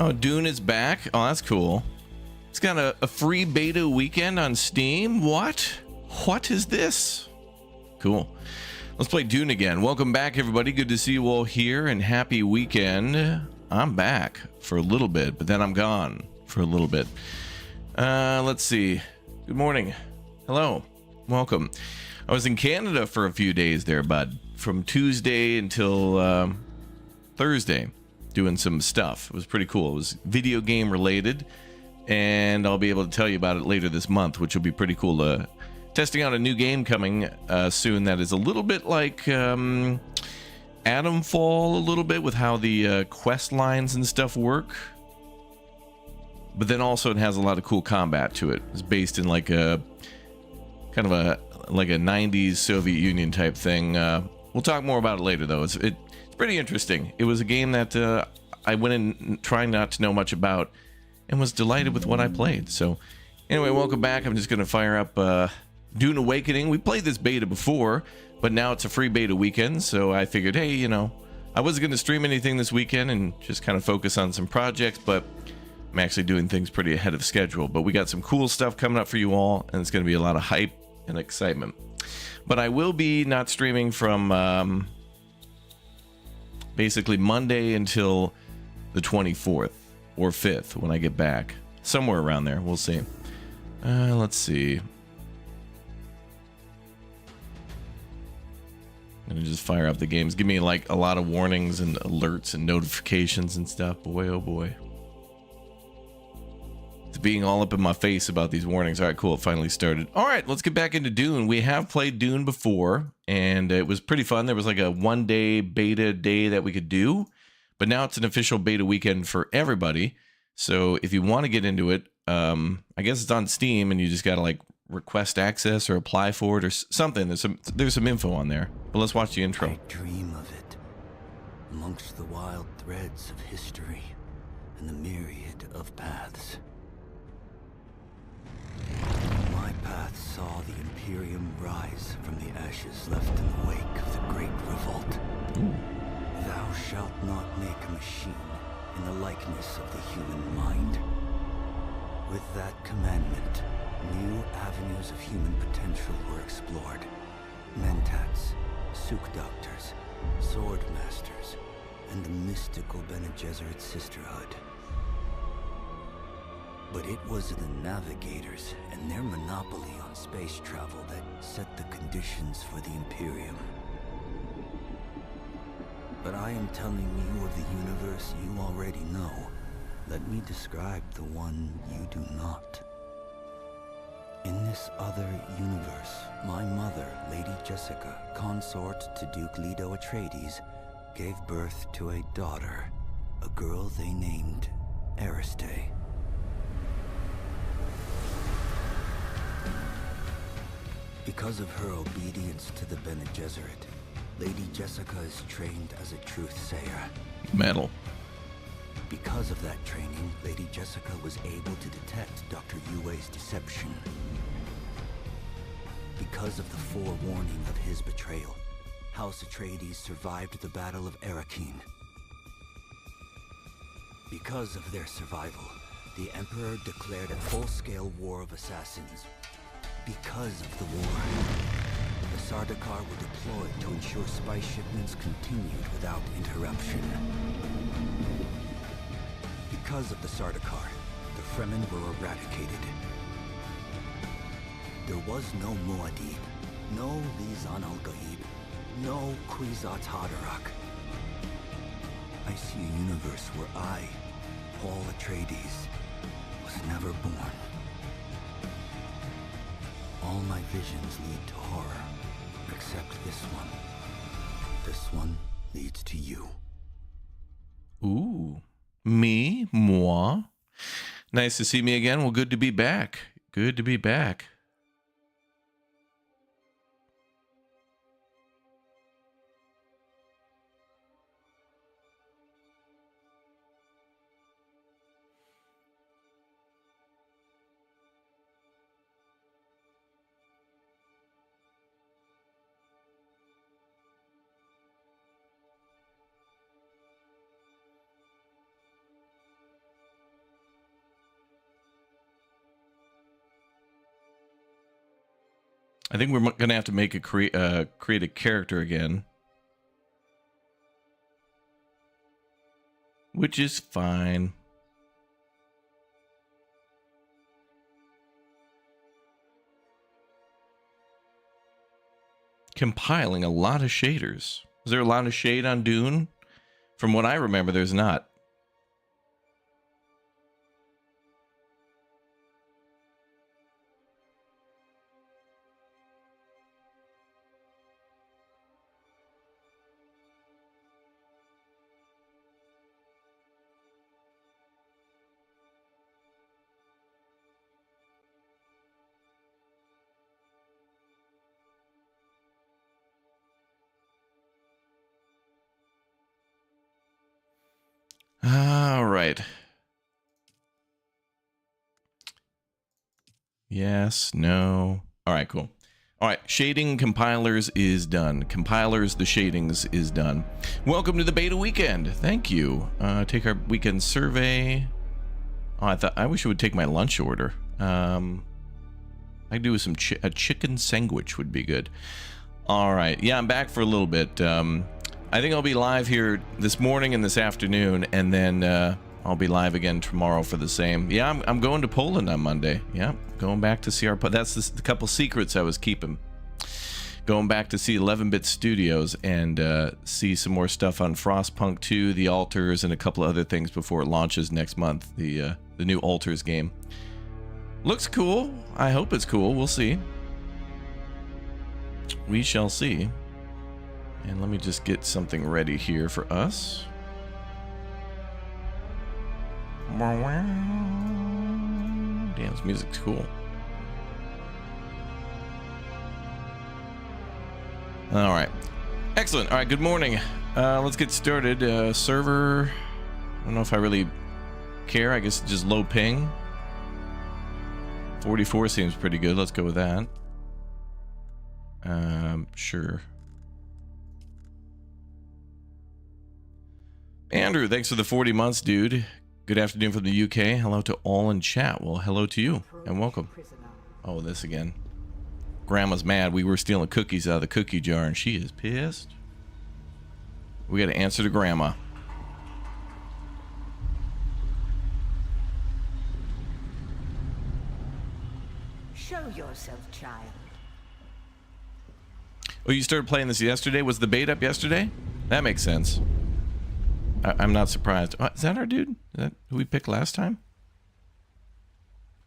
Oh, Dune is back. Oh, that's cool. It's got a free beta weekend on Steam. What? What is this? Cool. Let's play Dune again. Welcome back, everybody. Good to see you all here, and happy weekend. I'm back for a little bit, but then I'm gone for a little bit. Let's see. Good morning. Hello. Welcome. I was in Canada for a few days there, bud. From Tuesday until Thursday, doing some stuff. It was pretty cool. It was video game related, and I'll be able to tell you about it later this month, which will be pretty cool. Testing out a new game coming soon that is a little bit like Atomfall, a little bit, with how the quest lines and stuff work. But then also it has a lot of cool combat to it. It's based in like a kind of a 90s Soviet Union type thing. We'll talk more about it later, though. It's pretty interesting. It was a game that I went in trying not to know much about and was delighted with what I played. So anyway, welcome back. I'm just going to fire up Dune Awakening. We played this beta before, but now it's a free beta weekend, so I figured, hey, you know, I wasn't going to stream anything this weekend and just kind of focus on some projects, but I'm actually doing things pretty ahead of schedule. But we got some cool stuff coming up for you all, and it's going to be a lot of hype and excitement. But I will be not streaming from basically Monday until the 24th or 5th when I get back. Somewhere around there. We'll see. Let's see. I'm gonna just fire up the games. Give me like a lot of warnings and alerts and notifications and stuff. Boy, oh boy. It's being all up in my face about these warnings. All right, cool. It finally started. All right, let's get back into Dune. We have played Dune before, and it was pretty fun. There was like a one-day beta day that we could do, but now it's an official beta weekend for everybody. So if you want to get into it, I guess it's on Steam, and you just gotta like request access or apply for it or something. There's some info on there, but let's watch the intro. I dream of it amongst the wild threads of history and the myriad of paths. My path saw the Imperium rise from the ashes left in the wake of the Great Revolt. Ooh. Thou shalt not make a machine in the likeness of the human mind. With that commandment, new avenues of human potential were explored. Mentats, Suk Doctors, Sword Masters, and the mystical Bene Gesserit Sisterhood. But it was the navigators and their monopoly on space travel that set the conditions for the Imperium. But I am telling you of the universe you already know. Let me describe the one you do not. In this other universe, my mother, Lady Jessica, consort to Duke Leto Atreides, gave birth to a daughter, a girl they named Ariste. Because of her obedience to the Bene Gesserit, Lady Jessica is trained as a truth-sayer. Metal. Because of that training, Lady Jessica was able to detect Dr. Yue's deception. Because of the forewarning of his betrayal, House Atreides survived the Battle of Arrakeen. Because of their survival, the Emperor declared a full-scale war of assassins. Because of the war, the Sardaukar were deployed to ensure spice shipments continued without interruption. Because of the Sardaukar, the Fremen were eradicated. There was no Muad'Dib, no Lisan al-Gaib, no Kwisatz Haderach. I see a universe where I, Paul Atreides, was never born. All my visions lead to horror, except this one. This one leads to you. Ooh. Me? Moi? Nice to see me again. Well, good to be back. Good to be back. I think we're gonna have to make create a character again, which is fine. Compiling a lot of shaders. Is there a lot of shade on Dune? From what I remember, there's not. All right. Yes, no. All right, cool. All right, shading compilers is done. Compilers, the shadings is done. Welcome to the beta weekend. Thank you. Take our weekend survey. Oh, I wish it would take my lunch order. I do with some a chicken sandwich would be good. All right, yeah, I'm back for a little bit. I think I'll be live here this morning and this afternoon, and then I'll be live again tomorrow for the same. Yeah, I'm going to Poland on Monday. Yeah, going back to see our... That's the couple secrets I was keeping. Going back to see 11-Bit Studios and see some more stuff on Frostpunk 2, the Alters, and a couple other things before it launches next month. The new Alters game. Looks cool. I hope it's cool. We'll see. We shall see. And let me just get something ready here for us. Damn, this music's cool. All right. Excellent. All right, good morning. Let's get started. Server, I don't know if I really care. I guess just low ping. 44 seems pretty good. Let's go with that. Sure. Andrew, thanks for the 40 months, dude. Good afternoon from the UK. Hello to all in chat. Well, hello to you and welcome. Oh, this again. Grandma's mad. We were stealing cookies out of the cookie jar and she is pissed. We got to answer to Grandma. Show yourself, child. Oh, you started playing this yesterday? Was the bait up yesterday? That makes sense. I'm not surprised. Is that our dude? Is that who we picked last time?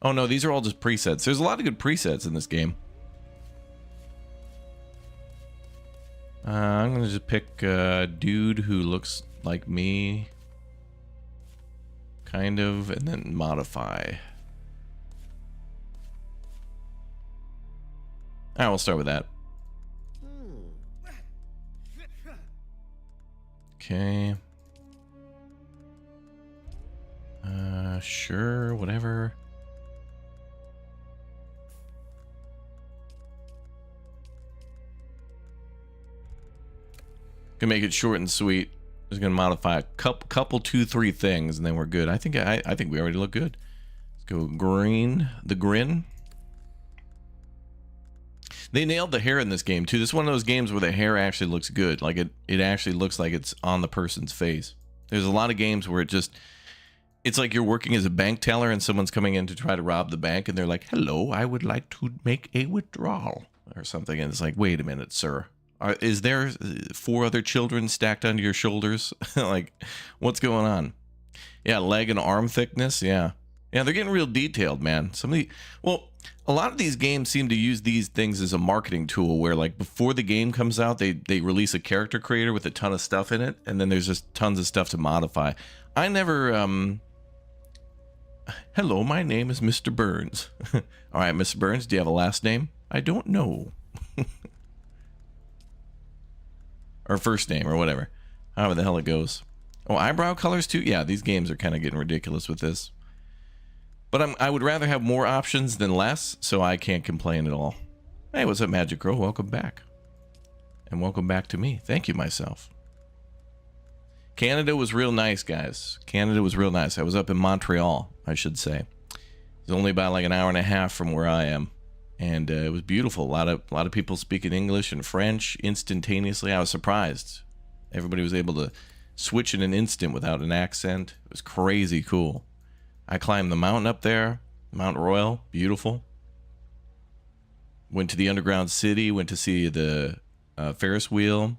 Oh no, these are all just presets. There's a lot of good presets in this game. I'm gonna just pick a dude who looks like me, kind of, and then modify. All right, we'll start with that. Okay. Sure, whatever. Gonna make it short and sweet. Just gonna modify a couple, 2-3 things, and then we're good. I think we already look good. Let's go green. The grin. They nailed the hair in this game too. This is one of those games where the hair actually looks good. Like it actually looks like it's on the person's face. There's a lot of games where it's like you're working as a bank teller and someone's coming in to try to rob the bank and they're like, "Hello, I would like to make a withdrawal," or something. And it's like, "Wait a minute, sir. Is there 4 other children stacked onto your shoulders?" Like, what's going on? Yeah, leg and arm thickness. Yeah, they're getting real detailed, man. A lot of these games seem to use these things as a marketing tool where, like, before the game comes out, they release a character creator with a ton of stuff in it, and then there's just tons of stuff to modify. I never, hello, my name is Mr. Burns. All right, Mr. Burns, do you have a last name? I don't know. Or first name, or whatever. However the hell it goes. Oh, eyebrow colors too? Yeah, these games are kind of getting ridiculous with this. But I would rather have more options than less, so I can't complain at all. Hey, what's up, Magic Girl? Welcome back. And welcome back to me. Thank you, myself. Canada was real nice, guys. Canada was real nice. I was up in Montreal, I should say. It's only about like an hour and a half from where I am. and it was beautiful. A lot of people speaking English and French instantaneously. I was surprised. Everybody was able to switch in an instant without an accent. It was crazy cool. I climbed the mountain up there, Mount Royal, beautiful. Went to the underground city, went to see the Ferris wheel.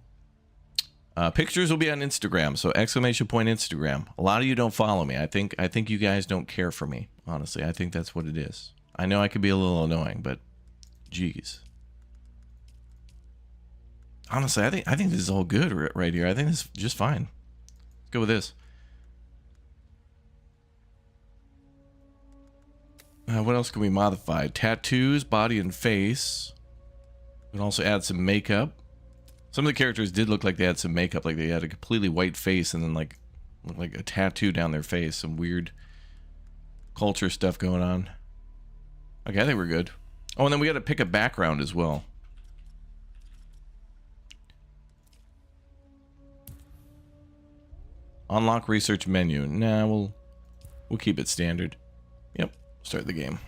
Pictures will be on Instagram, so ! Instagram. A lot of you don't follow me. I think you guys don't care for me, honestly. I think that's what it is. I know I could be a little annoying, but geez. Honestly, I think this is all good right here. I think this is just fine. Let's go with this. What else can we modify? Tattoos, body and face. We can also add some makeup. Some of the characters did look like they had some makeup, like they had a completely white face and then like a tattoo down their face. Some weird culture stuff going on. Okay, I think we're good. Oh, and then we got to pick a background as well. Unlock research menu. Nah, we'll keep it standard. Yep, start the game.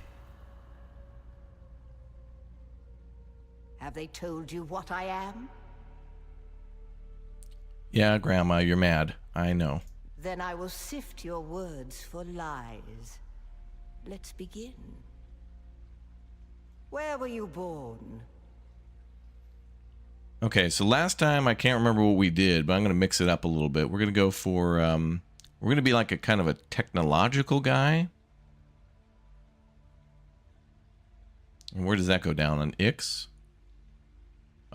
Have they told you what I am? Yeah, Grandma, you're mad. I know. Then I will sift your words for lies. Let's begin. Where were you born? Okay, so last time I can't remember what we did, but I'm going to mix it up a little bit. We're going to go for, we're going to be like a kind of a technological guy. And where does that go down? On Ix?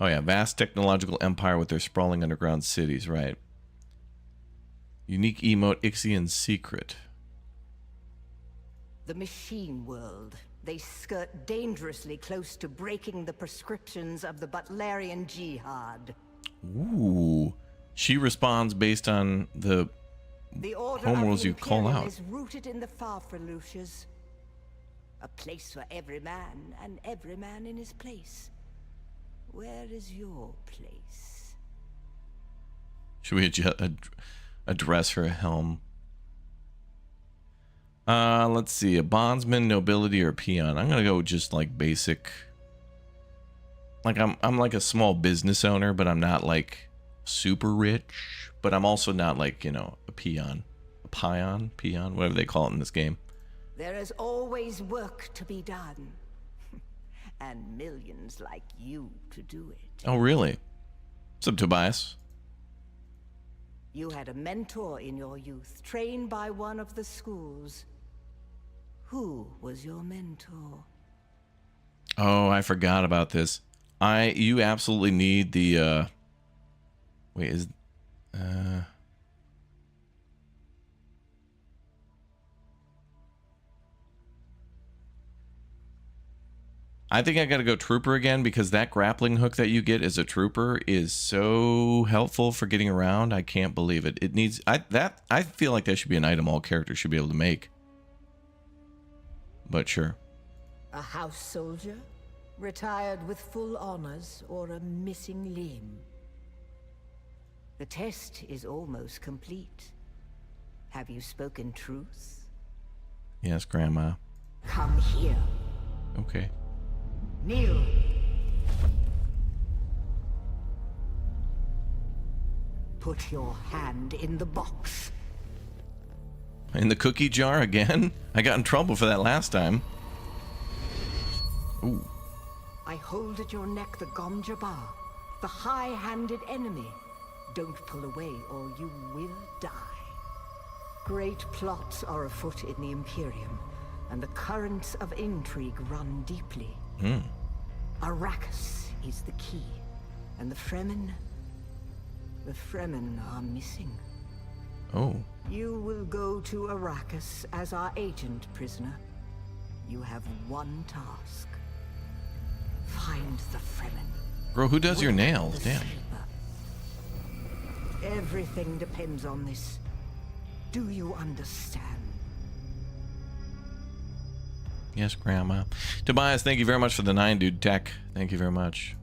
Oh yeah, vast technological empire with their sprawling underground cities, right. Unique emote, Ixian secret. The machine world. They skirt dangerously close to breaking the prescriptions of the Butlerian Jihad. Ooh. She responds based on the homeworlds you call out. Is rooted in the Farfreluches. A place for every man, and every man in his place. Where is your place? Should we address her helm? Let's see. A bondsman, nobility, or peon. I'm gonna go just like basic. Like I'm like a small business owner, but I'm not like super rich. But I'm also not like, you know, a peon. A peon, whatever they call it in this game. There is always work to be done. And millions like you to do it. Oh, really? What's up, Tobias? You had a mentor in your youth, trained by one of the schools. Who was your mentor? Oh, I forgot about this. You absolutely need the, wait, is, I think I gotta go trooper again because that grappling hook that you get as a trooper is so helpful for getting around. I can't believe it. It needs I feel like that should be an item all characters should be able to make. But sure. A house soldier? Retired with full honors or a missing limb? The test is almost complete. Have you spoken truth? Yes, Grandma. Come here. Okay. Kneel. Put your hand in the box. In the cookie jar again? I got in trouble for that last time. Ooh. I hold at your neck the Gomjabar, the high-handed enemy. Don't pull away or you will die. Great plots are afoot in the Imperium, and the currents of intrigue run deeply. Arrakis is the key, and the Fremen are missing. Oh. You will go to Arrakis as our agent, prisoner. You have one task. Find the Fremen. Bro, who does your nails? Damn. Everything depends on this. Do you understand? Yes, Grandma. Tobias, thank you very much for the 9, dude. Tech, thank you very much.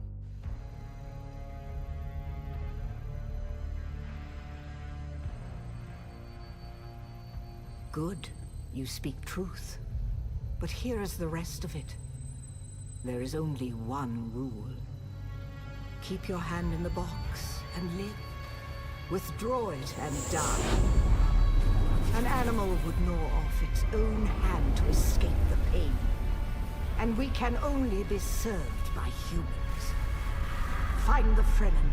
Good. You speak truth. But here is the rest of it. There is only one rule. Keep your hand in the box and live. Withdraw it and die. An animal would gnaw off its own hand to escape the pain. And we can only be served by humans. Find the Fremen.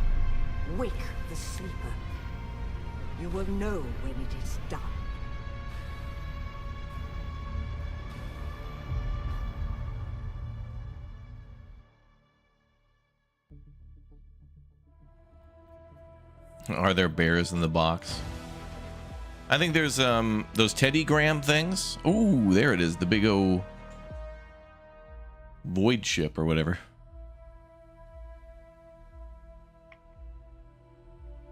Wake the sleeper. You will know when it is done. Are there bears in the box? I think there's those Teddy Graham things. Ooh, there it is, the big O void ship or whatever.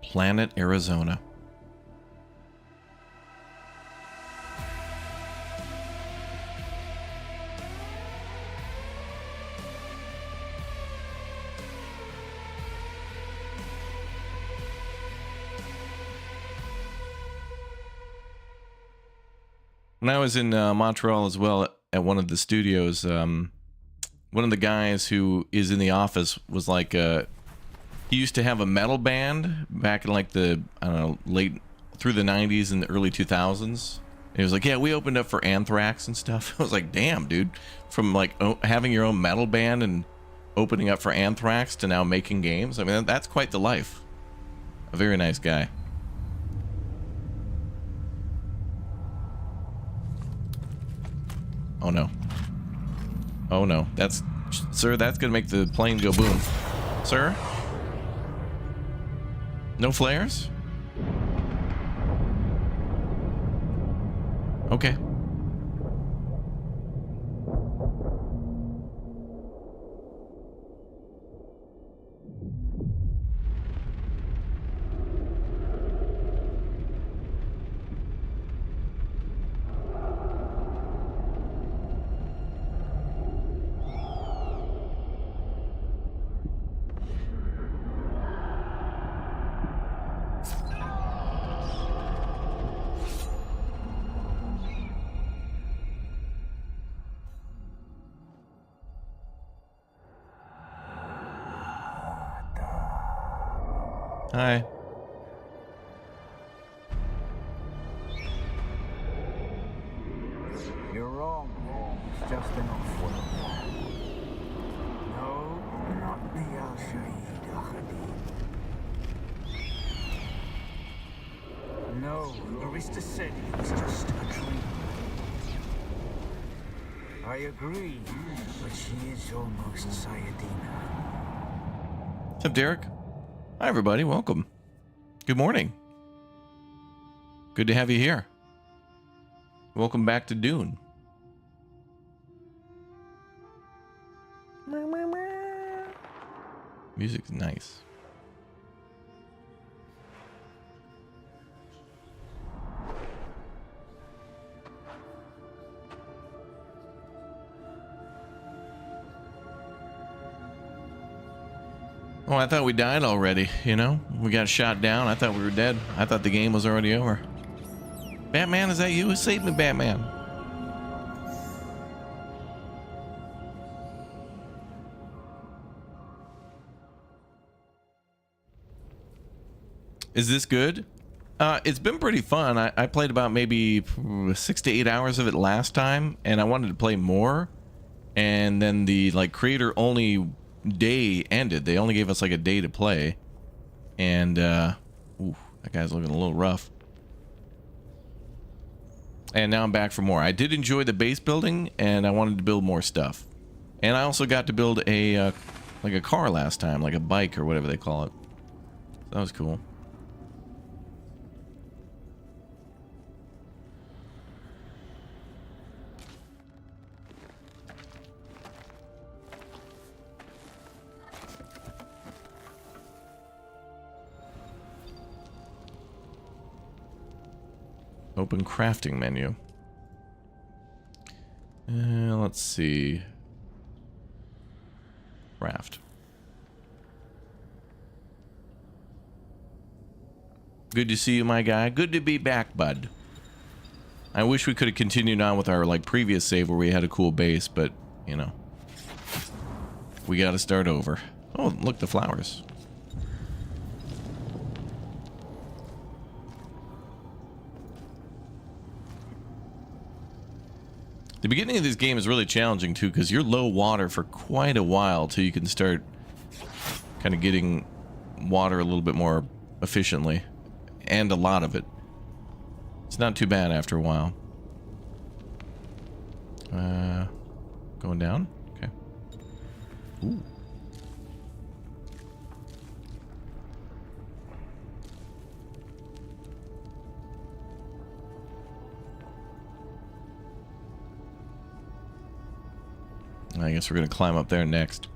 Planet Arizona. When I was in Montreal as well at one of the studios, one of the guys who is in the office was like, he used to have a metal band back in like the, I don't know, late through the 90s and the early 2000s. And he was like, yeah, we opened up for Anthrax and stuff. I was like, damn, dude, from like having your own metal band and opening up for Anthrax to now making games. I mean, that's quite the life. A very nice guy. Oh no. Oh no. That's, sir, that's gonna make the plane go boom. Sir? No flares? Okay. Hi. You're wrong. It's just an awful. No, not the Al-Shaheed Ahadid. No, Arista said it was just a dream. I agree, but she is almost Sayadina. What's up, Derek? Hi, everybody. Welcome. Good morning. Good to have you here. Welcome back to Dune. Music's nice. Oh, I thought we died already, you know? We got shot down. I thought we were dead. I thought the game was already over. Batman, is that you? Save me, Batman. Is this good? It's been pretty fun. I played about maybe 6 to 8 hours of it last time, and I wanted to play more. And then the like creator only day ended. They only gave us like a day to play, and ooh, that guy's looking a little rough. And now I'm back for more. I did enjoy the base building, and I wanted to build more stuff. And I also got to build a like a car last time, like a bike or whatever they call it. That was cool. Open crafting menu. Let's see. Craft. Good to see you, my guy. Good to be back, bud. I wish we could have continued on with our like previous save where we had a cool base, but you know. We got to start over. Oh, look, the flowers. The beginning of this game is really challenging too, because you're low water for quite a while till you can start kind of getting water a little bit more efficiently, and a lot of it. It's not too bad after a while. Going down? Okay. Ooh. I guess we're going to climb up there next.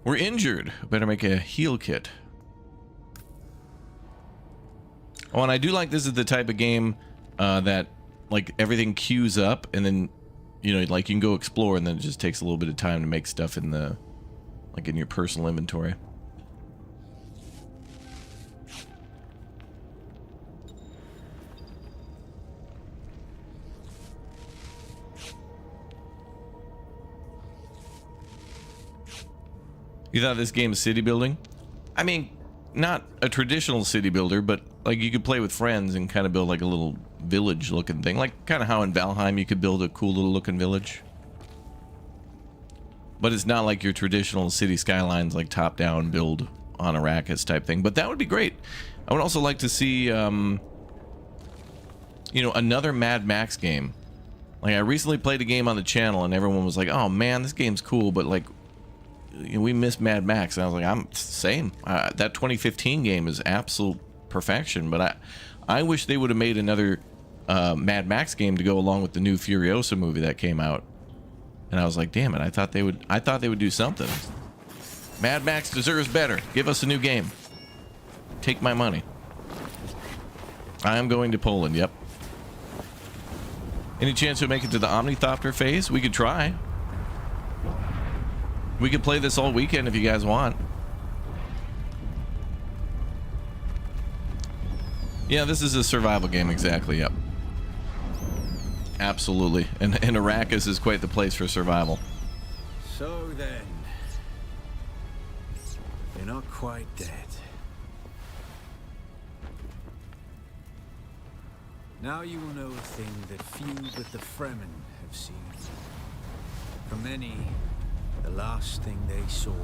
We're injured. Better make a heal kit. Oh, and I do like this is the type of game that, like, everything queues up, and then, you know, like, you can go explore, and then it just takes a little bit of time to make stuff in the, like, in your personal inventory. You thought this game is city building? I mean, not a traditional city builder, but like you could play with friends and kind of build like a little village looking thing. Like kind of how in Valheim you could build a cool little looking village. But it's not like your traditional city skylines, like top down build on Arrakis type thing. But that would be great. I would also like to see, you know, another Mad Max game. Like I recently played a game on the channel and everyone was like, oh man, this game's cool, but like, we missed Mad Max, and I was like, I'm same. That 2015 game is absolute perfection, but I wish they would have made another Mad Max game to go along with the new Furiosa movie that came out. And I was like, damn it, I thought they would do something. Mad Max deserves better. Give us a new game. Take my money. I am going to Poland. Yep. Any chance we'll make it to the Omnithopter phase? We could try. We could play this all weekend if you guys want. Yeah, this is a survival game, exactly, yep. Absolutely. And Arrakis is quite the place for survival. So then, you're not quite dead. Now you will know a thing that few but the Fremen have seen. For many, the last thing they saw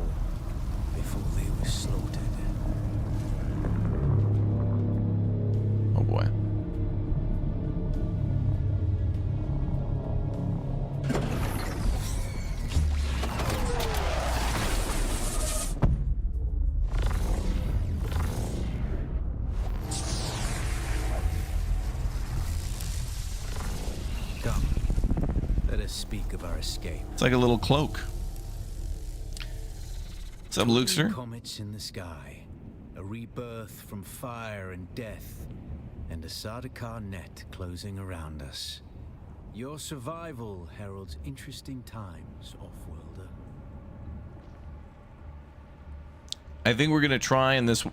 before they were slaughtered. Oh boy. Come, let us speak of our escape. It's like a little cloak. What's up, Lukester? Comets in the sky, a rebirth from fire and death, and a Sardaukar net closing around us. Your survival heralds interesting times, Offworlder. I think we're gonna try in this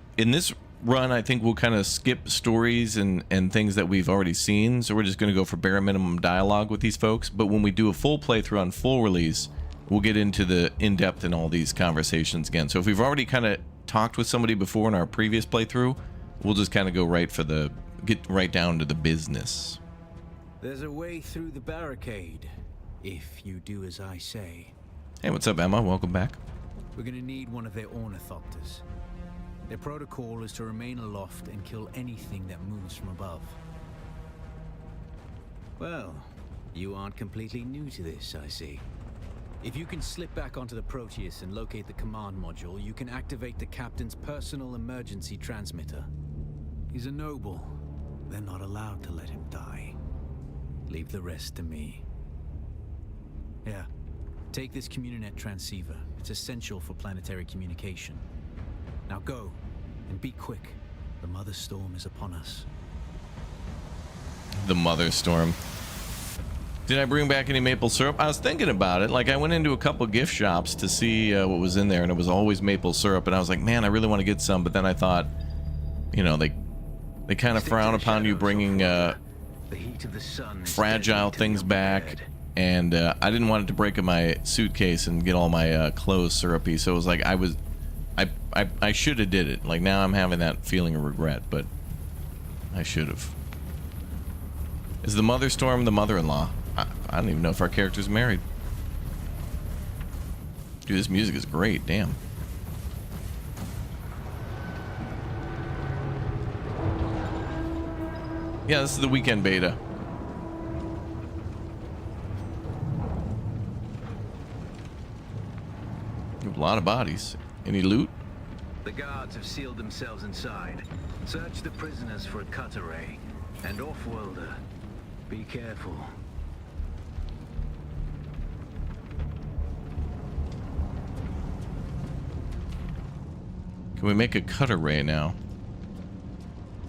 run. I think we'll kind of skip stories and things that we've already seen. So we're just gonna go for bare minimum dialogue with these folks. But when we do a full playthrough on full release, we'll get into the in-depth in all these conversations again. So if we've already kind of talked with somebody before in our previous playthrough, we'll just kind of go get right down to the business. There's a way through the barricade, if you do as I say. Hey, what's up, Emma? Welcome back. We're gonna need one of their ornithopters. Their protocol is to remain aloft and kill anything that moves from above. Well, you aren't completely new to this, I see. If you can slip back onto the Proteus and locate the command module, you can activate the captain's personal emergency transmitter. He's a noble. They're not allowed to let him die. Leave the rest to me. Yeah. Take this Communinet transceiver. It's essential for planetary communication. Now go, and be quick. The Mother Storm is upon us. The Mother Storm. Did I bring back any maple syrup? I was thinking about it. Like, I went into a couple gift shops to see what was in there, and it was always maple syrup. And I was like, man, I really want to get some. But then I thought, you know, they kind of frown upon you bringing The heat of the sun fragile things back. and I didn't want it to break in my suitcase and get all my clothes syrupy. So it was like I should have did it. Like now I'm having that feeling of regret, but I should have. Is the mother storm the mother-in-law? I don't even know if our character's married. Dude, this music is great. Damn. Yeah, this is the weekend beta. A lot of bodies. Any loot? The guards have sealed themselves inside. Search the prisoners for a cut array. And off-worlder, be careful. Can we make a cut array now?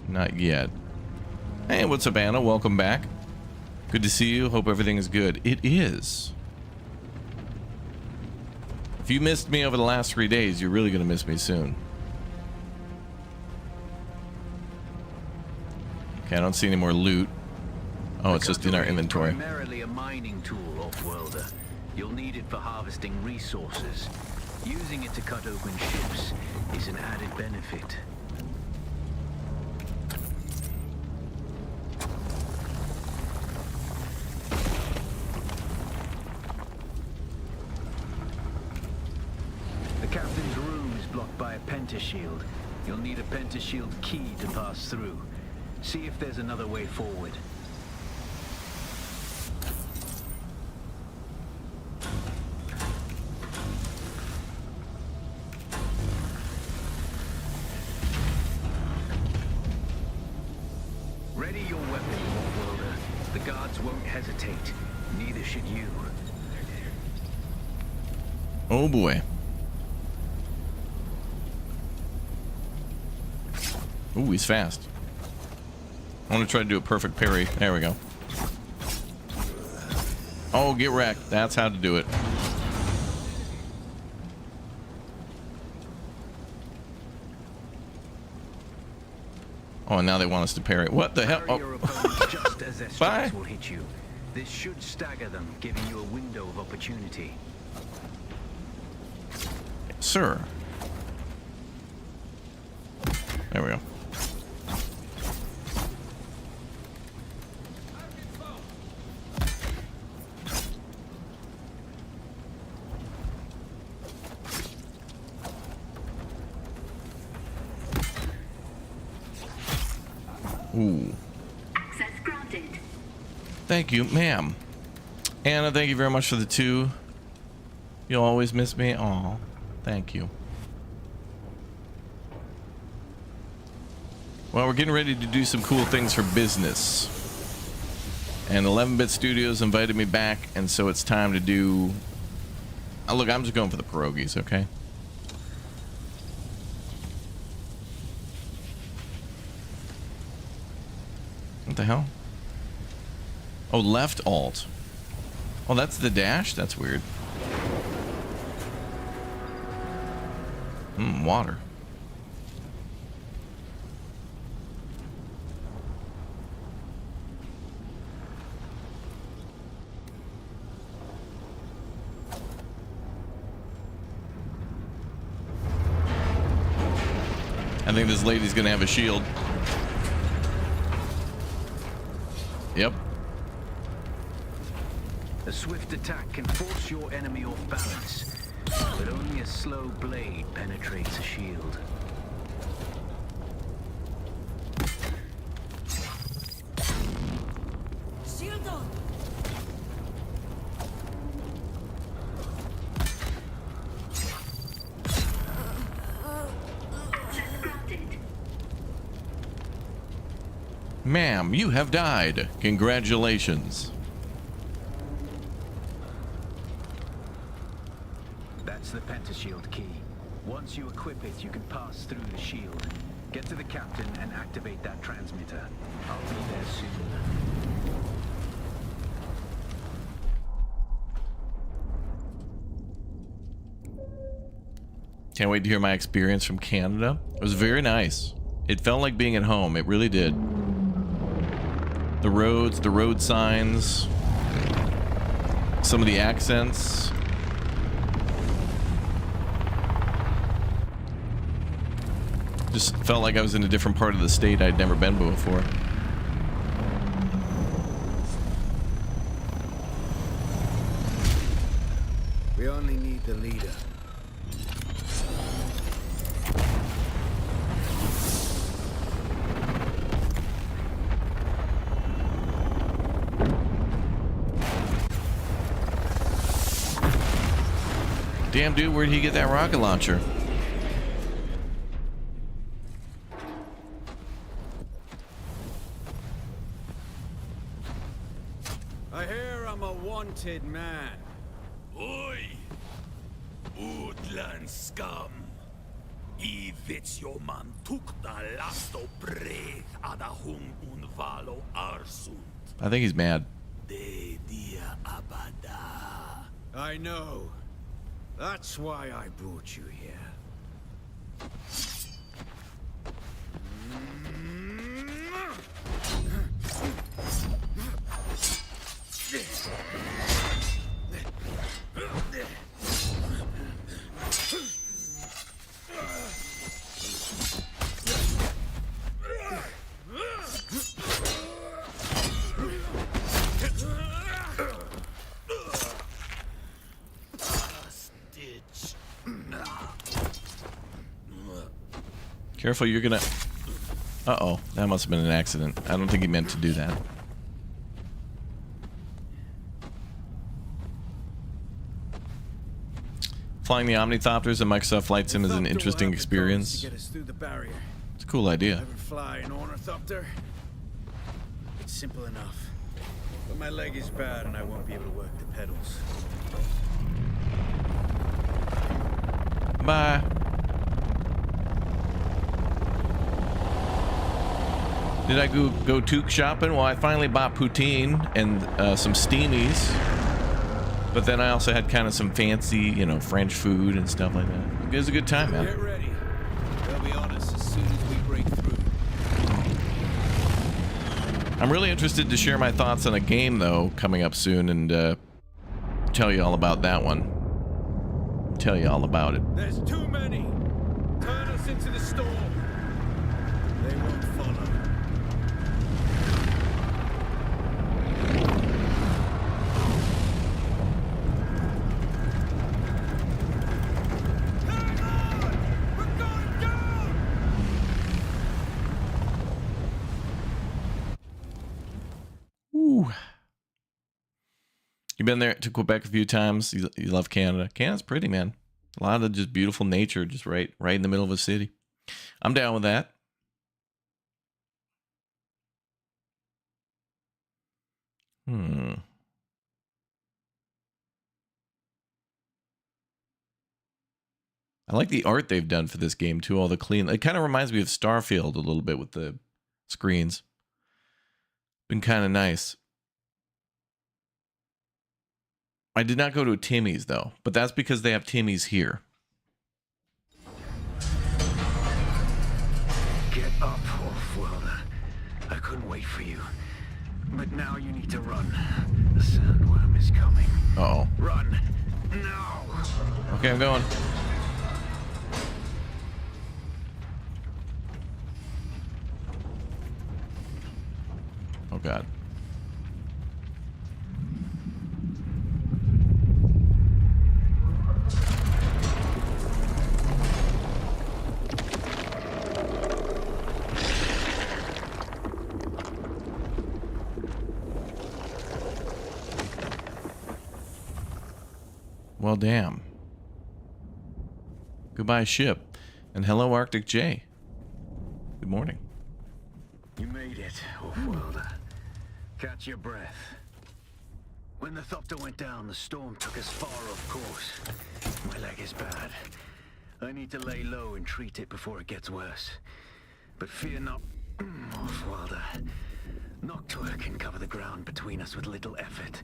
Not yet. Hey, what's up, Anna? Welcome back. Good to see you. Hope everything is good. It is. If you missed me over the last 3 days, you're really going to miss me soon. Okay, I don't see any more loot. Oh, it's just in our inventory. Primarily a mining tool, off-worlder. You'll need it for harvesting resources. Using it to cut open ships is an added benefit. The captain's room is blocked by a pentashield. You'll need a pentashield key to pass through. See if there's another way forward. Ready your weapon, Off-worlder. The guards won't hesitate. Neither should you. Oh boy. Ooh, he's fast. I want to try to do a perfect parry. There we go. Oh, get wrecked. That's how to do it. Oh, and now they want us to parry. What the hell? Parry your opponent just as their Bye. strikes will hit you. This should stagger them, giving you a window of opportunity. Sir. There we go. Ooh. Access granted. Thank you, ma'am. Anna, thank you very much for the 2. You'll always miss me. Aw, thank you. Well, we're getting ready to do some cool things for business. And 11-Bit Studios invited me back, and so it's time to do... Oh, look, I'm just going for the pierogies, okay? What the hell? Oh, left alt. Oh, that's the dash? That's weird. Water. I think this lady's gonna have a shield. Yep. A swift attack can force your enemy off balance, but only a slow blade penetrates a shield. Shield on. Access granted. Ma'am, you have died. Congratulations. That's the pentashield key. Once you equip it, you can pass through the shield. Get to the captain and activate that transmitter. I'll be there soon. Can't wait to hear my experience from Canada. It was very nice. It felt like being at home. It really did. The roads, the road signs. some of the accents. Just felt like I was in a different part of the state I'd never been before. We only need the leader. Damn, dude, where'd he get that rocket launcher? I hear I'm a wanted man. Oi! Utland scum! I vits jo man tukta lasto breg ada hung unvalo arsund. I think he's mad. De dia abada. I know. That's why I brought you here. Careful, you're gonna... Uh-oh, that must have been an accident. I don't think he meant to do that. Flying the Omnithopters in Microsoft Flight Sim is an interesting experience. To get us through the barrier. It's a cool idea. Ever fly an ornithopter? It's simple enough. But my leg is bad and I won't be able to work the pedals. Bye. Did I go toque shopping? Well, I finally bought poutine and some steamies. But then I also had kind of some fancy, you know, French food and stuff like that. It was a good time, man. Get ready. They'll be on us as soon as we break through. I'm really interested to share my thoughts on a game, though, coming up soon, and tell you all about that one. Tell you all about it. There's too many. Turn us into the storm. They won't follow. Ooh. You've been there to Quebec a few times. You love Canada. Canada's pretty, man. A lot of just beautiful nature, just right in the middle of a city. I'm down with that. I like the art they've done for this game too. All the clean. It kind of reminds me of Starfield a little bit with the screens. Been kind of nice. I did not go to a Timmy's though, but that's because they have Timmy's here. Get up, Wolf-Worlder. I couldn't wait for you. But now you need to run. The sandworm is coming. Uh-oh. Run! Now! Okay, I'm going. Oh, God. Well, damn. Goodbye, ship. And hello, Arctic J. Good morning. You made it, Wolf-Worlder. Catch your breath. When the Thopter went down, the storm took us far off course. My leg is bad. I need to lay low and treat it before it gets worse. But fear not, Wolf-Worlder. Noctua can cover the ground between us with little effort.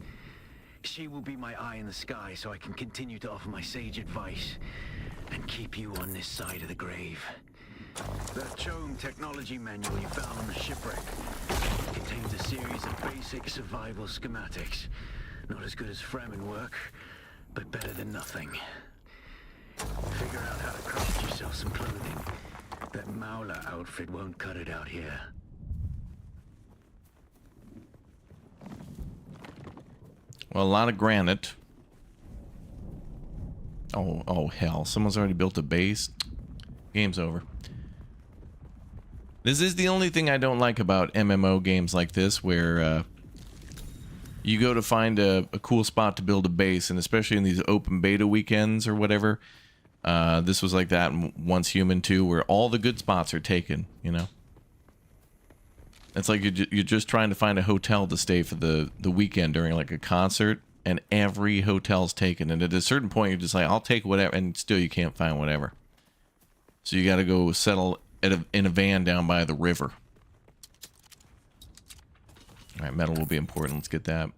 She will be my eye in the sky so I can continue to offer my sage advice and keep you on this side of the grave. That Chome technology manual you found on the shipwreck contains a series of basic survival schematics. Not as good as Fremen work, but better than nothing. Figure out how to craft yourself some clothing. That Mauler outfit won't cut it out here. Well, a lot of granite. Oh hell! Someone's already built a base. Game's over. This is the only thing I don't like about MMO games like this, where you go to find a cool spot to build a base, and especially in these open beta weekends or whatever. This was like that in Once Human 2, where all the good spots are taken, you know? It's like you're just trying to find a hotel to stay for the weekend during like a concert, and every hotel's taken. And at a certain point, you're just like, I'll take whatever, and still you can't find whatever. So you got to go settle in a van down by the river. All right, metal will be important. Let's get that.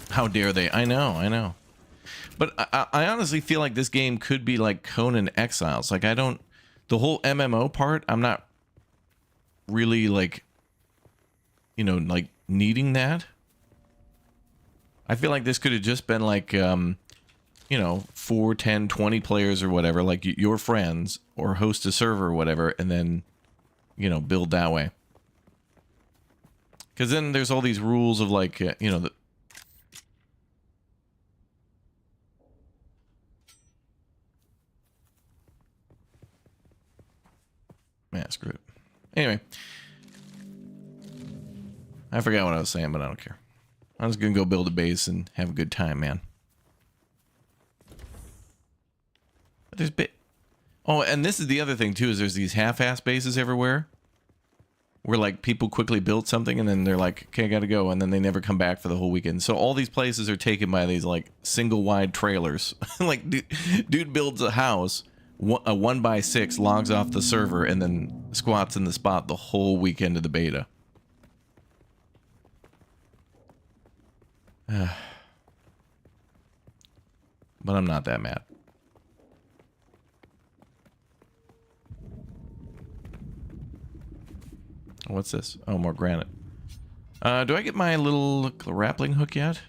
How dare they? I know. But I honestly feel like this game could be like Conan Exiles. Like, the whole MMO part, I'm not really like, like needing that. I feel like this could have just been like, 4, 10, 20 players or whatever, like your friends, or host a server or whatever, and then, build that way. Because then there's all these rules of like, screw it. Anyway. I forgot what I was saying, but I don't care. I'm just gonna go build a base and have a good time, man. But there's Oh, and this is the other thing too, is there's these half-ass bases everywhere. Where like people quickly build something and then they're like, okay, I gotta go, and then they never come back for the whole weekend. So all these places are taken by these like single wide trailers. Like dude builds a house, a 1x6, logs off the server, and then squats in the spot the whole weekend of the beta. But I'm not that mad. What's this? Oh, more granite. Do I get my little grappling hook yet?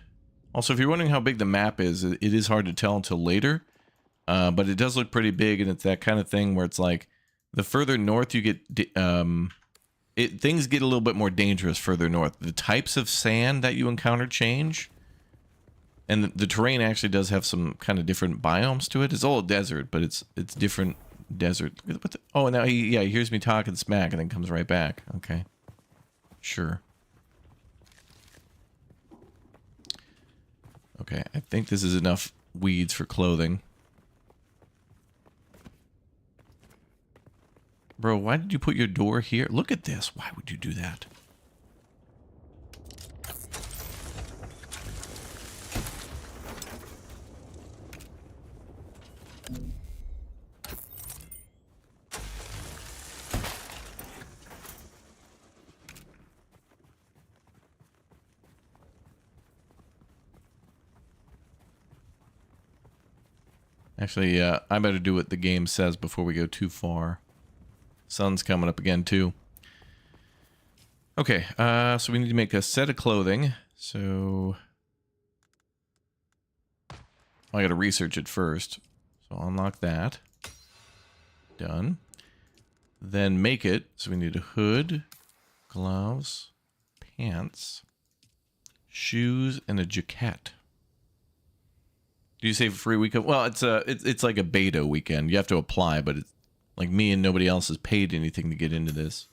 Also, if you're wondering how big the map is, it is hard to tell until later. But it does look pretty big, and it's that kind of thing where it's like, the further north you get, things get a little bit more dangerous further north. The types of sand that you encounter change, and the terrain actually does have some kind of different biomes to it. It's all a desert, but it's different desert. Oh, now he hears me talking smack and then comes right back. Okay, sure. Okay, I think this is enough weeds for clothing. Bro, why did you put your door here? Look at this. Why would you do that? Actually, I better do what the game says before we go too far. Sun's coming up again, too. Okay, so we need to make a set of clothing. So I got to research it first. So I'll unlock that. Done. Then make it. So we need a hood, gloves, pants, shoes, and a jacket. Do you say for free weekend? Well, it's like a beta weekend. You have to apply, but it's like me and nobody else has paid anything to get into this.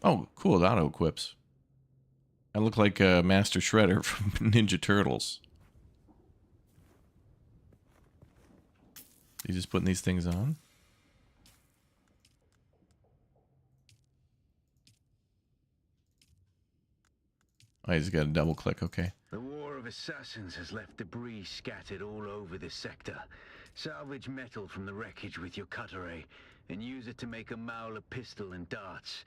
Oh, cool. It auto equips. I look like Master Shredder from Ninja Turtles. You just putting these things on? Oh, you just got to double click. Okay. The War of Assassins has left debris scattered all over this sector. Salvage metal from the wreckage with your cutter ray and use it to make a Mauler pistol and darts.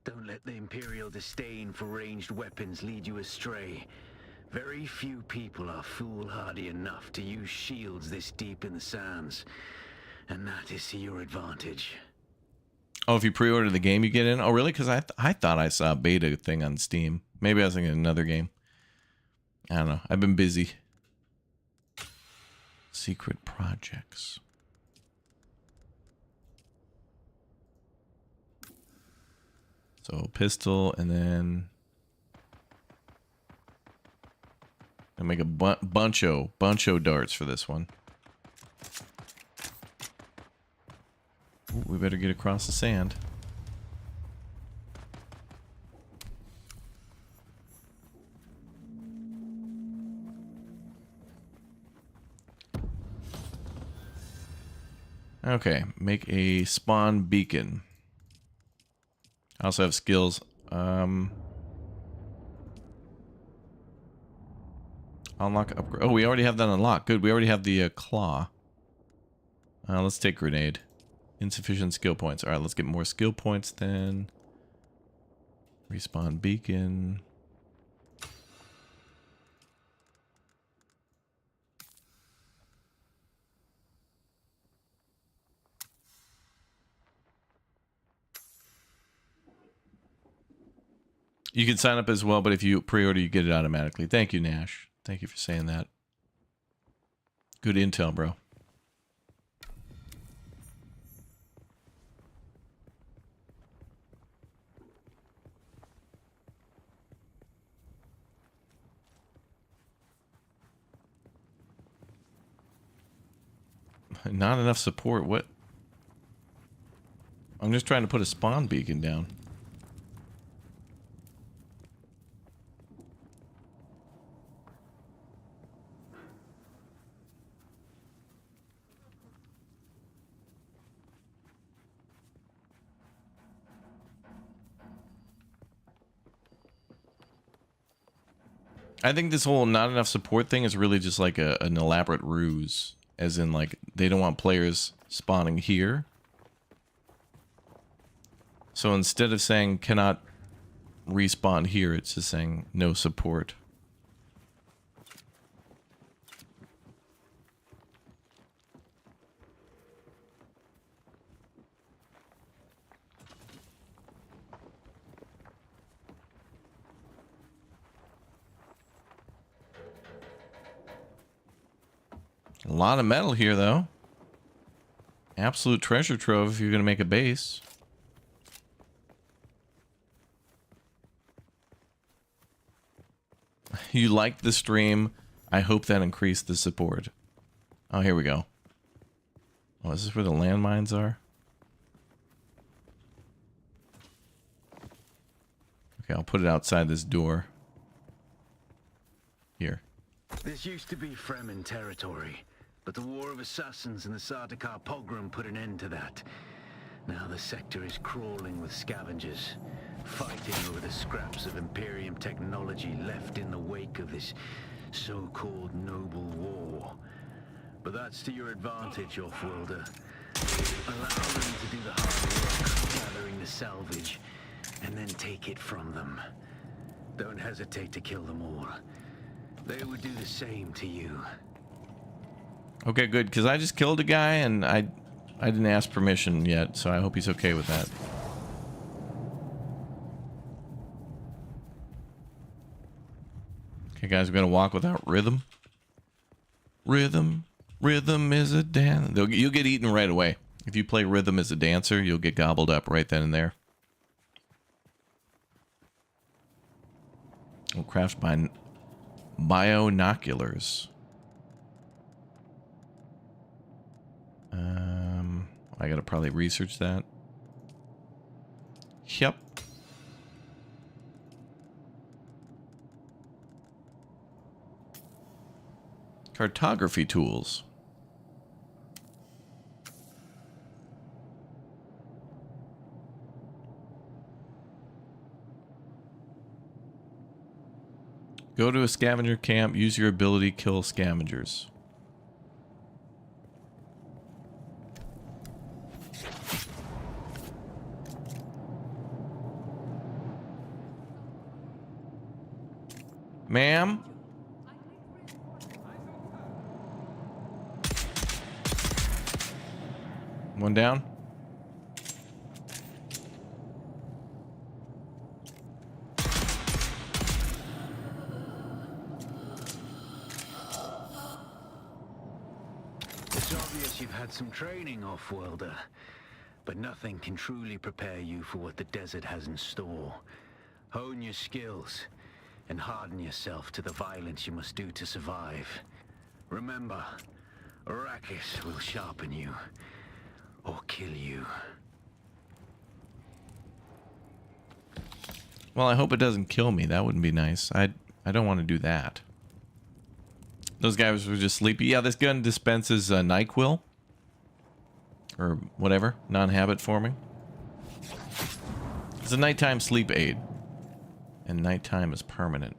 Don't let the Imperial disdain for ranged weapons lead you astray. Very few people are foolhardy enough to use shields this deep in the sands, and that is to your advantage. Oh, if you pre-order the game, you get in. Oh, really? Because I thought I saw a beta thing on Steam. Maybe I was thinking another game. I don't know. I've been busy. Secret projects. So pistol, and then I make a buncho darts for this one. Ooh, we better get across the sand. Okay, make a spawn beacon. I also have skills. Unlock upgrade. Oh, we already have that unlocked. Good. We already have the claw. Let's take grenade. Insufficient skill points. All right, let's get more skill points then. Respawn beacon. You can sign up as well, but if you pre-order, you get it automatically. Thank you, Nash. Thank you for saying that. Good intel, bro. Not enough support. What? I'm just trying to put a spawn beacon down. I think this whole not enough support thing is really just like an elaborate ruse. As in, like, they don't want players spawning here. So instead of saying cannot respawn here, it's just saying no support. A lot of metal here, though. Absolute treasure trove if you're going to make a base. You liked the stream. I hope that increased the support. Oh, here we go. Oh, is this where the landmines are? Okay, I'll put it outside this door. Here. This used to be Fremen territory, but the War of Assassins and the Sardaukar pogrom put an end to that. Now the sector is crawling with scavengers, fighting over the scraps of Imperium technology left in the wake of this so-called noble war. But that's to your advantage, Offworlder. Allow them to do the hard work, gathering the salvage, and then take it from them. Don't hesitate to kill them all. They would do the same to you. Okay, good, because I just killed a guy and I didn't ask permission yet, so I hope he's okay with that. Okay, guys, we're gonna walk without rhythm. Rhythm is a dance. You'll get eaten right away. If you play rhythm as a dancer, you'll get gobbled up right then and there. Oh, craft by binoculars. I gotta probably research that. Yep. Cartography tools. Go to a scavenger camp, use your ability, kill scavengers. Ma'am? One down. you've had some training, off-worlder. But nothing can truly prepare you for what the desert has in store. Hone your skills, and harden yourself to the violence you must do to survive. Remember, Arrakis will sharpen you, or kill you. Well, I hope it doesn't kill me. That wouldn't be nice. I don't want to do that. Those guys were just sleepy. Yeah, this gun dispenses NyQuil. Or whatever. Non-habit forming. It's a nighttime sleep aid. And nighttime is permanent.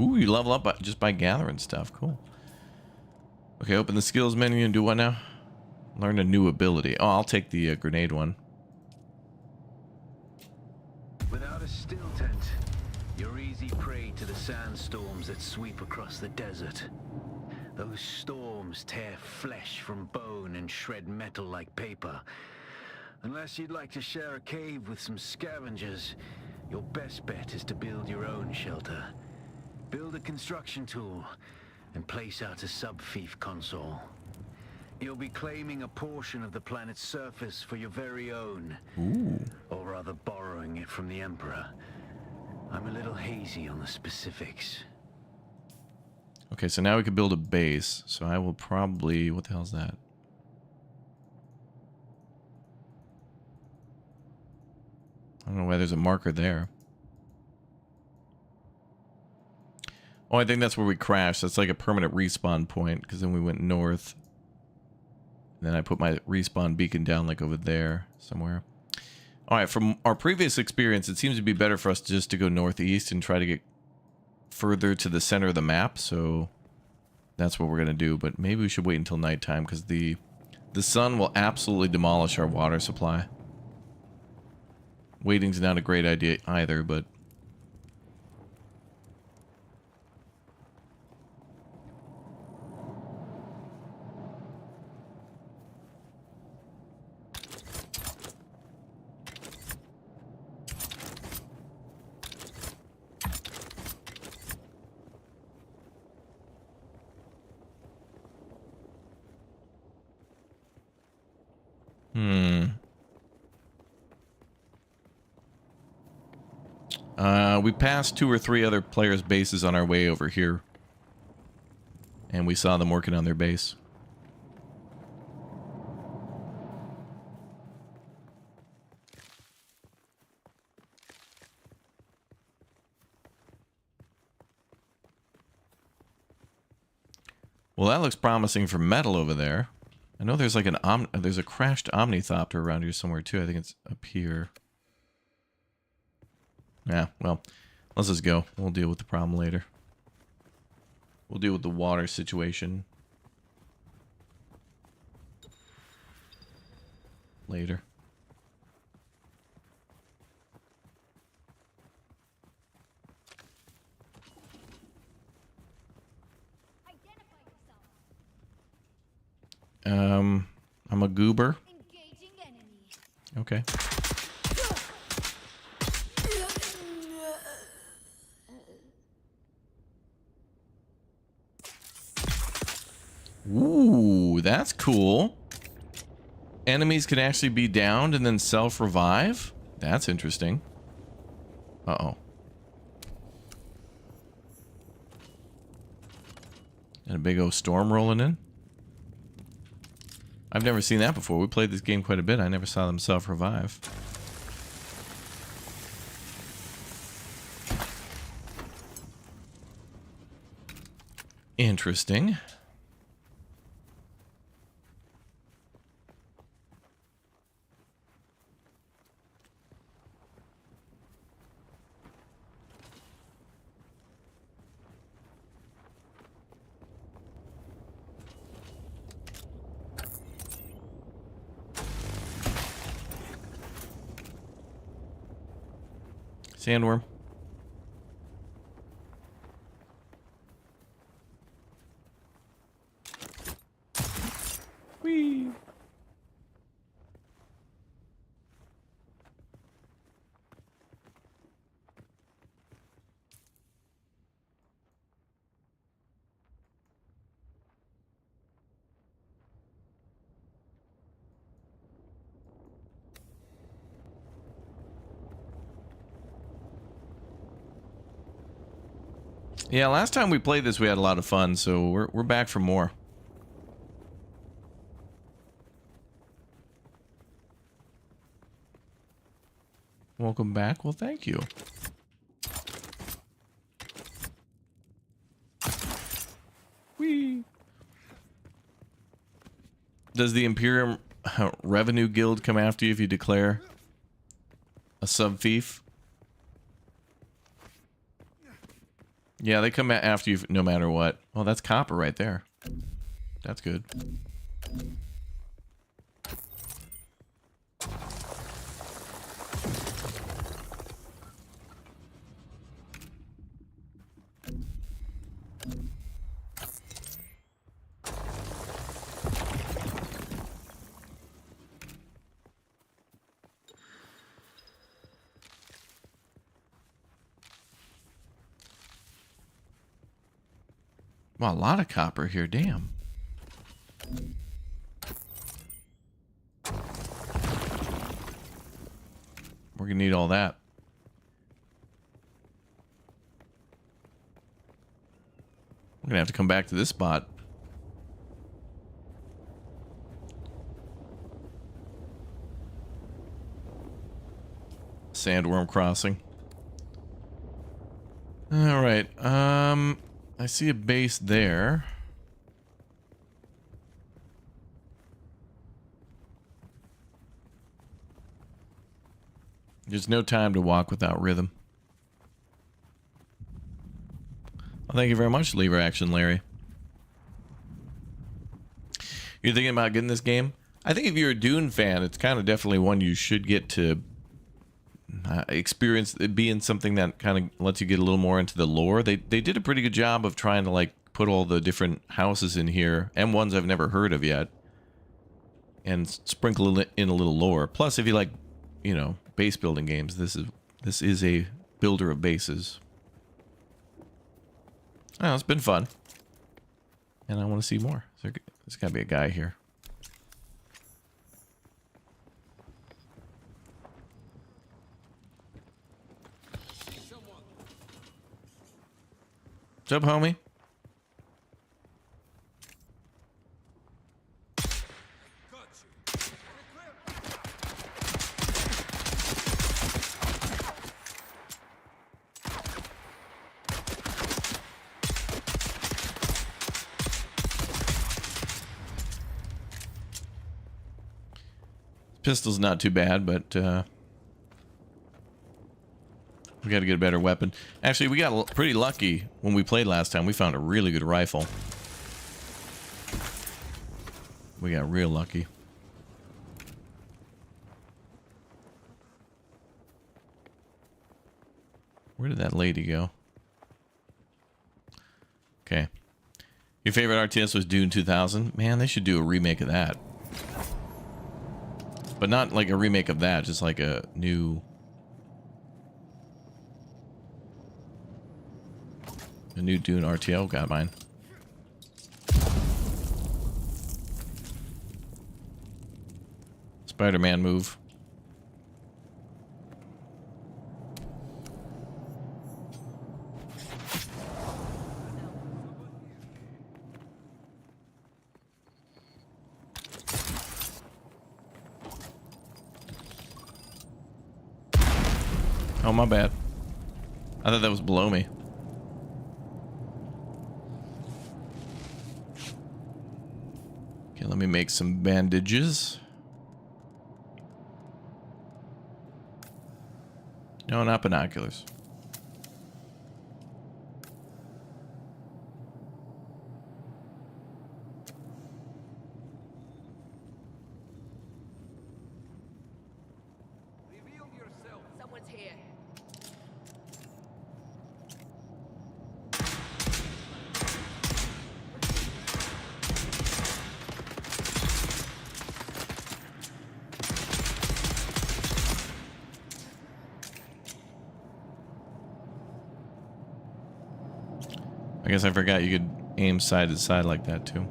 Ooh, you level up just by gathering stuff. Cool. Okay, open the skills menu and do what now? Learn a new ability. Oh, I'll take the grenade one. Without a still tent, you're easy prey to the sandstorms that sweep across the desert. Those storms tear flesh from bone and shred metal like paper. Unless you'd like to share a cave with some scavengers, your best bet is to build your own shelter. Build a construction tool and place out a sub-fief console. You'll be claiming a portion of the planet's surface for your very own. Ooh. Or rather borrowing it from the Emperor. I'm a little hazy on the specifics. Okay, so now we can build a base. So I will probably... What the hell is that? I don't know why there's a marker there. Oh, I think that's where we crashed. That's like a permanent respawn point, because then we went north. And then I put my respawn beacon down like over there somewhere. Alright, from our previous experience, it seems to be better for us just to go northeast and try to get further to the center of the map, so that's what we're going to do. But maybe we should wait until nighttime, because the sun will absolutely demolish our water supply. Waiting's not a great idea either, but... We passed 2 or 3 other players' bases on our way over here. And we saw them working on their base. Well, that looks promising for metal over there. I know there's like there's a crashed Omnithopter around here somewhere too. I think it's up here. Yeah, well, let's just go. We'll deal with the problem later. We'll deal with the water situation later. I'm a goober. Okay. Ooh, that's cool. Enemies can actually be downed and then self-revive? That's interesting. Uh-oh. And a big old storm rolling in? I've never seen that before. We played this game quite a bit. I never saw them self-revive. Interesting. Sandworm. Whee! Yeah, last time we played this, we had a lot of fun, so we're back for more. Welcome back. Well, thank you. Whee! Does the Imperium Revenue Guild come after you if you declare a sub-thief? Yeah, they come after you no matter what. Well, that's copper right there. That's good. Wow, a lot of copper here, damn. We're gonna need all that. We're gonna have to come back to this spot. Sandworm crossing. All right. I see a base there. There's no time to walk without rhythm. Well, thank you very much, Lever Action Larry. You're thinking about getting this game? I think if you're a Dune fan, it's kind of definitely one you should get to experience, it being something that kind of lets you get a little more into the lore. They did a pretty good job of trying to like put all the different houses in here and ones I've never heard of yet, and sprinkle in a little lore. Plus, if you like, you know, base building games, this is a builder of bases. Oh, it's been fun, and I want to see more. There's got to be a guy here. What's up, homie? Pistol's not too bad, but we got to get a better weapon. Actually, we got pretty lucky when we played last time. We found a really good rifle. We got real lucky. Where did that lady go? Okay. Your favorite RTS was Dune 2000? Man, they should do a remake of that. But not like a remake of that, just like a new... A new Dune RTL got mine. Spider-Man move. Oh, my bad. I thought that was below me. Okay, let me make some bandages. No, not binoculars. Reveal yourself. Someone's here. I guess I forgot you could aim side to side like that too.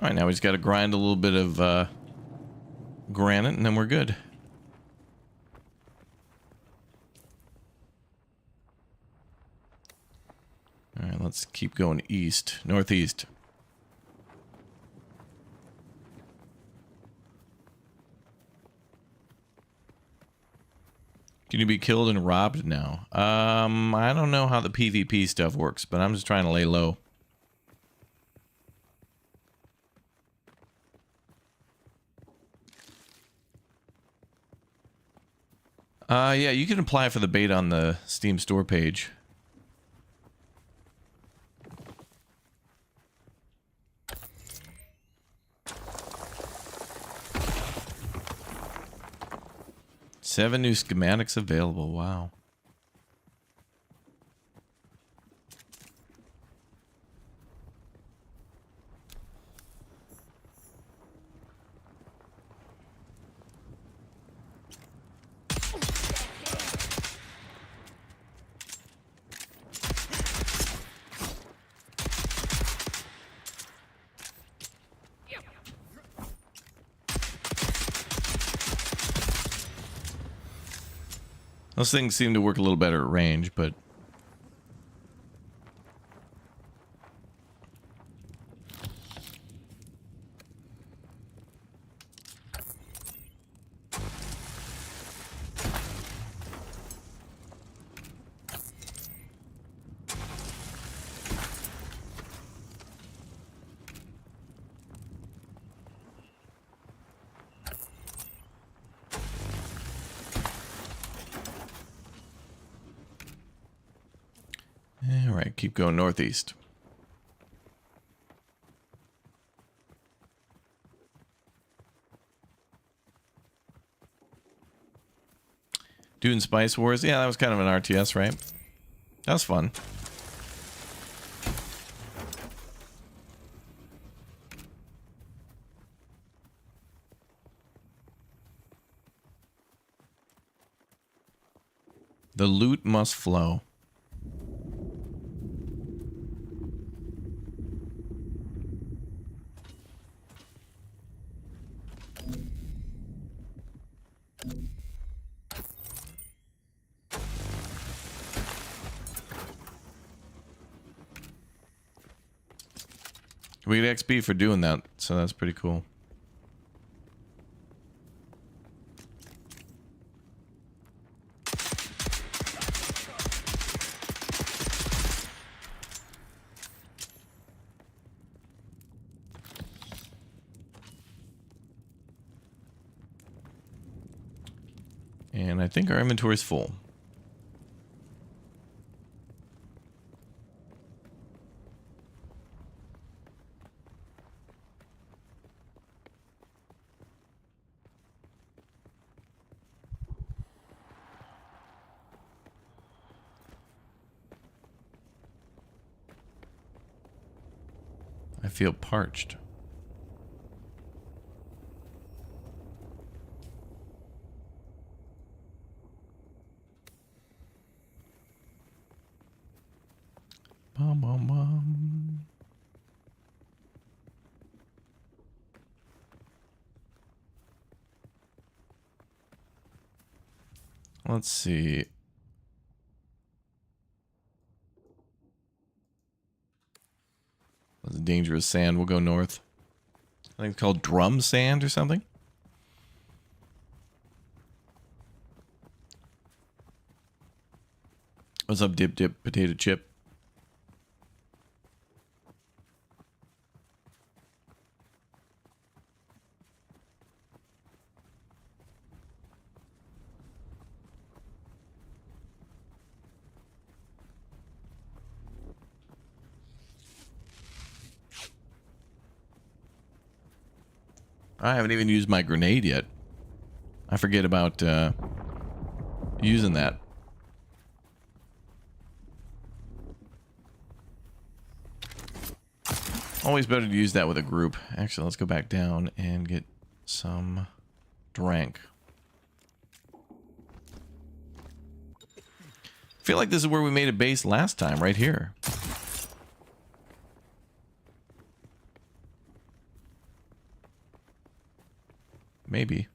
All right, now we just got to grind a little bit of granite, and then we're good. All right, let's keep going east, northeast. Can you be killed and robbed now? I don't know how the PvP stuff works, but I'm just trying to lay low. Yeah, you can apply for the beta on the Steam store page. Seven new schematics available. Wow. Those things seem to work a little better at range, but... All right, keep going northeast. Dune Spice Wars. Yeah, that was kind of an RTS, right? That was fun. The loot must flow. We get XP for doing that, so that's pretty cool. And I think our inventory is full. I feel parched. Bum, bum, bum. Let's see. That's dangerous sand. We'll go north. I think it's called drum sand or something. What's up, Dip Dip Potato Chip? I haven't even used my grenade yet. I forget about using that. Always better to use that with a group. Actually, let's go back down and get some drink. I feel like this is where we made a base last time, right here. Maybe.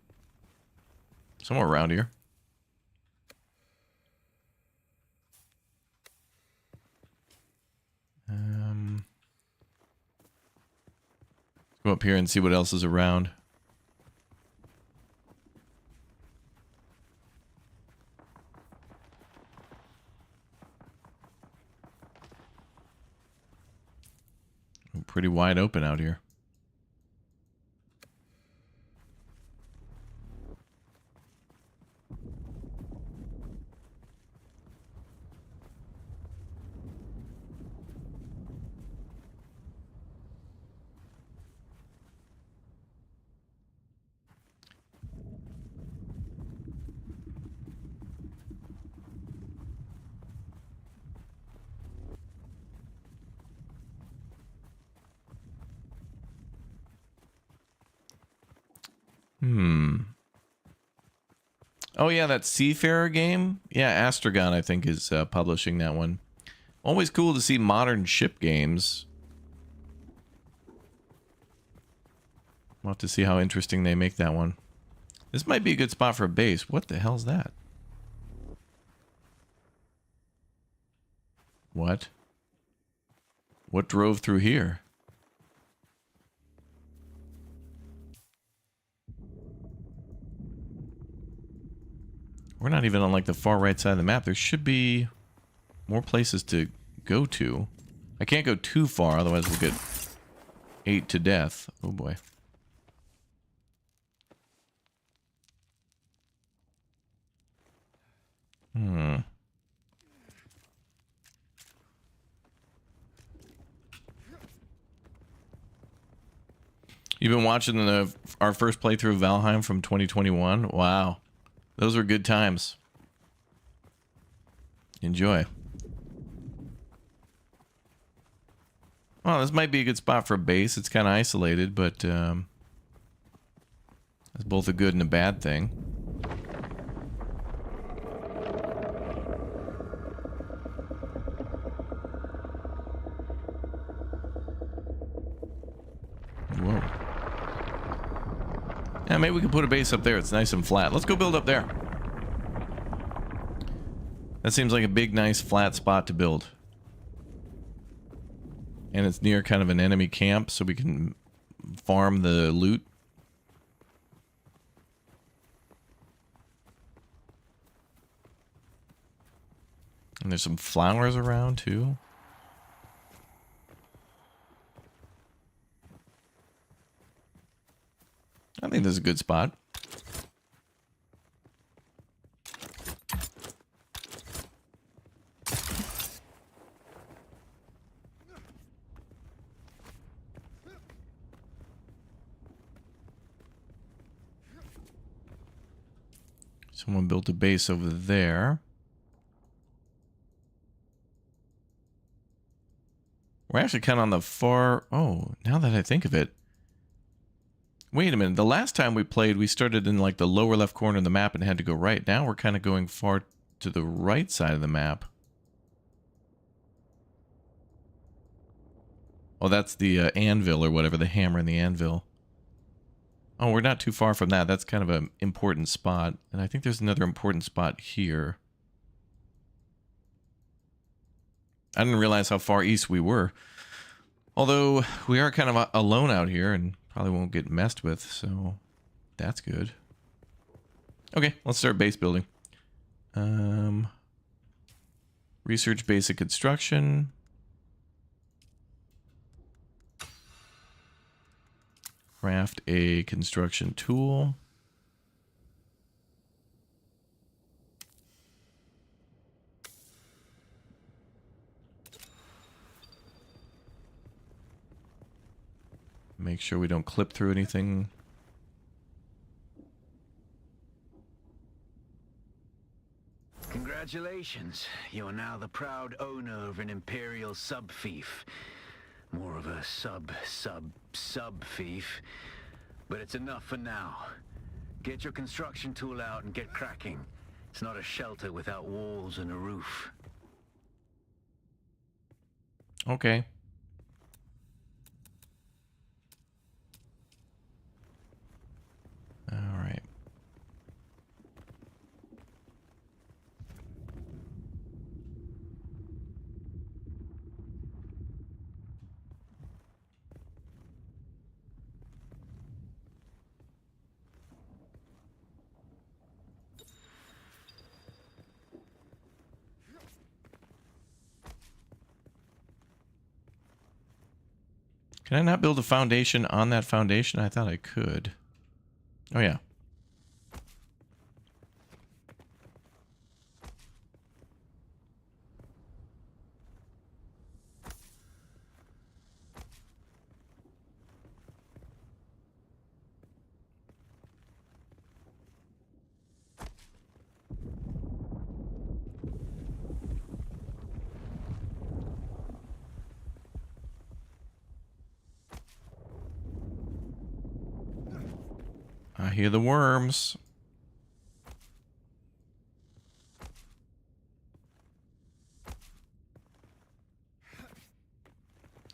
Somewhere around here. Go up here and see what else is around. Pretty wide open out here. Oh yeah, that Seafarer game? Yeah, Astragon I think is publishing that one. Always cool to see modern ship games. We'll have to see how interesting they make that one. This might be a good spot for a base. What the hell's that? What? What drove through here? We're not even on like the far right side of the map. There should be more places to go to. I can't go too far, otherwise we'll get ate to death. Oh boy. You've been watching our first playthrough of Valheim from 2021? Wow. Those were good times. Enjoy. Well, this might be a good spot for a base. It's kind of isolated, but it's both a good and a bad thing. Whoa. Yeah, maybe we can put a base up there. It's nice and flat. Let's go build up there. That seems like a big, nice, flat spot to build. And it's near kind of an enemy camp, so we can farm the loot. And there's some flowers around, too. I think this is a good spot. Someone built a base over there. We're actually kind of on the far... Oh, now that I think of it. Wait a minute. The last time we played, we started in like the lower left corner of the map and had to go right. Now we're kind of going far to the right side of the map. Oh, that's the anvil or whatever. The hammer and the anvil. Oh, we're not too far from that. That's kind of an important spot. And I think there's another important spot here. I didn't realize how far east we were. Although, we are kind of alone out here and probably won't get messed with, so that's good. Okay, let's start base building. Research basic construction. Craft a construction tool. Make sure we don't clip through anything. Congratulations. You're now the proud owner of an Imperial sub-fief. More of a sub-fief. But it's enough for now. Get your construction tool out and get cracking. It's not a shelter without walls and a roof. Okay. Can I not build a foundation on that foundation? I thought I could. Oh, yeah. I hear the worms.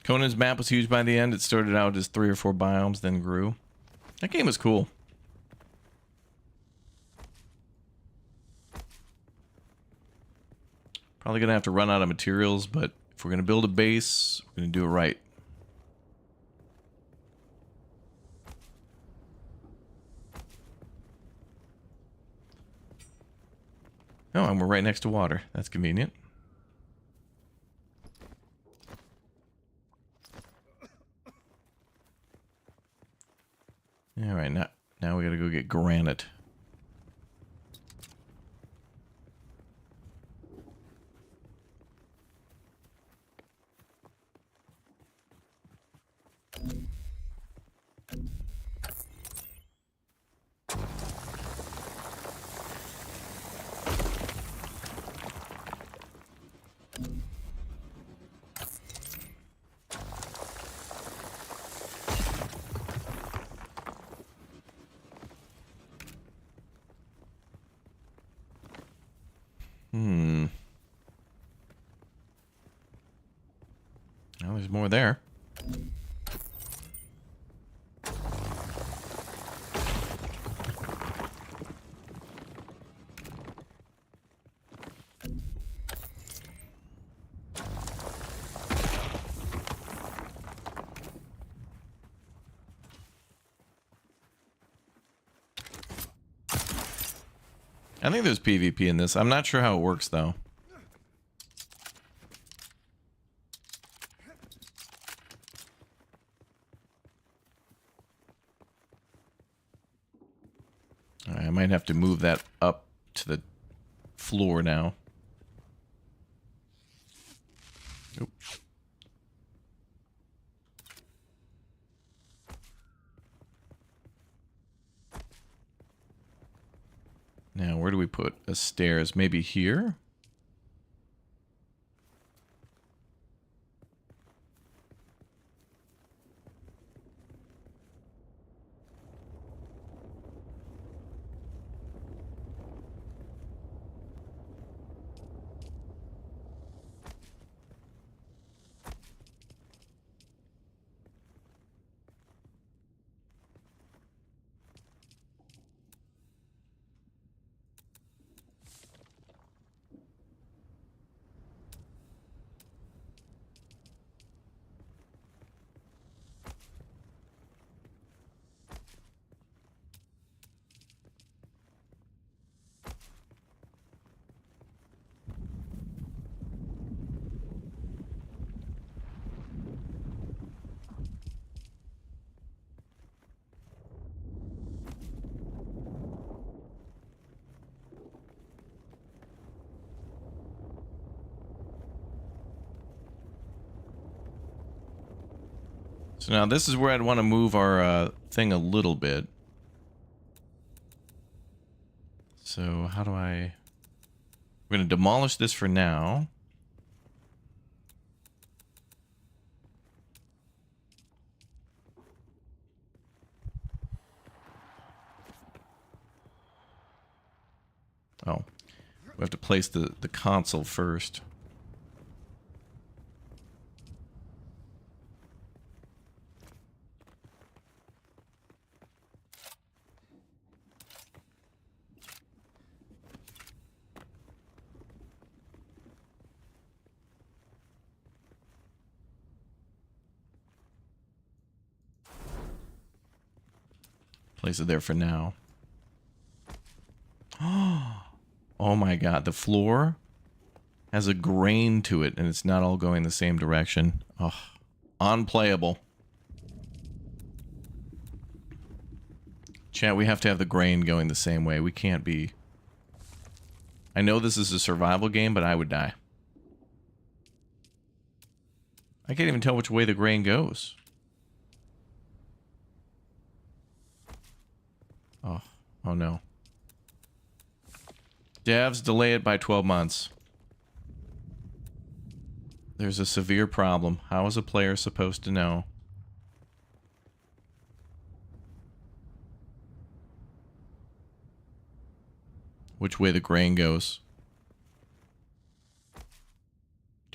Conan's map was huge by the end. It started out as 3 or 4 biomes, then grew. That game was cool. Probably gonna have to run out of materials, but if we're gonna build a base, we're gonna do it right. Oh, and we're right next to water. That's convenient. All right, now we gotta go get granite. Well, there's more there. I think there's PvP in this. I'm not sure how it works, though. I might have to move that up to the floor now. Oop. Now, where do we put a stairs? Maybe here? So now this is where I'd want to move our thing a little bit. So how do I... We're going to demolish this for now. Oh, we have to place the console first. Place it there for now. Oh my god, the floor has a grain to it and it's not all going the same direction. Oh, unplayable. Chat, we have to have the grain going the same way. We can't be... I know this is a survival game, but I would die. I can't even tell which way the grain goes. Oh no. Devs, delay it by 12 months. There's a severe problem. How is a player supposed to know? Which way the grain goes?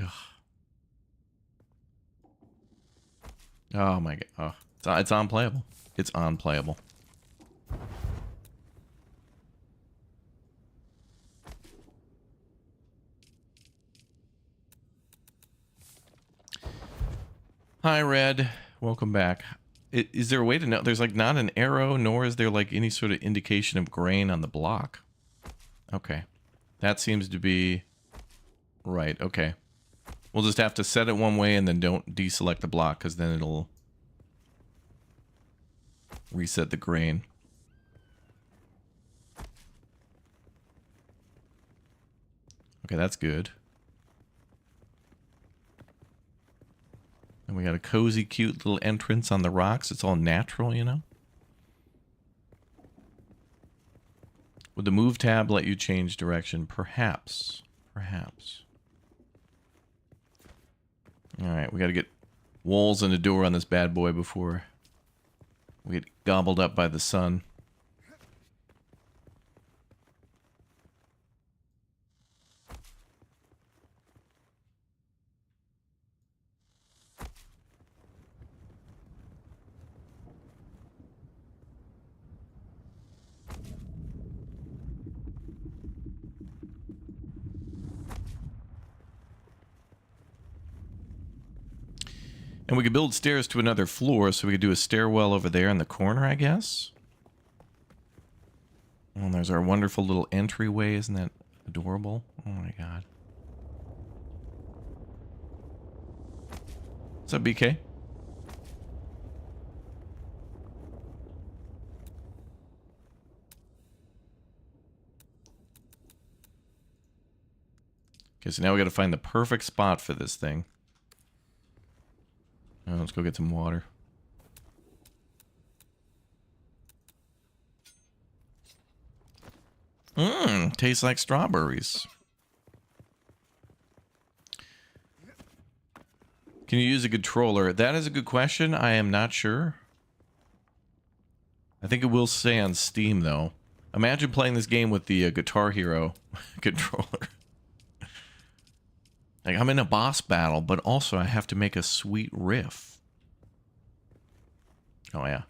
Ugh. Oh my god. Oh, it's unplayable. It's unplayable. Hi, Red. Welcome back. Is there a way to know? There's like not an arrow, nor is there like any sort of indication of grain on the block. Okay. That seems to be right. Okay. We'll just have to set it one way and then don't deselect the block because then it'll reset the grain. Okay, that's good. And we got a cozy, cute little entrance on the rocks. It's all natural, you know? Would the move tab let you change direction? Perhaps. Perhaps. Alright, we got to get walls and a door on this bad boy before we get gobbled up by the sun. And we could build stairs to another floor, so we could do a stairwell over there in the corner, I guess. And there's our wonderful little entryway. Isn't that adorable? Oh my god. What's up, BK? Okay, so now we got to find the perfect spot for this thing. Oh, let's go get some water. Tastes like strawberries. Can you use a controller? That is a good question. I am not sure. I think it will say on Steam, though. Imagine playing this game with the Guitar Hero controller. Like, I'm in a boss battle, but also I have to make a sweet riff. Oh, yeah.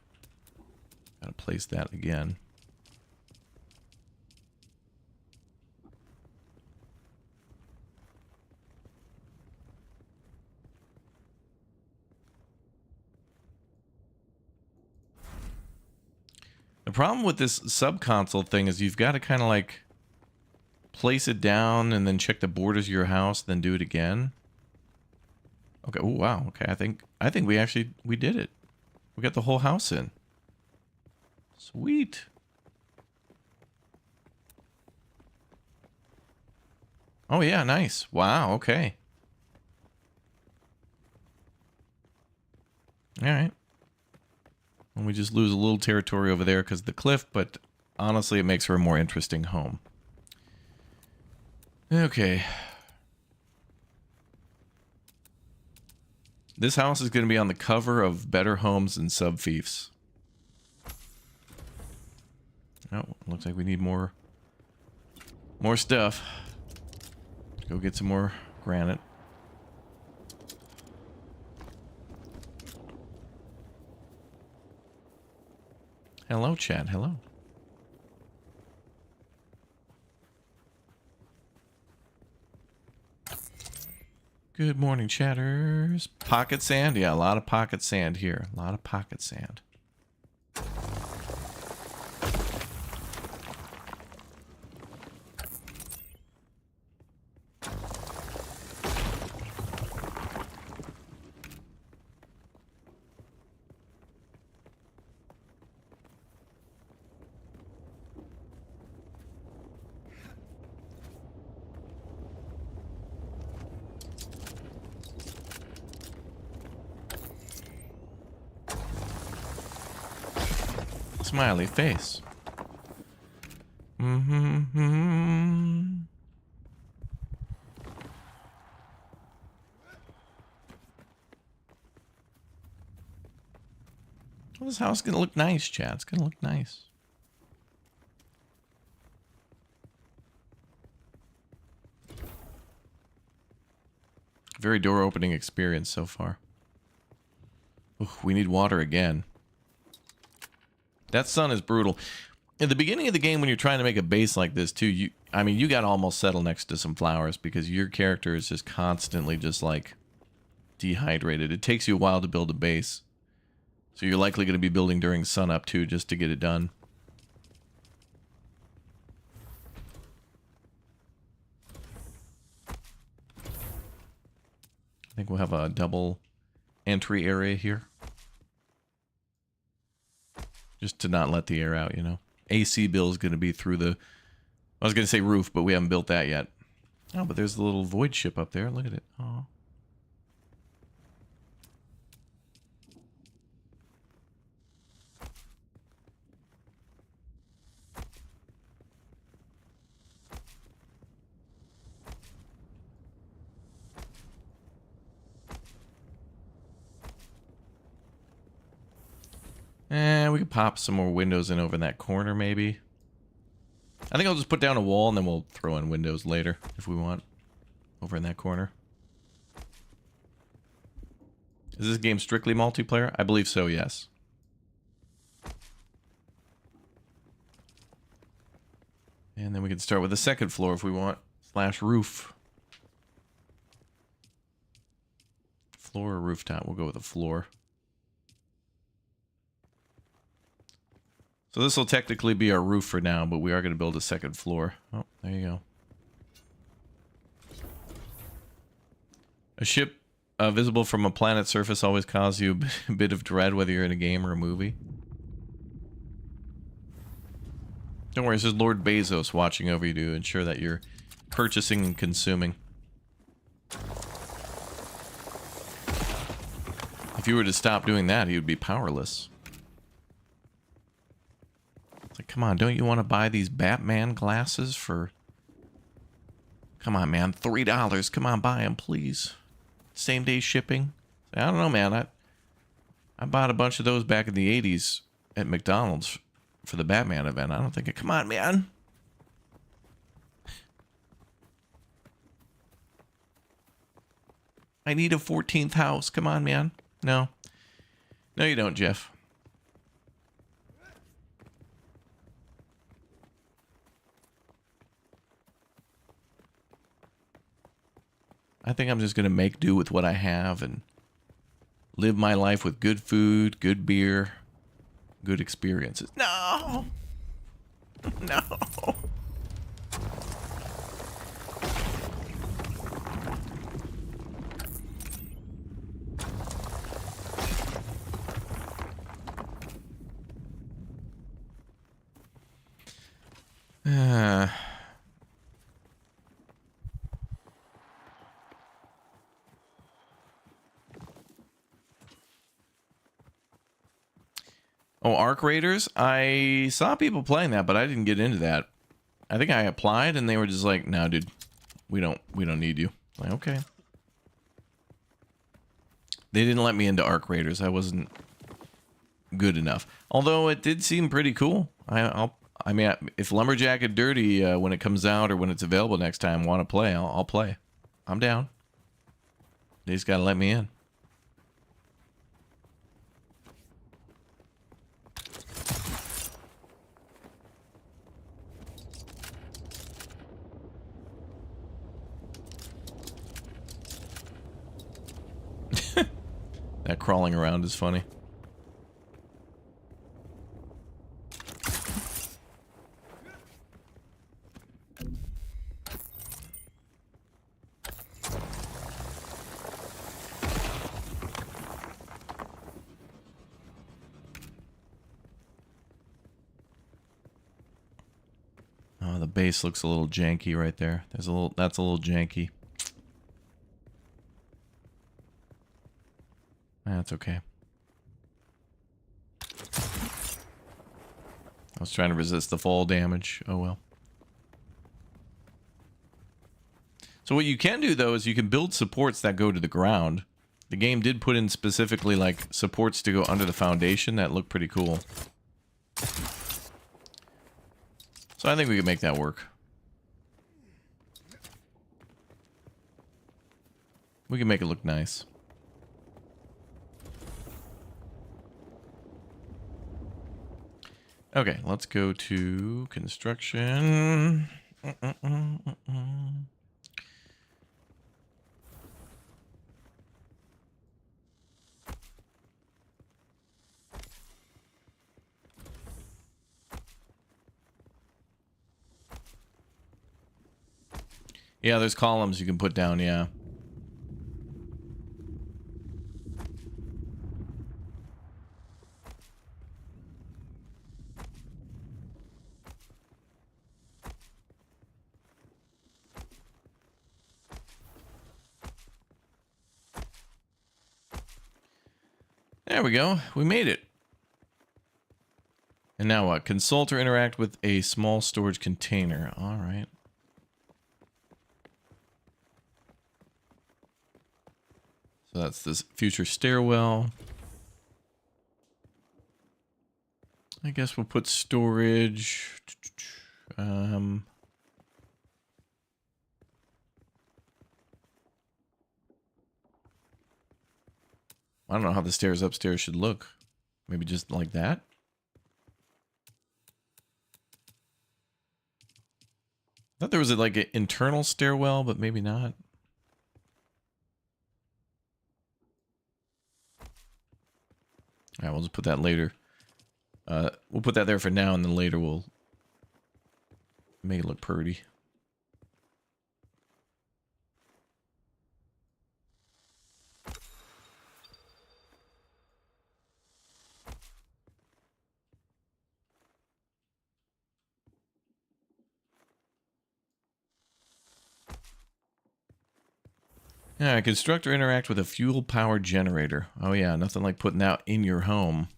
Gotta place that again. The problem with this sub-console thing is you've got to kind of like place it down and then check the borders of your house, then do it again. Okay. Oh, wow. Okay. I think we did it. We got the whole house in. Sweet. Oh yeah, nice. Wow, okay. All right. And we just lose a little territory over there because of the cliff, but honestly, it makes for a more interesting home. Okay. This house is going to be on the cover of Better Homes and Subfiefs. Oh, looks like we need more stuff. Go get some more granite. Hello, chat. Hello. Good morning, chatters. Pocket sand? Yeah, a lot of pocket sand here. A lot of pocket sand. Smiley face. Mm-hmm. Well, this house is gonna look nice, Chad. It's gonna look nice. Very door opening experience so far. Ooh, we need water again. That sun is brutal. In the beginning of the game, when you're trying to make a base like this too, you got to almost settle next to some flowers because your character is just constantly just like dehydrated. It takes you a while to build a base. So you're likely going to be building during sun up too, just to get it done. I think we'll have a double entry area here. Just to not let the air out, you know. AC bill is going to be through the... I was going to say roof, but we haven't built that yet. Oh, but there's the little void ship up there. Look at it. Oh. We could pop some more windows in over in that corner, maybe. I think I'll just put down a wall and then we'll throw in windows later if we want. Over in that corner. Is this game strictly multiplayer? I believe so, yes. And then we can start with the second floor if we want. Slash roof. Floor or rooftop? We'll go with the floor. So this will technically be our roof for now, but we are going to build a second floor. Oh, there you go. A ship visible from a planet's surface always causes you a bit of dread, whether you're in a game or a movie. Don't worry, this is Lord Bezos watching over you to ensure that you're purchasing and consuming. If you were to stop doing that, he would be powerless. Like, come on, don't you want to buy these Batman glasses for... Come on, man, $3. Come on, buy them, please. Same day shipping. I don't know, man. I bought a bunch of those back in the 80s at McDonald's for the Batman event. I don't think it... Come on, man. I need a 14th house. Come on, man. No. No, you don't, Jeff. I think I'm just going to make do with what I have and live my life with good food, good beer, good experiences. No! No! Oh, Arc Raiders? I saw people playing that, but I didn't get into that. I think I applied and they were just like, "No, dude, we don't need you." Like, okay. They didn't let me into Arc Raiders. I wasn't good enough. Although it did seem pretty cool. I mean, if Lumberjack and Dirty, when it comes out or when it's available next time, want to play, I'll play. I'm down. They just gotta let me in. That crawling around is funny. Oh, the base looks a little janky right there. That's a little janky. That's okay. was trying to resist the fall damage. Oh well. So what you can do, though, is you can build supports that go to the ground. The game did put in specifically, like, supports to go under the foundation that look pretty cool. So I think we can make that work. We can make it look nice. Okay, let's go to construction. Yeah, there's columns you can put down, yeah. There we go. We made it. And now what? Consult or interact with a small storage container. All right. So that's this future stairwell. I guess we'll put storage. I don't know how the stairs upstairs should look. Maybe just like that? I thought there was like an internal stairwell, but maybe not. Alright, we'll just put that later. We'll put that there for now, and then later we'll make it look pretty. Yeah, construct or interact with a fuel-powered generator. Oh yeah, nothing like putting that in your home.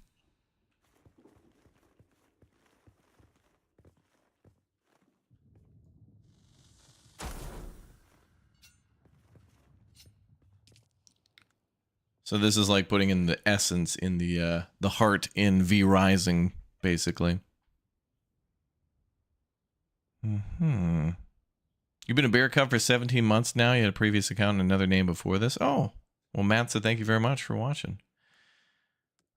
So this is like putting in the essence in the heart in V Rising, basically. Mm-hmm. You've been a bear cub for 17 months now. You had a previous account and another name before this. Oh, well, Matt said thank you very much for watching.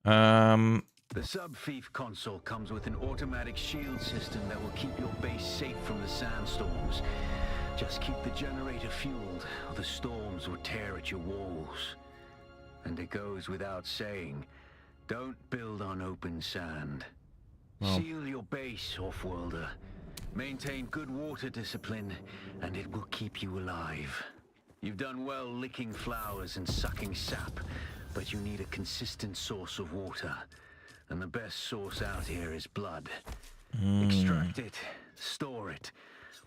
The sub-thief console comes with an automatic shield system that will keep your base safe from the sandstorms. Just keep the generator fueled, or the storms will tear at your walls. And it goes without saying, don't build on open sand. Well. Seal your base, off-worlder. Maintain good water discipline, and it will keep you alive. You've done well licking flowers and sucking sap, but you need a consistent source of water. And the best source out here is blood. Extract it, store it,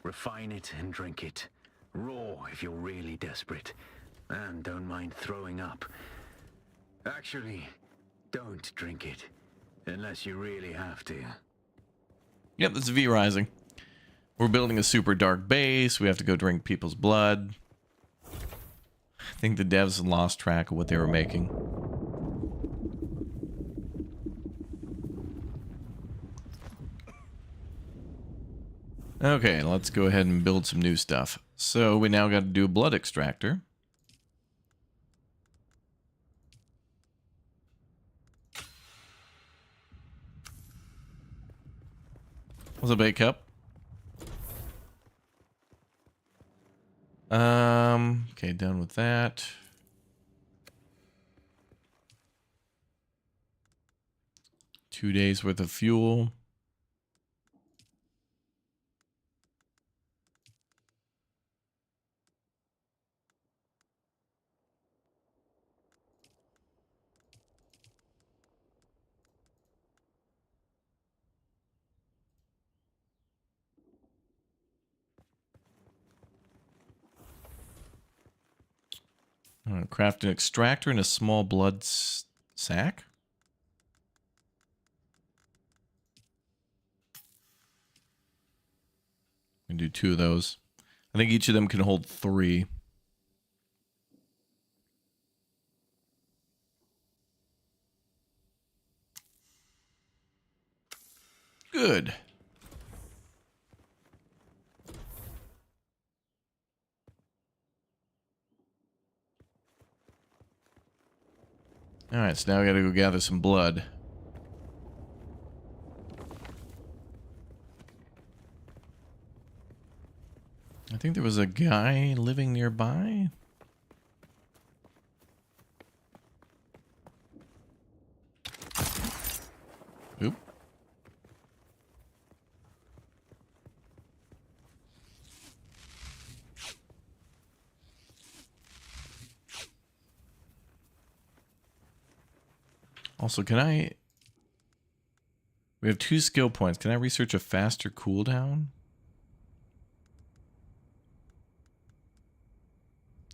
refine it, and drink it. Raw if you're really desperate. And don't mind throwing up. Actually, don't drink it. Unless you really have to. Yep, this is V Rising. We're building a super dark base. We have to go drink people's blood. I think the devs lost track of what they were making. Okay, let's go ahead and build some new stuff. So we now got to do a blood extractor. What's up, A-Cup? Okay, done with that. Two days worth of fuel. Craft an extractor in a small blood sack. can do 2 of those. I think each of them can hold 3. Good. All right, so now we got to go gather some blood. I think there was a guy living nearby. Oop. Also, can I... We have 2 skill points. Can I research a faster cooldown?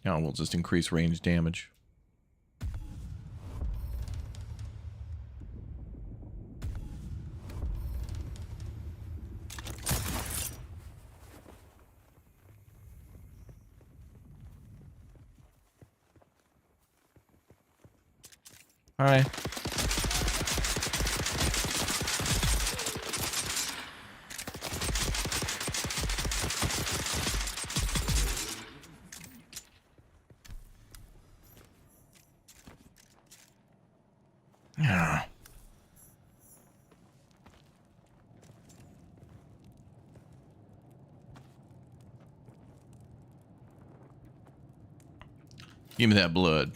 No, we'll just increase range damage. Hi. Yeah. Give me that blood.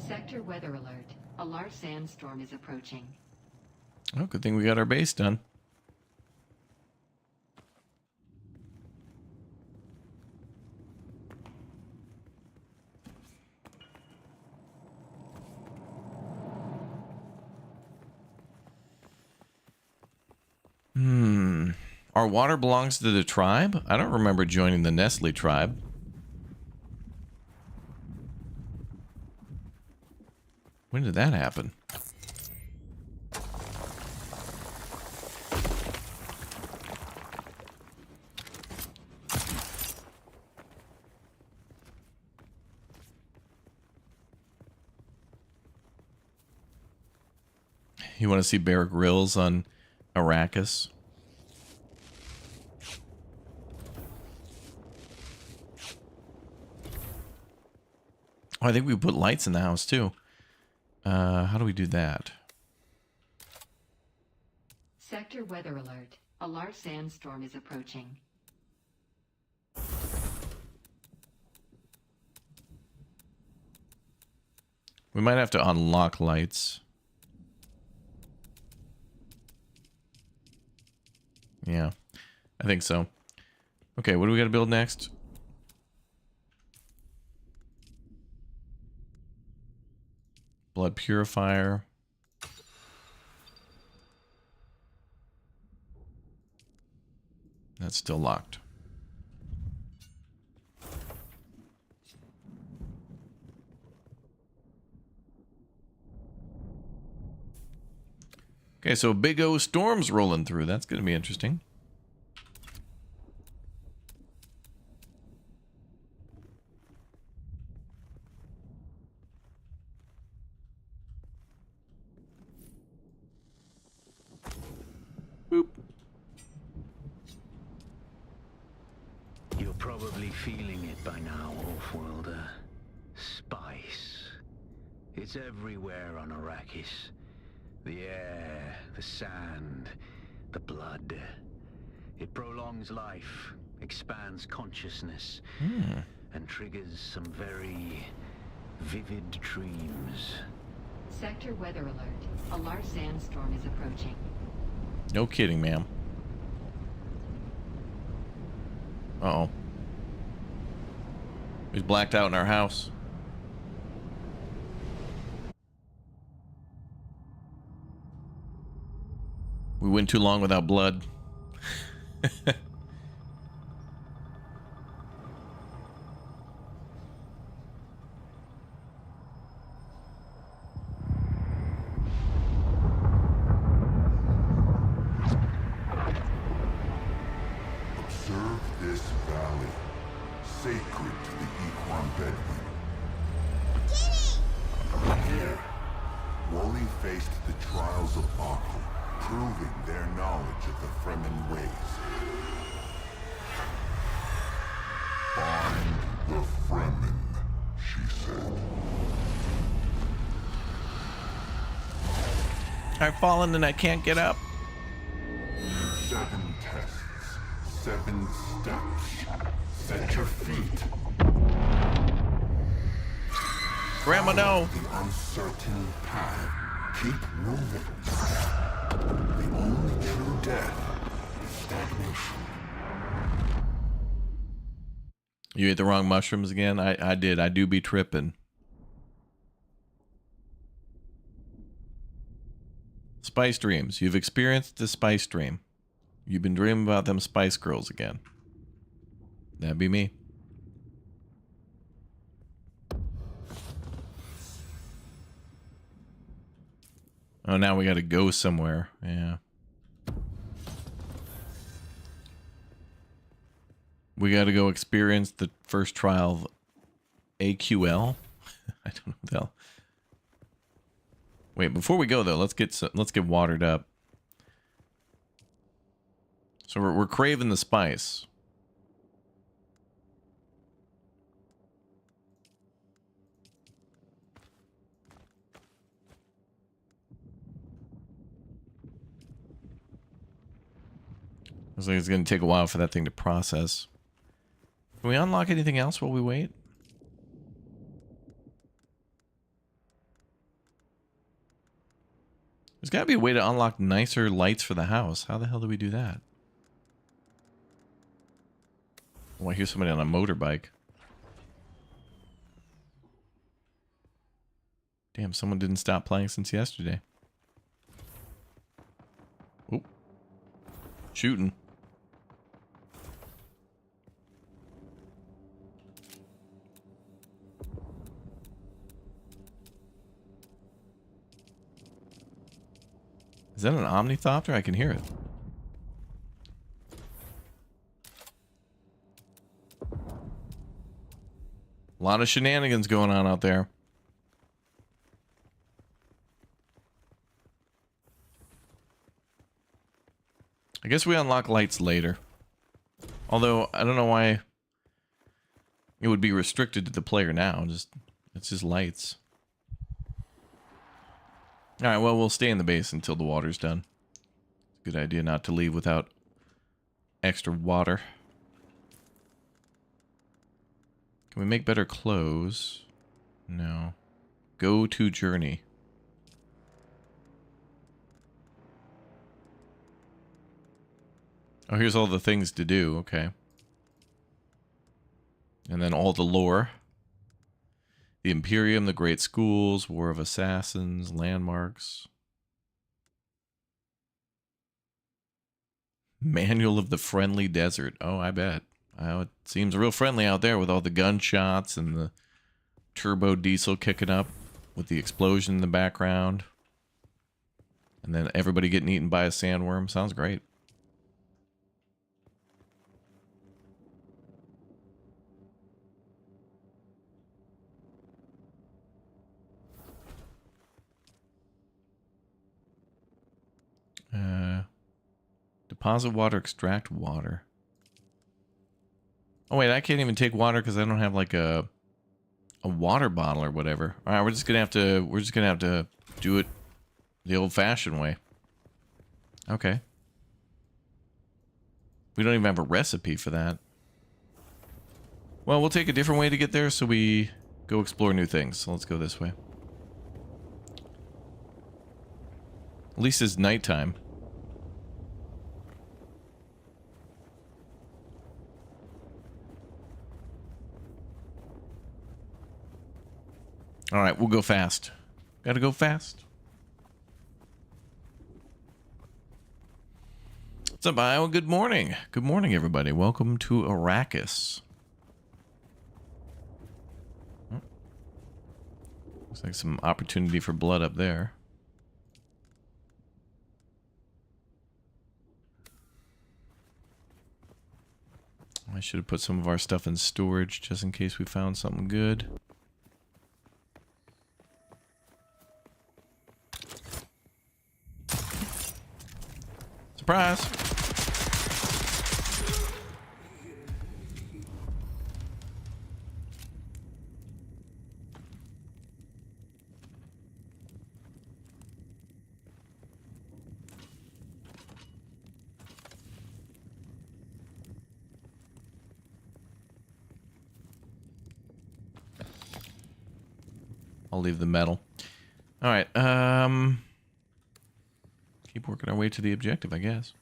Sector weather alert. A large sandstorm is approaching. Oh, good thing we got our base done. Our water belongs to the tribe? I don't remember joining the Nestle tribe. When did that happen? You want to see Bear Grylls on Arrakis? Oh, I think we put lights in the house too. How do we do that? Sector weather alert. A large sandstorm is approaching. We might have to unlock lights. Yeah, I think so. Okay, what do we got to build next? Blood purifier. That's still locked. Okay, so big O storm's rolling through. That's going to be interesting. Boop. You're probably feeling it by now, Off-Worlder. Spice. It's everywhere on Arrakis. The air, the sand, the blood. It prolongs life, expands consciousness, and triggers some very vivid dreams. Sector weather alert. A large sandstorm is approaching. No kidding, ma'am. Uh-oh. He's blacked out in our house. We went too long without blood. Observe this valley, sacred to the Equan Bedouin. Here, Wooly faced the trials of Aku, proving their knowledge of the Fremen ways. Find the Fremen, she said. I've fallen and I can't get up. 7 tests, 7 steps. Set your feet. Grandma, no. The uncertain path. Keep moving. The only true death is stagnation. You ate the wrong mushrooms again? I did. I do be tripping. Spice dreams. You've experienced the spice dream. You've been dreaming about them Spice Girls again. That'd be me. Oh, now we gotta go somewhere. Yeah. We gotta go experience the first trial of AQL. I don't know what the hell. Wait, before we go though, let's get watered up. So we're craving the spice. Looks like it's going to take a while for that thing to process. Can we unlock anything else while we wait? There's got to be a way to unlock nicer lights for the house. How the hell do we do that? Oh, I hear somebody on a motorbike. Damn, someone didn't stop playing since yesterday. Oh. Shooting. Is that an Omnithopter? I can hear it. A lot of shenanigans going on out there. I guess we unlock lights later. Although, I don't know why it would be restricted to the player now. It's just lights. Alright, well, we'll stay in the base until the water's done. Good idea not to leave without extra water. Can we make better clothes? No. Go to journey. Oh, here's all the things to do. Okay. And then all the lore. The Imperium, the Great Schools, War of Assassins, landmarks. Manual of the Friendly Desert. Oh, I bet. Oh, it seems real friendly out there with all the gunshots and the turbo diesel kicking up with the explosion in the background. And then everybody getting eaten by a sandworm. Sounds great. Deposit water, extract water. Oh wait, I can't even take water because I don't have like a water bottle or whatever. All right, we're just gonna have to do it the old-fashioned way. Okay. We don't even have a recipe for that. Well, we'll take a different way to get there, so we go explore new things. So let's go this way. At least it's nighttime. All right, we'll go fast. Gotta go fast. What's up, Iowa? Good morning. Good morning, everybody. Welcome to Arrakis. Oh. Looks like some opportunity for blood up there. I should have put some of our stuff in storage just in case we found something good. Surprise! I'll leave the metal. All right. Keep working our way to the objective, I guess.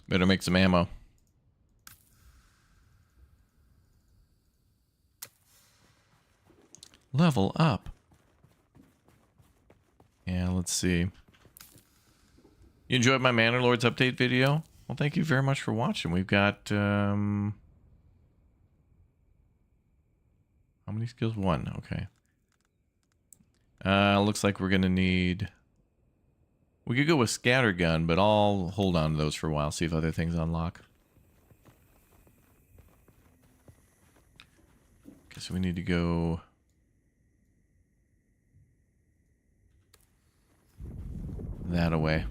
Better make some ammo. Level up. Yeah, let's see. You enjoyed my Manor Lords update video? Well, thank you very much for watching. We've got, how many skills? 1, okay. Looks like we're gonna need... We could go with scattergun, but I'll hold on to those for a while, see if other things unlock. Okay, so we need to go... that away.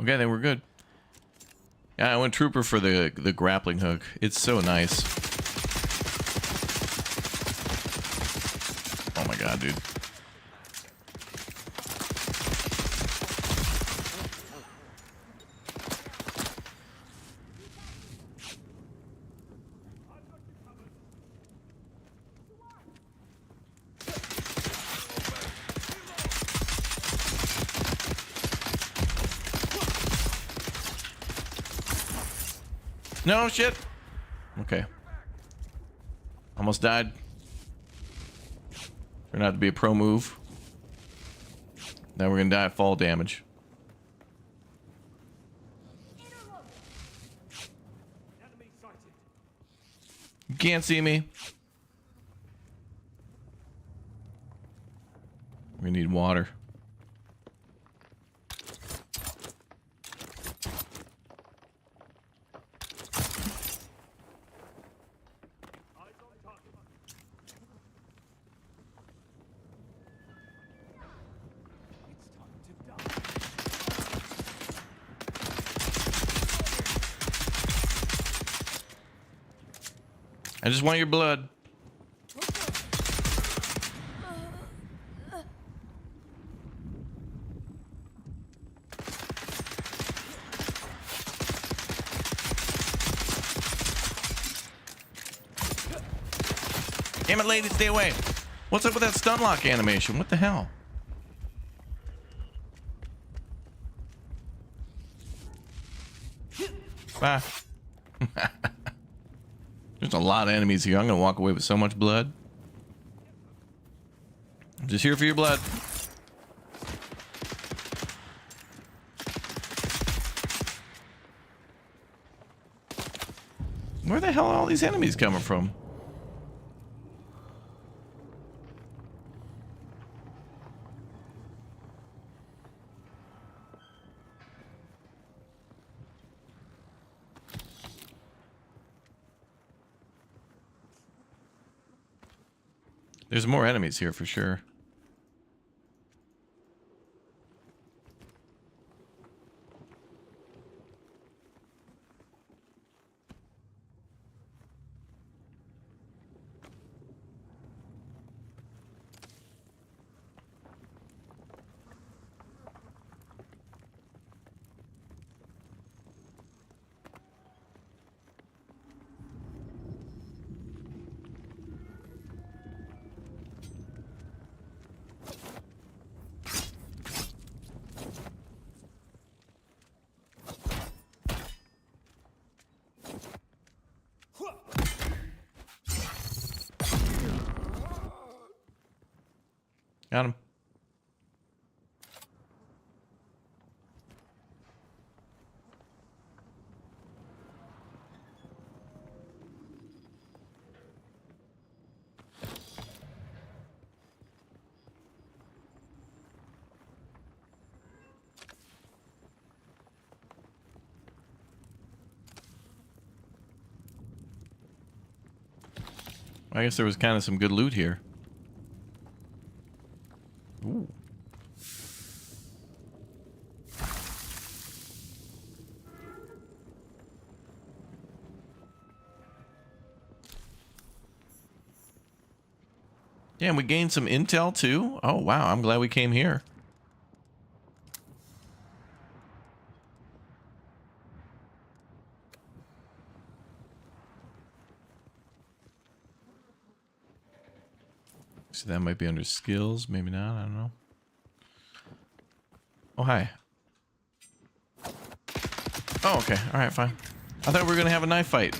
Okay, then we're good. Yeah, I went Trooper for the grappling hook. It's so nice. Oh my god, dude. No, shit. Okay. Almost died. Turned out to be a pro move. Now we're gonna die at fall damage. You can't see me. We need water. I just want your blood. Damn it, lady, stay away. What's up with that stun lock animation? What the hell? Ah. There's a lot of enemies here. I'm gonna walk away with so much blood. I'm just here for your blood. Where the hell are all these enemies coming from? There's more enemies here for sure. Got him. I guess there was kind of some good loot here. Ooh. Yeah, and we gained some intel too. Oh, wow. I'm glad we came here. So that might be under skills. Maybe not. I don't know. Oh, hi. Oh, okay. All right, fine. I thought we were going to have a knife fight.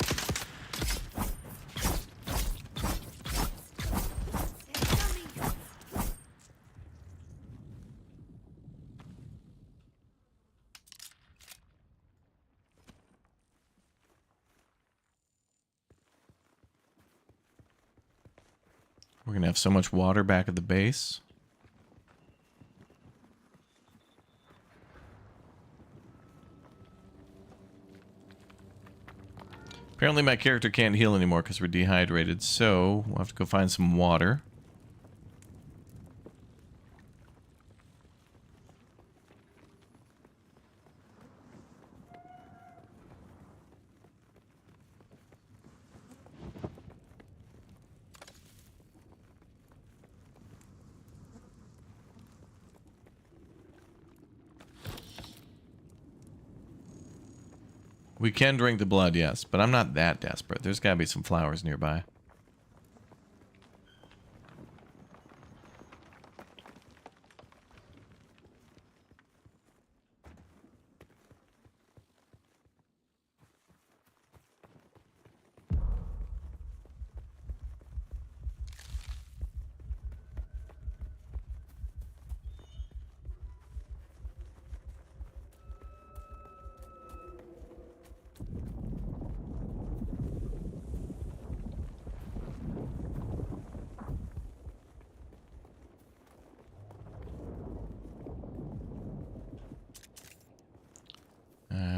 We're going to have so much water back at the base. Apparently my character can't heal anymore because we're dehydrated, so we'll have to go find some water. We can drink the blood, yes, but I'm not that desperate. There's got to be some flowers nearby.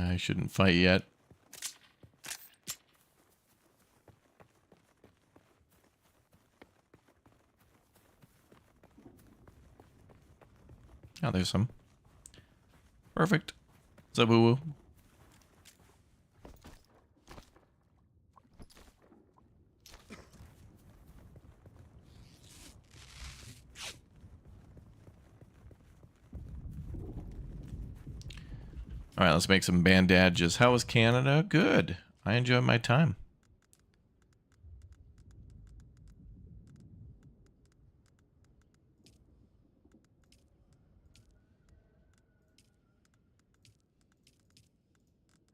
I shouldn't fight yet. Oh, there's some. Perfect. What's up, woo-woo? All right, let's make some bandages. How was Canada? Good. I enjoyed my time.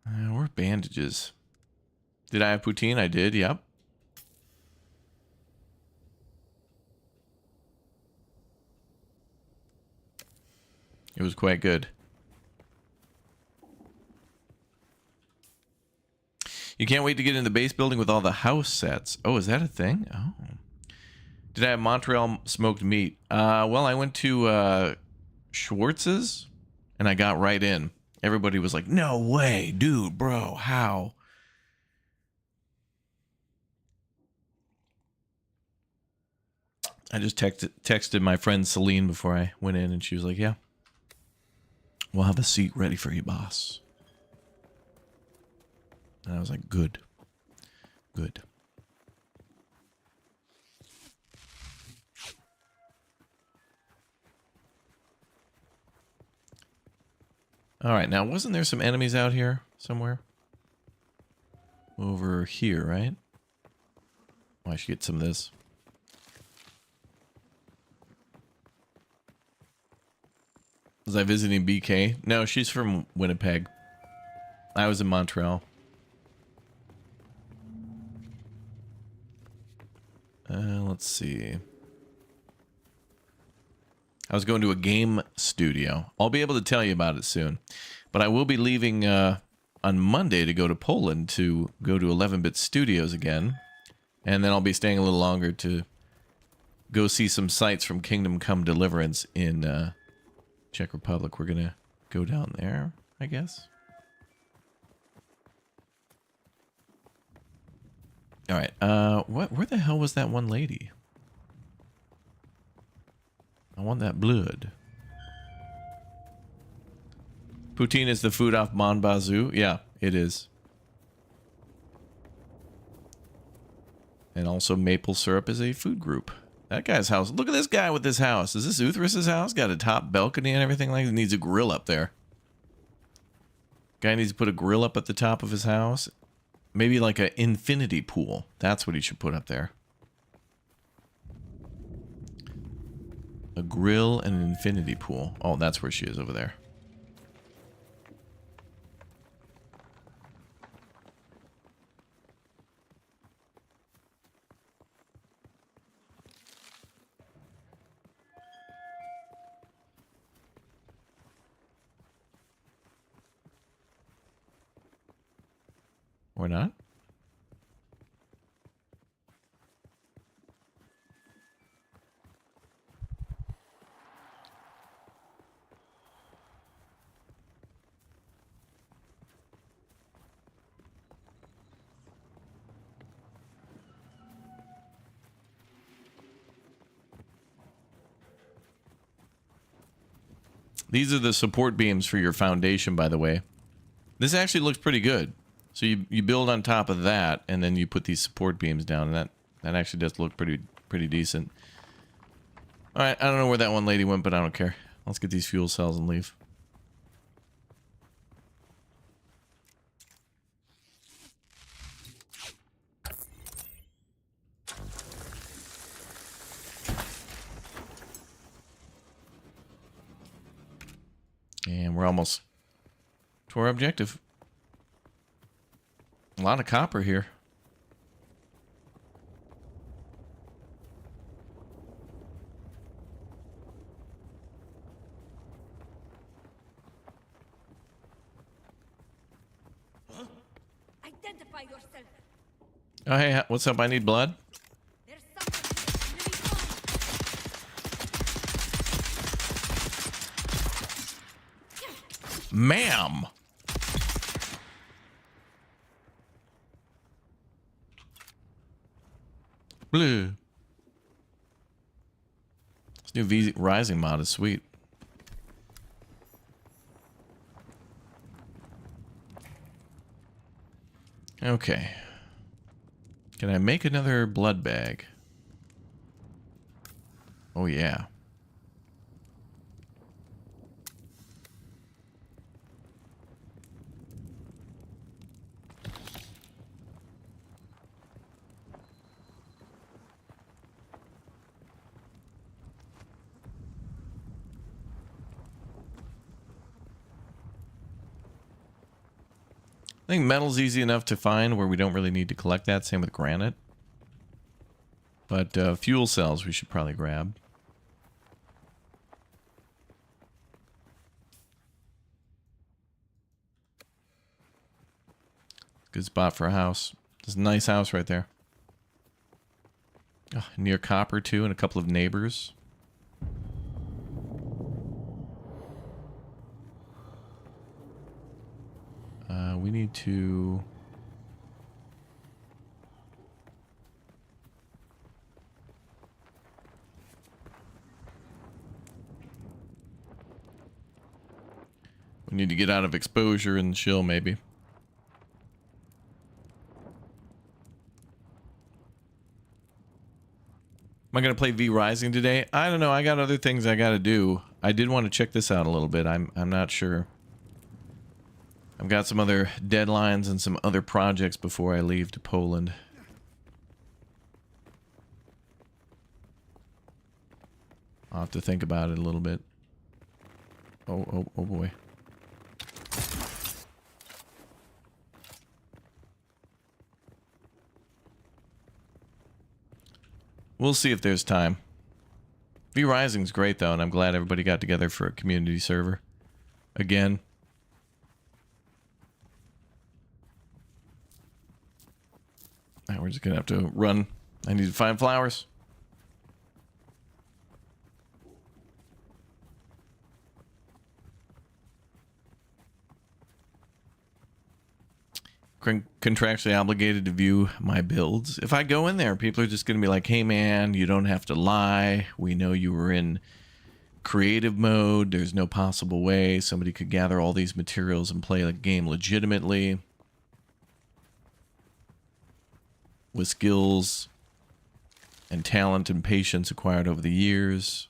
Where are bandages? Did I have poutine? I did, yep. It was quite good. You can't wait to get in the base building with all the house sets. Oh, is that a thing? Oh. Did I have Montreal smoked meat? Well, I went to Schwartz's and I got right in. Everybody was like, no way, dude, bro, how? I just texted my friend Celine before I went in, and she was like, yeah, we'll have a seat ready for you, boss. And I was like, good. Good. All right, now wasn't there some enemies out here somewhere? Over here, right? Oh, I should get some of this. Was I visiting BK? No, she's from Winnipeg. I was in Montreal. Let's see. I was going to a game studio. I'll be able to tell you about it soon. But I will be leaving on Monday to go to Poland to go to 11-Bit Studios again. And then I'll be staying a little longer to go see some sites from Kingdom Come Deliverance in Czech Republic. We're going to go down there, I guess. All right. Where the hell was that one lady? I want that blood. Poutine is the food off Mon Bazou. Yeah, it is. And also maple syrup is a food group. That guy's house. Look at this guy with this house. Is this Uthrus's house? Got a top balcony and everything like that. Needs a grill up there. Guy needs to put a grill up at the top of his house. Maybe like an infinity pool. That's what he should put up there. A grill and an infinity pool. Oh, that's where she is over there. Or not? These are the support beams for your foundation, by the way. This actually looks pretty good. So you build on top of that, and then you put these support beams down, and that actually does look pretty decent. All right, I don't know where that one lady went, but I don't care. Let's get these fuel cells and leave. And we're almost to our objective. A lot of copper here. Huh? Identify yourself. Oh, hey, what's up? I need blood. There's someone. Ma'am. Blue. This new V Rising mod is sweet. Okay. Can I make another blood bag? Oh, yeah. I think metal's easy enough to find where we don't really need to collect that. Same with granite. But fuel cells we should probably grab. Good spot for a house. It's a nice house right there. Oh, near copper too, and a couple of neighbors. We need to... We need to get out of exposure and chill, maybe. Am I going to play V Rising today? I don't know. I got other things I got to do. I did want to check this out a little bit. I'm not sure. I've got some other deadlines and some other projects before I leave to Poland. I'll have to think about it a little bit. Oh boy. We'll see if there's time. V Rising's great though, and I'm glad everybody got together for a community server. Again. Now we're just gonna have to run. I need to find flowers. Contractually obligated to view my builds. If I go in there, people are just going to be like, hey man, you don't have to lie. We know you were in creative mode. There's no possible way somebody could gather all these materials and play the game legitimately. With skills and talent and patience acquired over the years.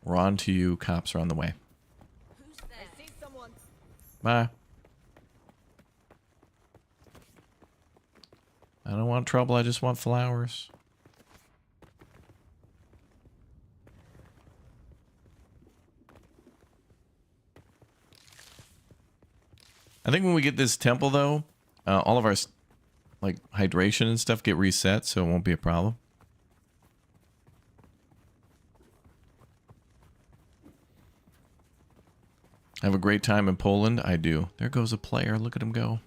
We're on to you. Cops are on the way. Who's there? I see someone. Bye. I don't want trouble, I just want flowers. I think when we get this temple, though, all of our, like, hydration and stuff get reset, so it won't be a problem. Have a great time in Poland? I do. There goes a player. Look at him go.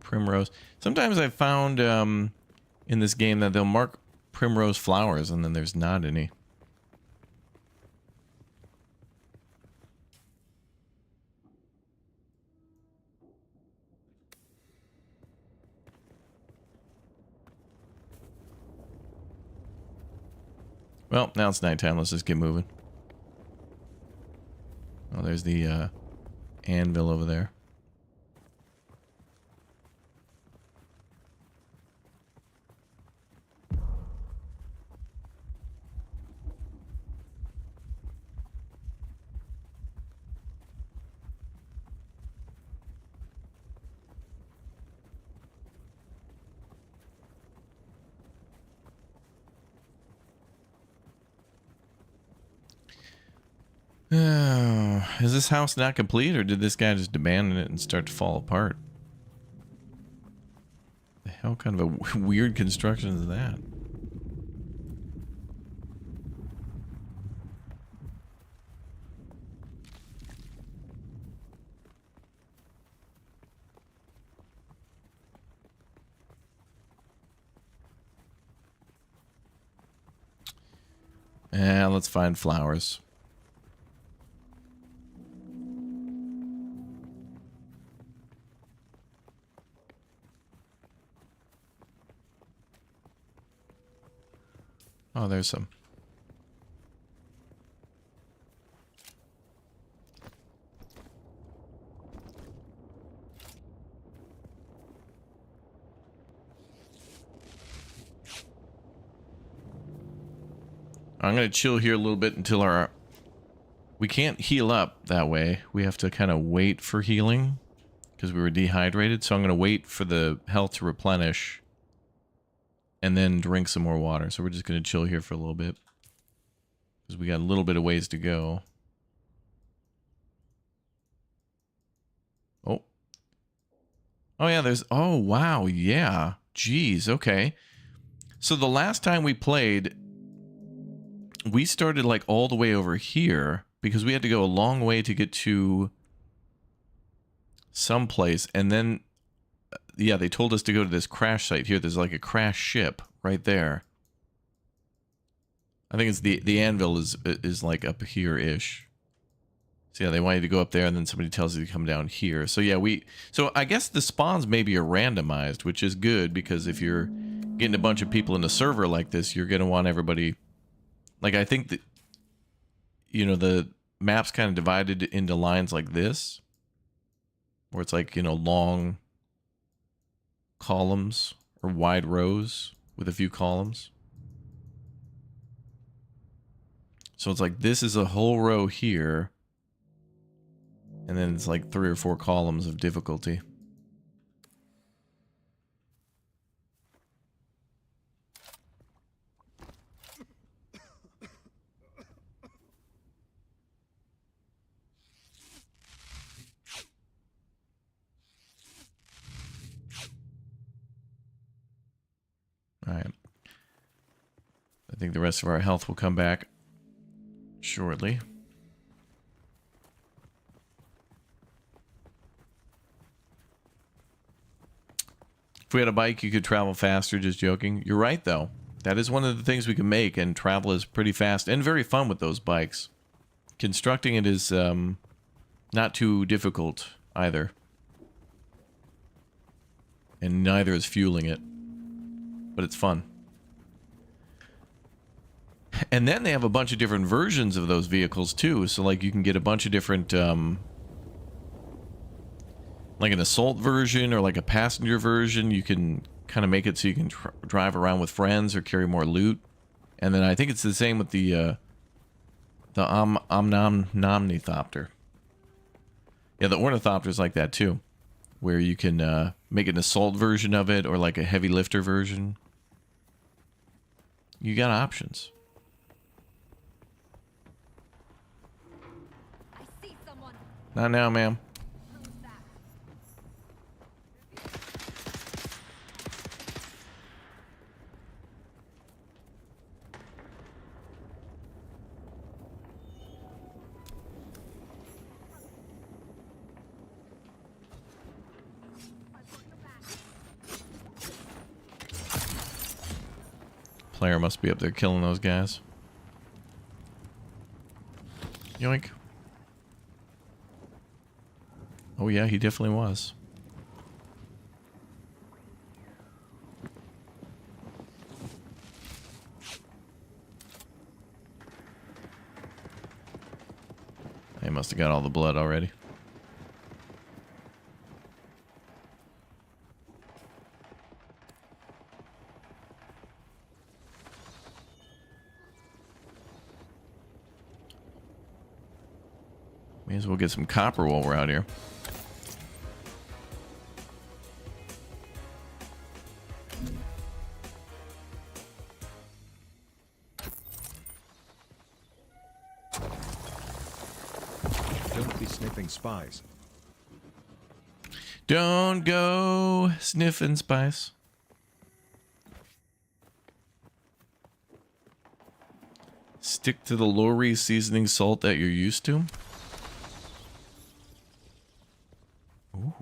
Primrose. Sometimes I've found in this game that they'll mark primrose flowers and then there's not any. Well, now it's nighttime. Let's just get moving. Oh, there's the anvil over there. Is this house not complete, or did this guy just abandon it and start to fall apart? The hell kind of a weird construction is that? Yeah, let's find flowers. Oh, there's some. I'm going to chill here a little bit until our... We can't heal up that way. We have to kind of wait for healing because we were dehydrated. So I'm going to wait for the health to replenish and then drink some more water. So we're just going to chill here for a little bit because we got a little bit of ways to go. Oh. Oh, yeah, there's... Oh, wow, yeah. Jeez, okay. So the last time we played, we started like all the way over here because we had to go a long way to get to someplace. And then, yeah, they told us to go to this crash site here. There's like a crash ship right there. I think it's the anvil is like up here-ish. So yeah, they want you to go up there and then somebody tells you to come down here. So yeah, so I guess the spawns maybe are randomized, which is good because if you're getting a bunch of people in a server like this, you're going to want everybody... Like, I think that, you know, the map's kind of divided into lines like this, where it's like, you know, long columns or wide rows with a few columns. So it's like this is a whole row here, and then it's like 3 or 4 columns of difficulty. All right. I think the rest of our health will come back shortly. If we had a bike, you could travel faster, just joking. You're right, though. That is one of the things we can make, and travel is pretty fast and very fun with those bikes. Constructing it is not too difficult either. And neither is fueling it. But it's fun. And then they have a bunch of different versions of those vehicles too. So like you can get a bunch of different like an assault version or like a passenger version. You can kind of make it so you can drive around with friends or carry more loot. And then I think it's the same with the Omnithopter. Yeah, the Ornithopter's like that too, where you can make an assault version of it or like a heavy lifter version. You got options. I see someone. Not now, ma'am. Player must be up there killing those guys. Yoink. Oh yeah, he definitely was. He must have got all the blood already. May as well get some copper while we're out here. Don't be sniffing spies. Don't go sniffing spice. Stick to the Lori seasoning salt that you're used to. Ooh.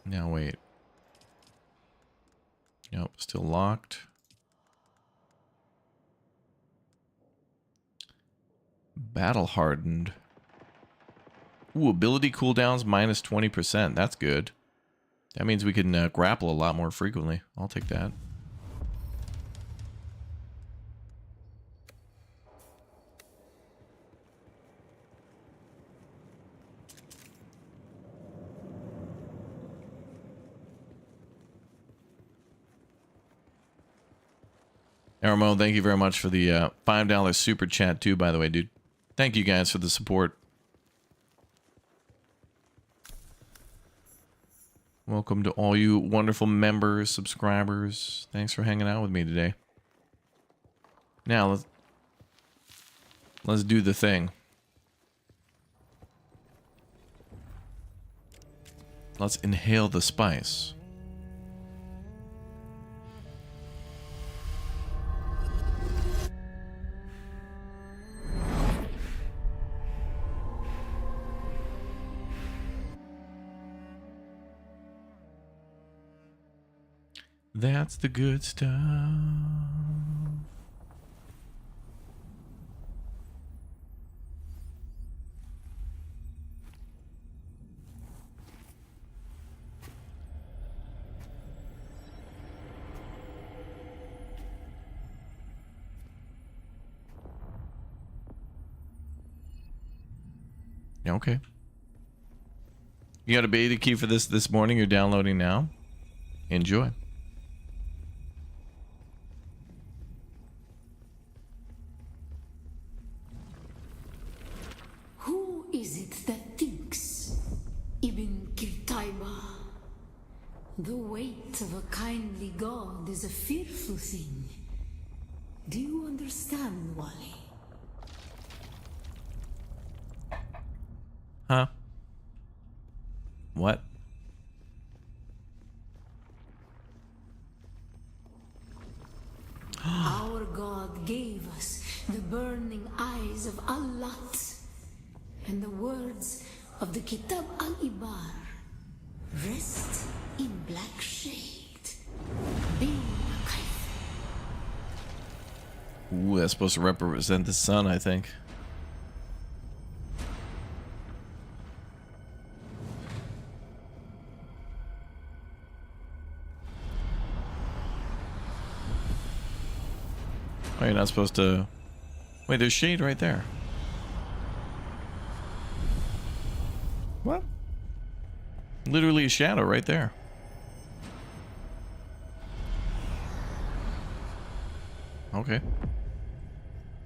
Now wait. Nope, still locked. Battle hardened. Ooh, ability cooldowns minus 20%. That's good. That means we can grapple a lot more frequently. I'll take that. Aramo, thank you very much for the $5 super chat too, by the way, dude. Thank you guys for the support. Welcome to all you wonderful members, subscribers. Thanks for hanging out with me today. Now, let's do the thing. Let's inhale the spice. That's the good stuff. Okay. You got a beta key for this morning? You're downloading now? Enjoy. Who is it that thinks, Ibn Kirtaiba? The weight of a kindly god is a fearful thing. Do you understand, Wally? Huh? What? Our god gave us the burning eyes of Allat and the words of the Kitab al-Ibar. Rest in black shade. Be a kite. Ooh, that's supposed to represent the sun, I think. Oh, you're not supposed to... Wait, there's shade right there. What? Literally a shadow right there. Okay.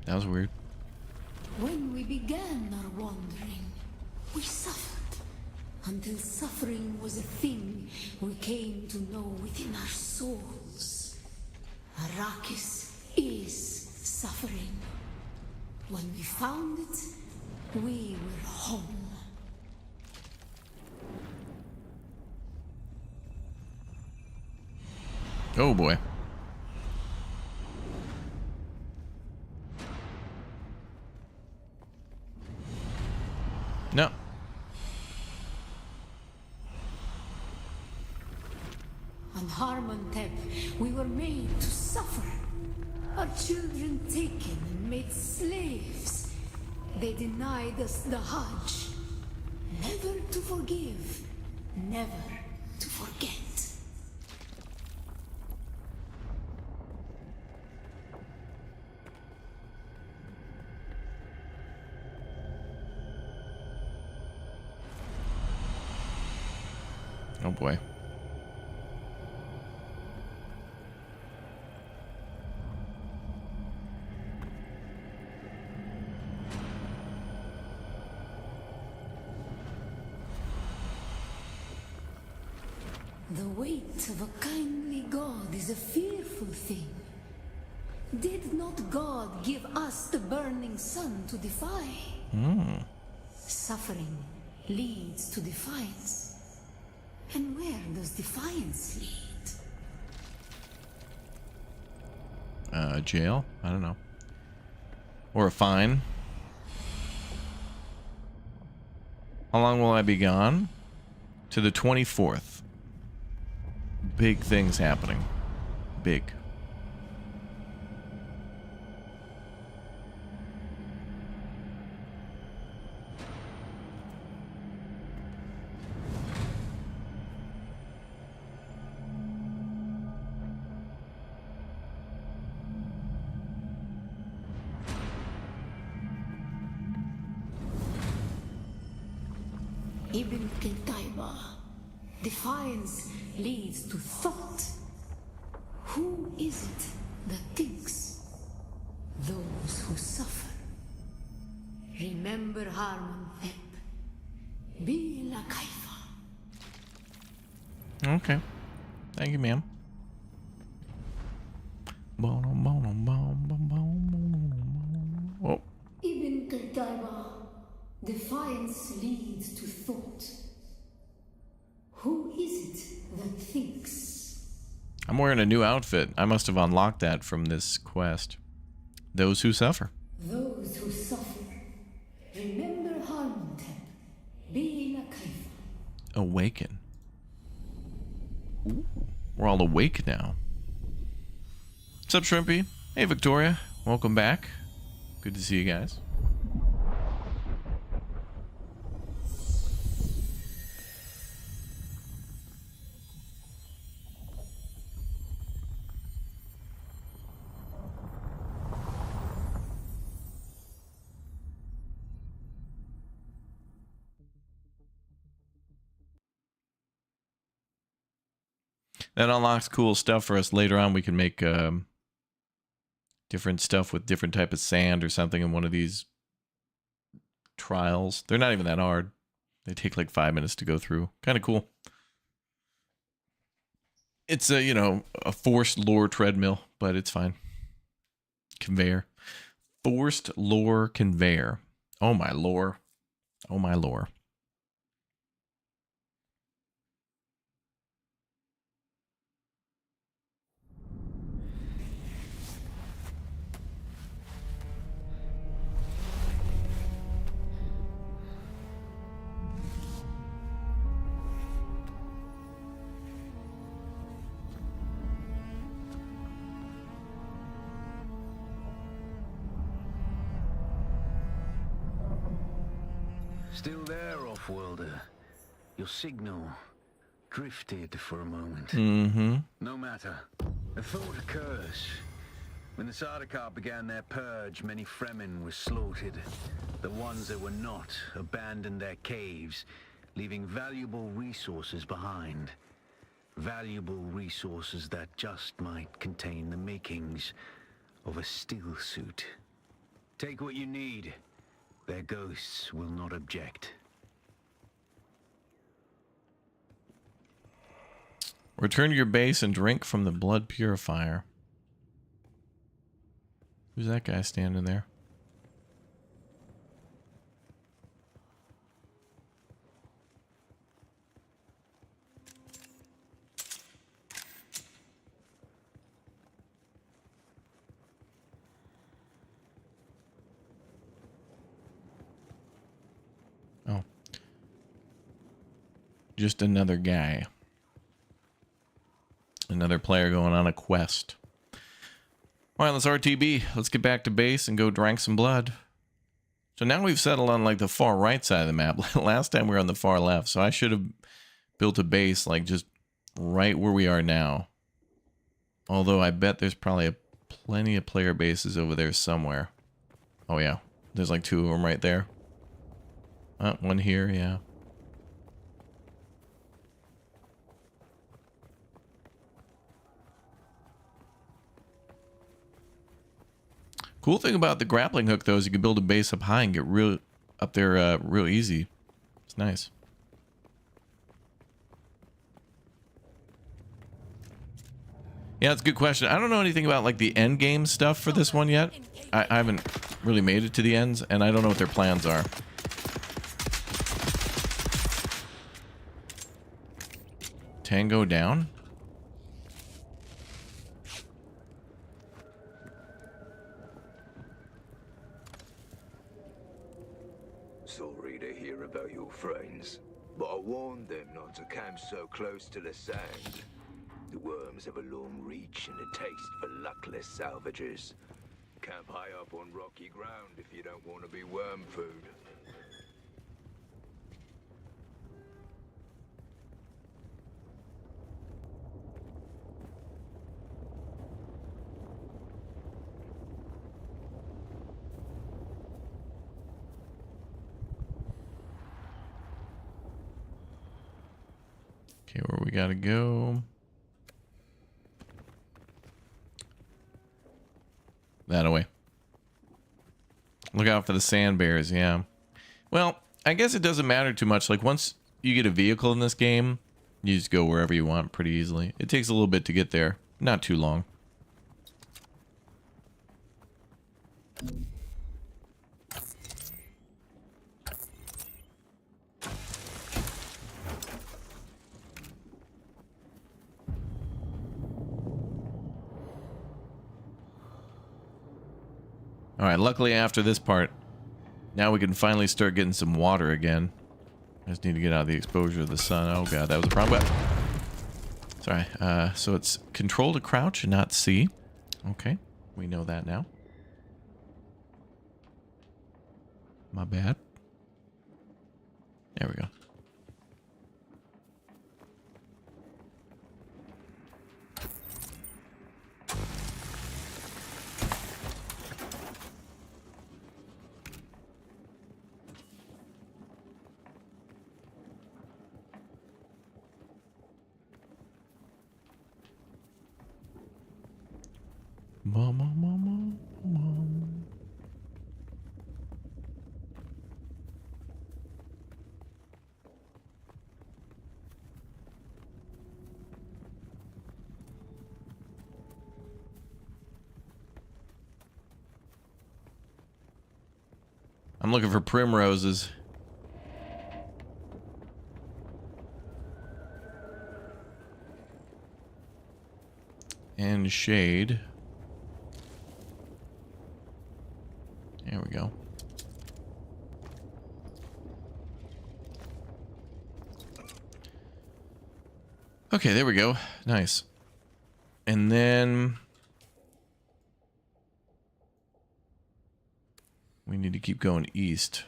That was weird. When we began our wandering, we suffered. Until suffering was a thing we came to know within our souls. Arrakis is suffering. When we found it, we were home. Oh boy. No. On Harmontep, we were made to suffer. Our children taken and made slaves. They denied us the Hajj. Never to forgive, never to forget. Oh boy. The weight of a kindly god is a fearful thing. Did not God give us the burning sun to defy? Suffering leads to defiance. And where does defiance lead? Jail? I don't know. Or a fine. How long will I be gone? To the 24th. Big things happening. Big. Ibn Qutayba. Defiance leads to thought. Who is it that thinks? Those who suffer. Remember Harmon Thep. Be la Kaifa. Okay. Thank you, ma'am. Oh. Ibn Qutayba. Defiance leads to thought. Who is it that thinks? I'm wearing a new outfit. I must have unlocked that from this quest. Those who suffer. Those who suffer. Remember Harmontep. Be la Kaifa. Awaken. Ooh, we're all awake now. What's up, Shrimpy? Hey, Victoria. Welcome back. Good to see you guys. That unlocks cool stuff for us later on. We can make different stuff with different type of sand or something in one of these trials. They're not even that hard. They take like 5 minutes to go through. Kind of cool. It's a, you know, a forced lore treadmill, but it's fine. Conveyor. Forced lore conveyor. Oh my lore. Oh my lore. Still there, off-worlder. Your signal drifted for a moment. Mm-hmm. No matter. A thought occurs. When the Sardaukar began their purge, many Fremen were slaughtered. The ones that were not abandoned their caves, leaving valuable resources behind. Valuable resources that just might contain the makings of a steel suit. Take what you need. Their ghosts will not object. Return to your base and drink from the blood purifier. Who's that guy standing there? Oh. Just another guy. Another player going on a quest. All right, let's RTB. Let's get back to base and go drink some blood. So now we've settled on like the far right side of the map. Last time we were on the far left, so I should have built a base like just right where we are now. Although I bet there's probably plenty of player bases over there somewhere. Oh yeah, there's like 2 of them right there. One here, yeah. Cool thing about the grappling hook, though, is you can build a base up high and get real up there real easy. It's nice. Yeah, that's a good question. I don't know anything about like the end game stuff for this one yet. I haven't really made it to the ends, and I don't know what their plans are. Tango down? Sorry to hear about your friends, but I warned them not to camp so close to the sand. The worms have a long reach and a taste for luckless salvagers. Camp high up on rocky ground if you don't want to be worm food. Okay, where we gotta go? That away. Look out for the sand bears, yeah. Well, I guess it doesn't matter too much. Like, once you get a vehicle in this game, you just go wherever you want pretty easily. It takes a little bit to get there. Not too long. Alright, luckily after this part, now we can finally start getting some water again. I just need to get out of the exposure of the sun. Oh god, that was a problem. Sorry, so it's control to crouch and not C. Okay, we know that now. My bad. There we go. Mama, mama, mama. I'm looking for primroses. And shade. There we go. Okay, there we go. Nice. And then we need to keep going east.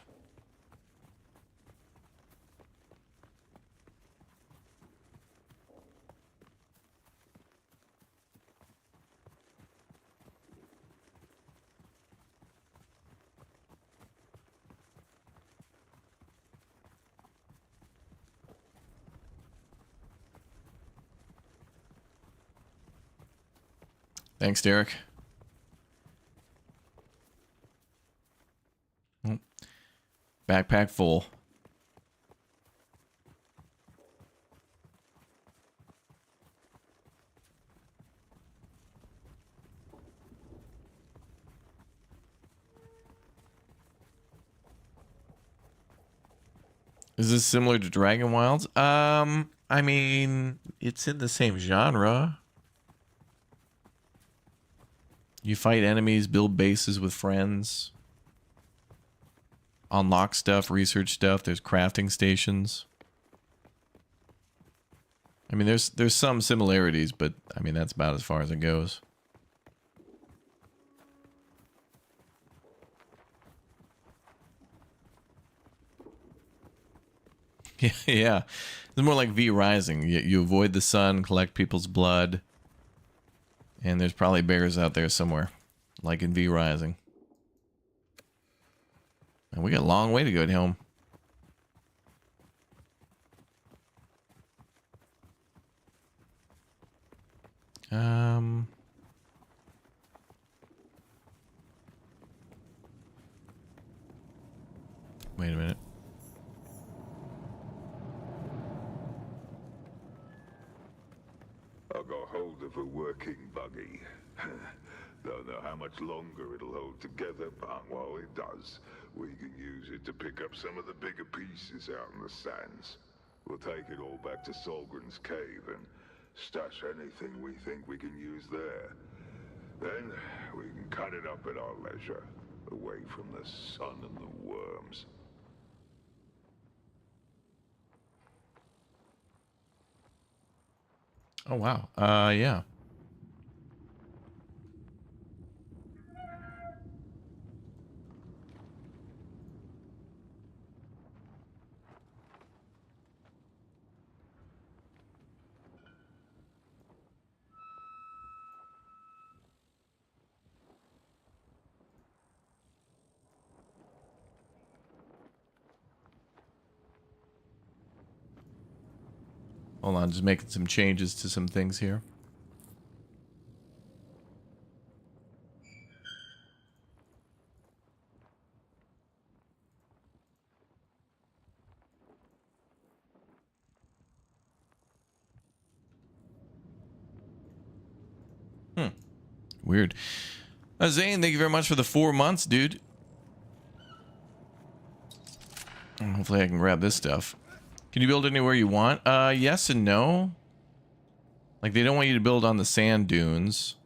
Thanks, Derek. Oh. Backpack full. Is this similar to Dragon Wilds? I mean, it's in the same genre. You fight enemies, build bases with friends, unlock stuff, research stuff. There's crafting stations. I mean, there's some similarities, but I mean, that's about as far as it goes. Yeah. It's more like V Rising. You avoid the sun, collect people's blood. And there's probably bears out there somewhere, like in V Rising. And we got a long way to go home. Wait a minute. I got hold of a working buggy. Don't know how much longer it'll hold together, but while it does, we can use it to pick up some of the bigger pieces out in the sands. We'll take it all back to Solgren's cave and stash anything we think we can use there. Then we can cut it up at our leisure, away from the sun and the worms. Oh, wow. Yeah. Hold on, just making some changes to some things here. Weird. Zane, thank you very much for the 4 months, dude. Hopefully I can grab this stuff. Can you build anywhere you want? Yes and no. Like, they don't want you to build on the sand dunes.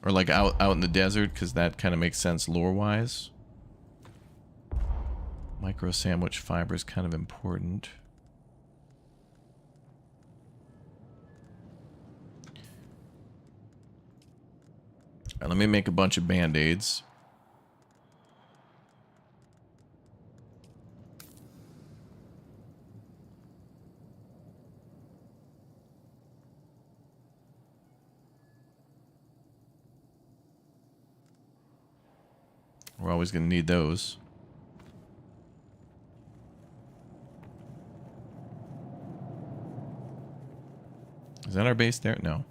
Or like out in the desert, because that kind of makes sense lore-wise. Micro sandwich fiber is kind of important. All right, let me make a bunch of band-aids. We're always going to need those. Is that our base there? No.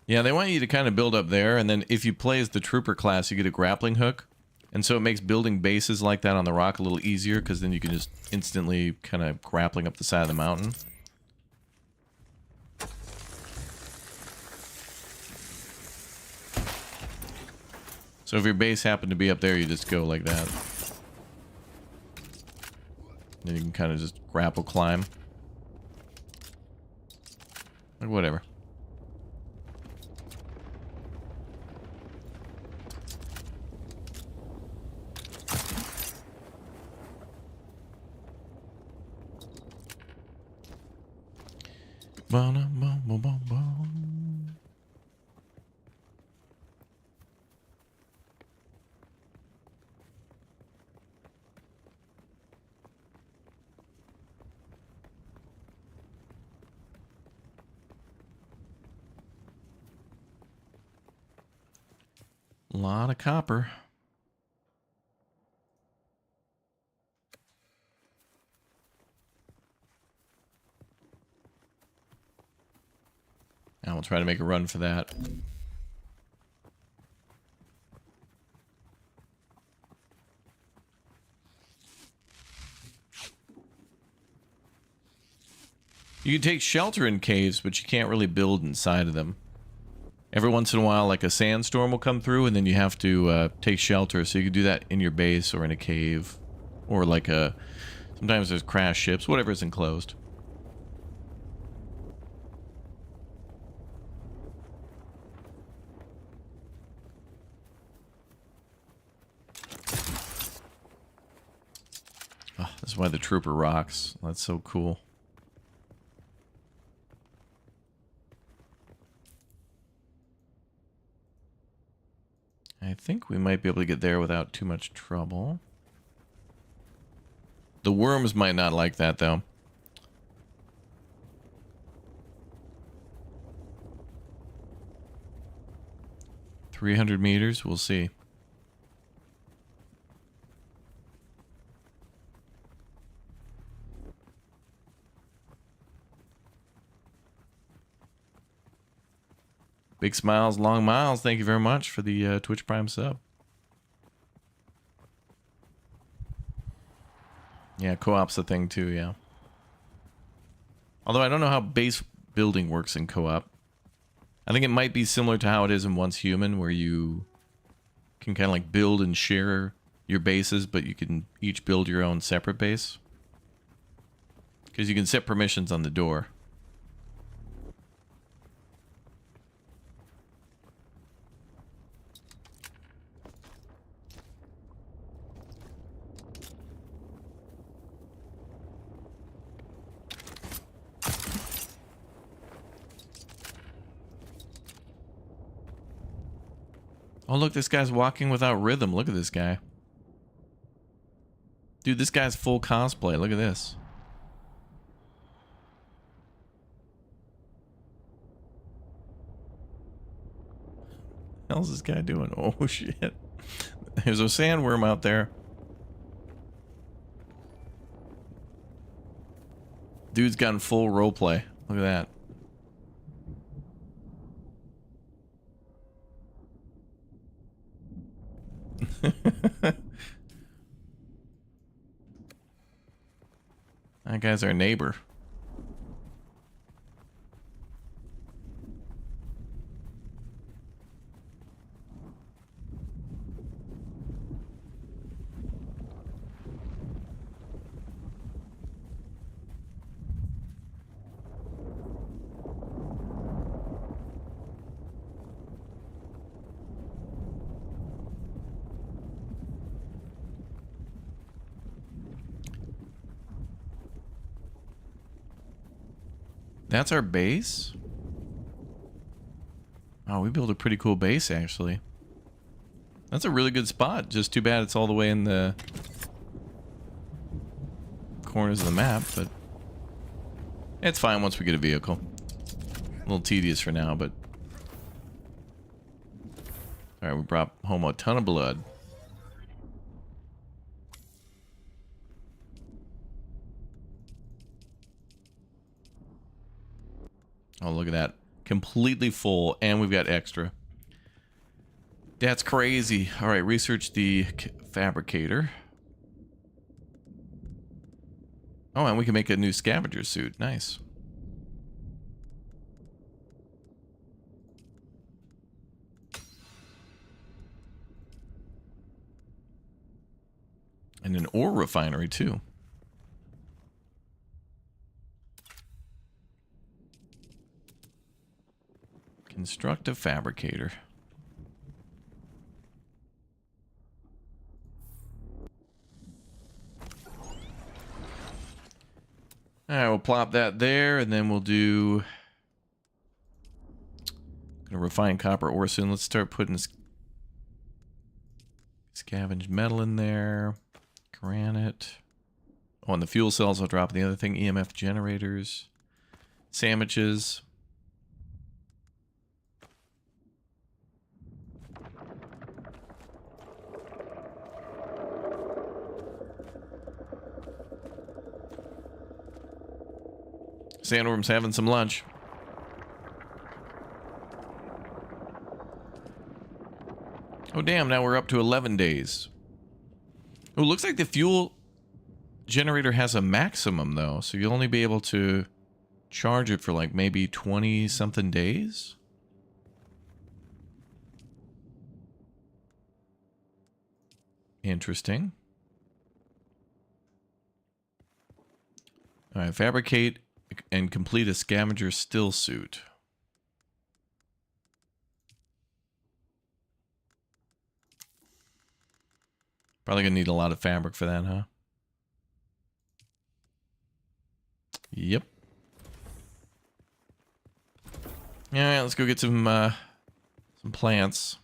Yeah, they want you to kind of build up there, and then if you play as the trooper class, you get a grappling hook. And so it makes building bases like that on the rock a little easier, because then you can just instantly kind of grappling up the side of the mountain. So if your base happened to be up there, you just go like that. Then you can kind of just grapple climb. Like whatever. A lot of copper. Now we'll try to make a run for that. You can take shelter in caves, but you can't really build inside of them. Every once in a while, like a sandstorm will come through, and then you have to take shelter. So you can do that in your base or in a cave, or like a. Sometimes there's crash ships, whatever is enclosed. Oh, this is why the trooper rocks. That's so cool. I think we might be able to get there without too much trouble. The worms might not like that, though. $300 meters, we'll see. Big smiles, long miles. Thank you very much for the Twitch Prime sub. Yeah, co-op's a thing too, yeah. Although I don't know how base building works in co-op. I think it might be similar to how it is in Once Human, where you can kind of like build and share your bases, but you can each build your own separate base. Because you can set permissions on the door. Oh, look, this guy's walking without rhythm. Look at this guy. Dude, this guy's full cosplay. Look at this. hell's this guy doing? Oh shit. There's a sandworm out there. Dude's gotten full roleplay. Look at that. That guy's our neighbor. That's our base? Oh, we built a pretty cool base, actually. That's a really good spot. Just too bad it's all the way in the corners of the map, but it's fine once we get a vehicle. A little tedious for now, but... Alright, we brought home a ton of blood. Oh, look at that. Completely full, and we've got extra. That's crazy. All right, research the fabricator. Oh, and we can make a new scavenger suit. Nice. And an ore refinery, too. Construct a fabricator. Alright, we'll plop that there, and then we'll do... Gonna refine copper ore soon. Let's start putting scavenged metal in there. Granite. Oh, and the fuel cells I'll drop. The other thing, EMF generators. Sandwiches. Sandworm's having some lunch. Oh, damn, now we're up to 11 days. Oh, looks like the fuel generator has a maximum, though, so you'll only be able to charge it for, like, maybe 20-something days? Interesting. All right, fabricate and complete a scavenger still suit. Probably gonna need a lot of fabric for that, huh? Yep. Yeah, let's go get some plants.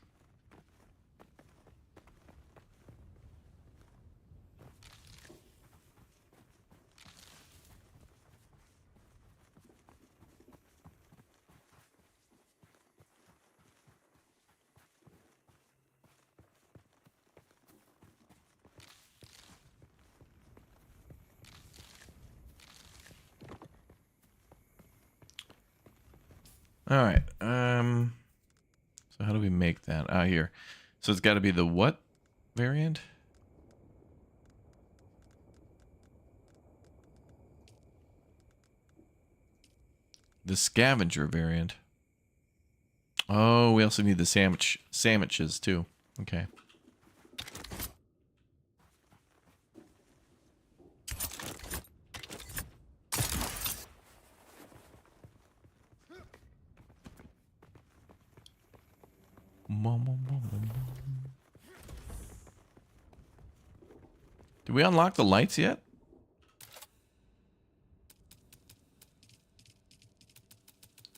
All right. So how do we make that? Ah, here. So it's got to be the what variant? The scavenger variant. Oh, we also need the sandwiches too. Okay. Did we unlock the lights yet?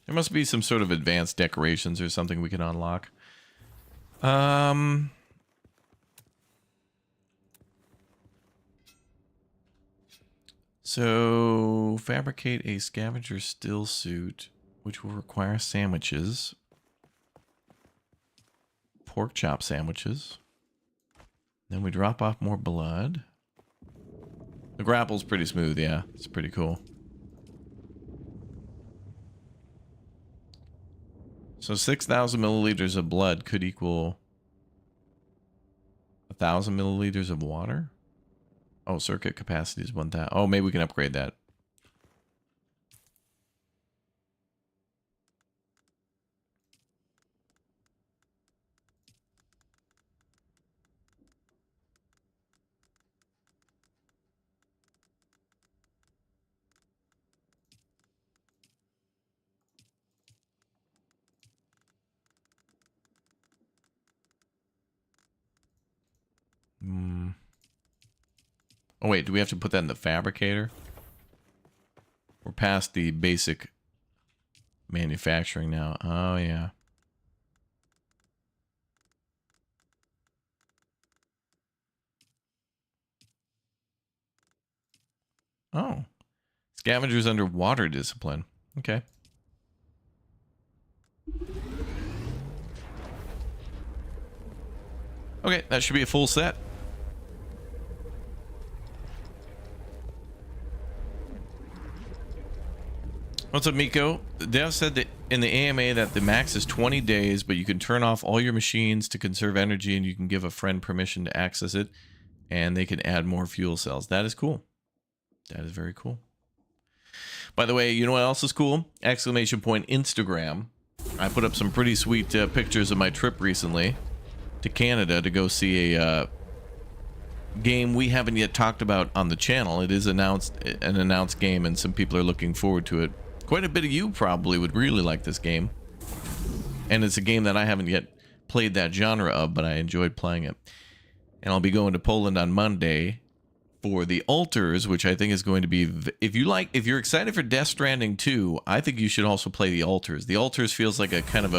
There must be some sort of advanced decorations or something we can unlock. So fabricate a scavenger still suit, which will require sandwiches. pork chop sandwiches. Then we drop off more blood. The grapple's pretty smooth, yeah. It's pretty cool. So 6,000 milliliters of blood could equal 1,000 milliliters of water? Oh, circuit capacity is 1,000. Oh, maybe we can upgrade that. Oh, wait, do we have to put that in the fabricator? We're past the basic manufacturing now. Oh, yeah. Oh. Scavengers under water discipline. Okay. Okay, that should be a full set. What's up, Miko? Dev said that in the AMA that the max is 20 days, but you can turn off all your machines to conserve energy, and you can give a friend permission to access it, and they can add more fuel cells. That is cool. That is very cool. By the way, you know what else is cool? Exclamation point Instagram. I put up some pretty sweet pictures of my trip recently to Canada to go see a game we haven't yet talked about on the channel. It is an announced game, and some people are looking forward to it. Quite a bit of you probably would really like this game. And it's a game that I haven't yet played that genre of, but I enjoyed playing it. And I'll be going to Poland on Monday for the Altars, which I think is going to be... If you're excited for Death Stranding 2, I think you should also play the Altars. The Altars feels like a kind of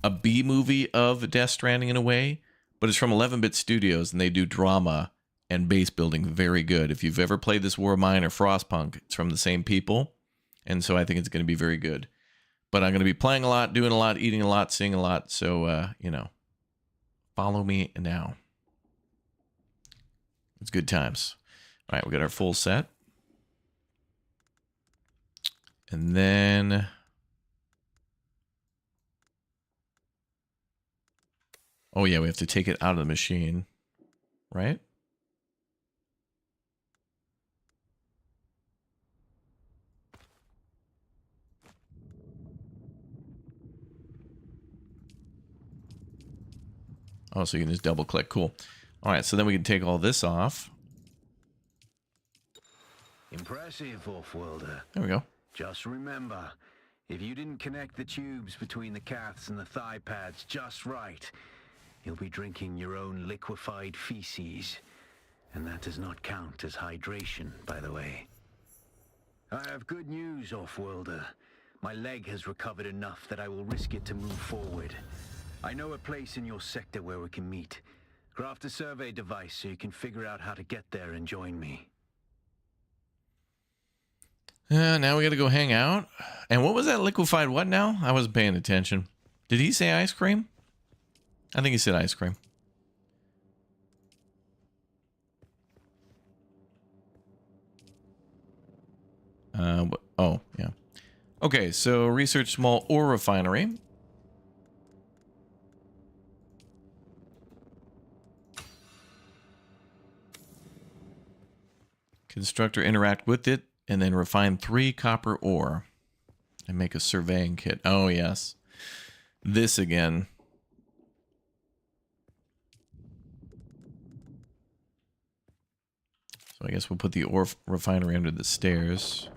a B movie of Death Stranding in a way, but it's from 11-bit Studios, and they do drama and base building very good. If you've ever played this War of Mine or Frostpunk, it's from the same people. And so I think it's going to be very good. But I'm going to be playing a lot, doing a lot, eating a lot, seeing a lot. So, you know, follow me now. It's good times. All right, we got our full set. And then... Oh, yeah, we have to take it out of the machine. Right? Oh, so you can just double click. Cool. All right, so then we can take all this off. Impressive, off-worlder. There we go. Just remember, if you didn't connect the tubes between the caths and the thigh pads just right, you'll be drinking your own liquefied feces. And that does not count as hydration, by the way. I have good news, off-worlder. My leg has recovered enough that I will risk it to move forward. I know a place in your sector where we can meet. Craft a survey device so you can figure out how to get there and join me. Now we got to go hang out. And what was that liquefied what now? I wasn't paying attention. Did he say ice cream? I think he said ice cream. Oh, yeah. Okay, so research small ore refinery. Constructor interact with it, and then refine 3 copper ore. And make a surveying kit. Oh, yes. This again. So I guess we'll put the ore refinery under the stairs.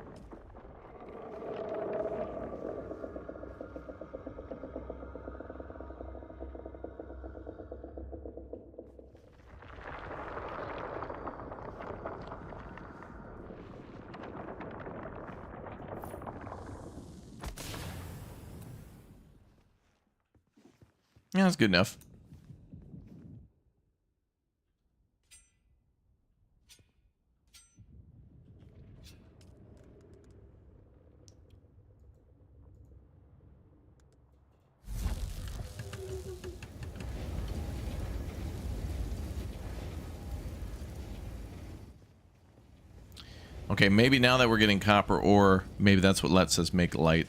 Yeah, that's good enough. Okay, maybe now that we're getting copper ore, maybe that's what lets us make light.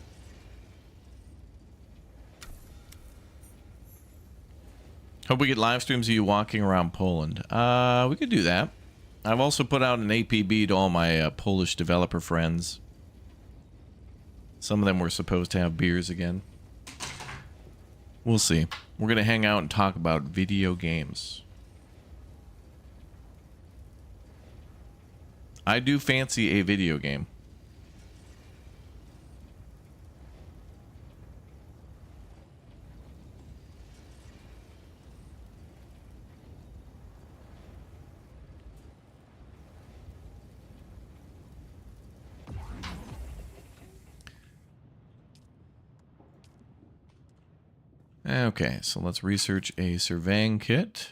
Hope we get live streams of you walking around Poland. We could do that. I've also put out an APB to all my Polish developer friends. Some of them were supposed to have beers again. We'll see. We're going to hang out and talk about video games. I do fancy a video game. Okay, so let's research a surveying kit.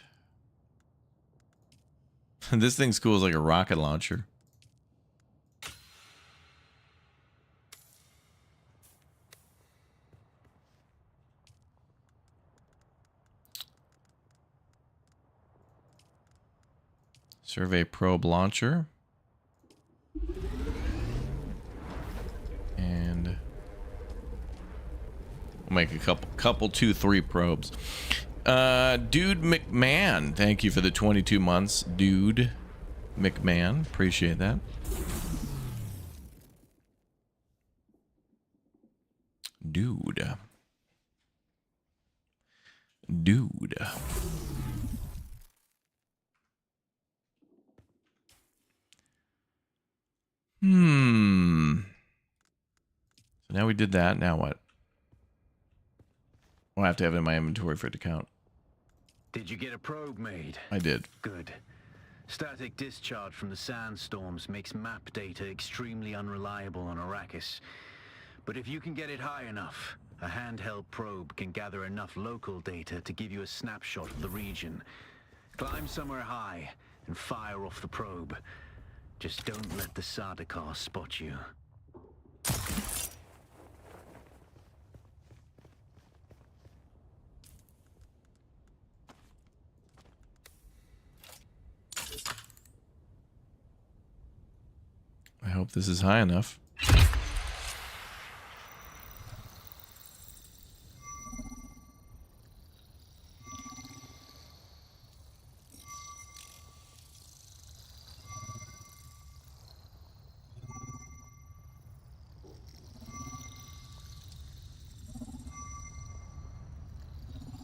This thing's cool, it's like a rocket launcher. Survey probe launcher. And we'll make a couple 2-3 probes. Dude McMahon, thank you for the 22 months. Dude McMahon, appreciate that. Dude. So now we did that. Now what? I'll have to have it in my inventory for it to count. Did you get a probe made? I did. Good. Static discharge from the sandstorms makes map data extremely unreliable on Arrakis. But if you can get it high enough, a handheld probe can gather enough local data to give you a snapshot of the region. Climb somewhere high and fire off the probe. Just don't let the Sardaukar spot you. I hope this is high enough.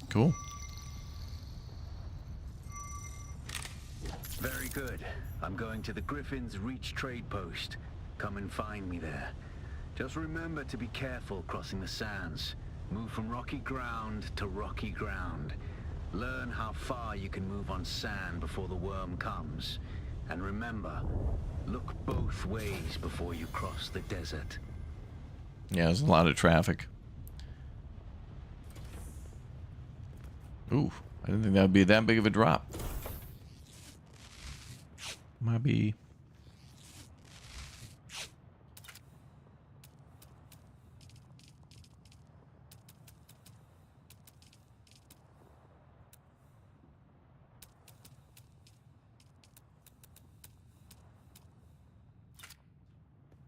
Cool. Very good. I'm going to the Griffin's Reach trade post. Come and find me there. Just remember to be careful crossing the sands. Move from rocky ground to rocky ground. Learn how far you can move on sand before the worm comes. And remember, look both ways before you cross the desert. Yeah, there's a lot of traffic. Ooh, I didn't think that would be that big of a drop. Might be.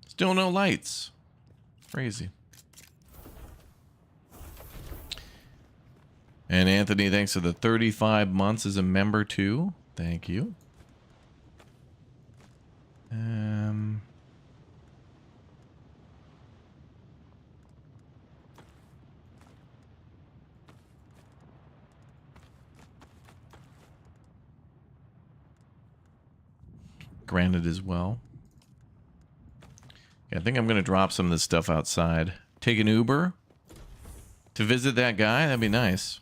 Still no lights. Crazy. And Anthony, thanks for the 35 months as a member too. Thank you. Granted as well. Yeah, I think I'm going to drop some of this stuff outside. Take an Uber to visit that guy. That'd be nice.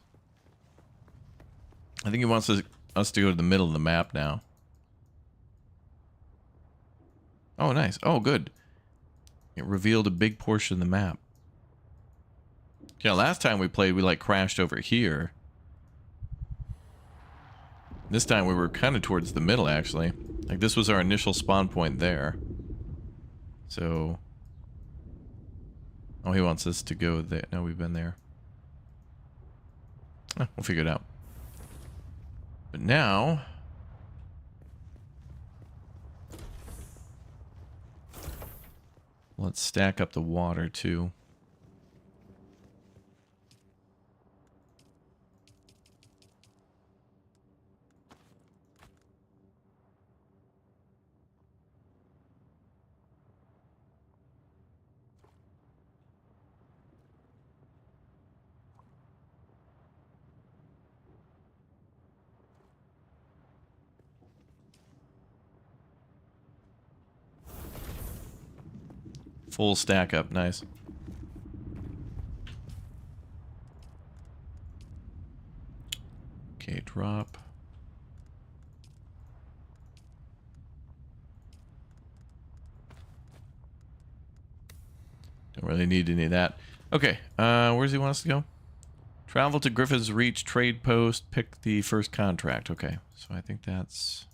I think he wants us to go to the middle of the map now. Oh, nice. Oh, good. It revealed a big portion of the map. Yeah, last time we played, we like crashed over here. This time we were kind of towards the middle, actually. Like this was our initial spawn point there. So... oh, he wants us to go there. No, we've been there. We'll figure it out. But now... Let's stack up the water too. Full stack up, nice. Okay, drop. Don't really need any of that. Okay, where does he want us to go? Travel to Griffin's Reach trade post, pick the first contract. Okay, so I think that's...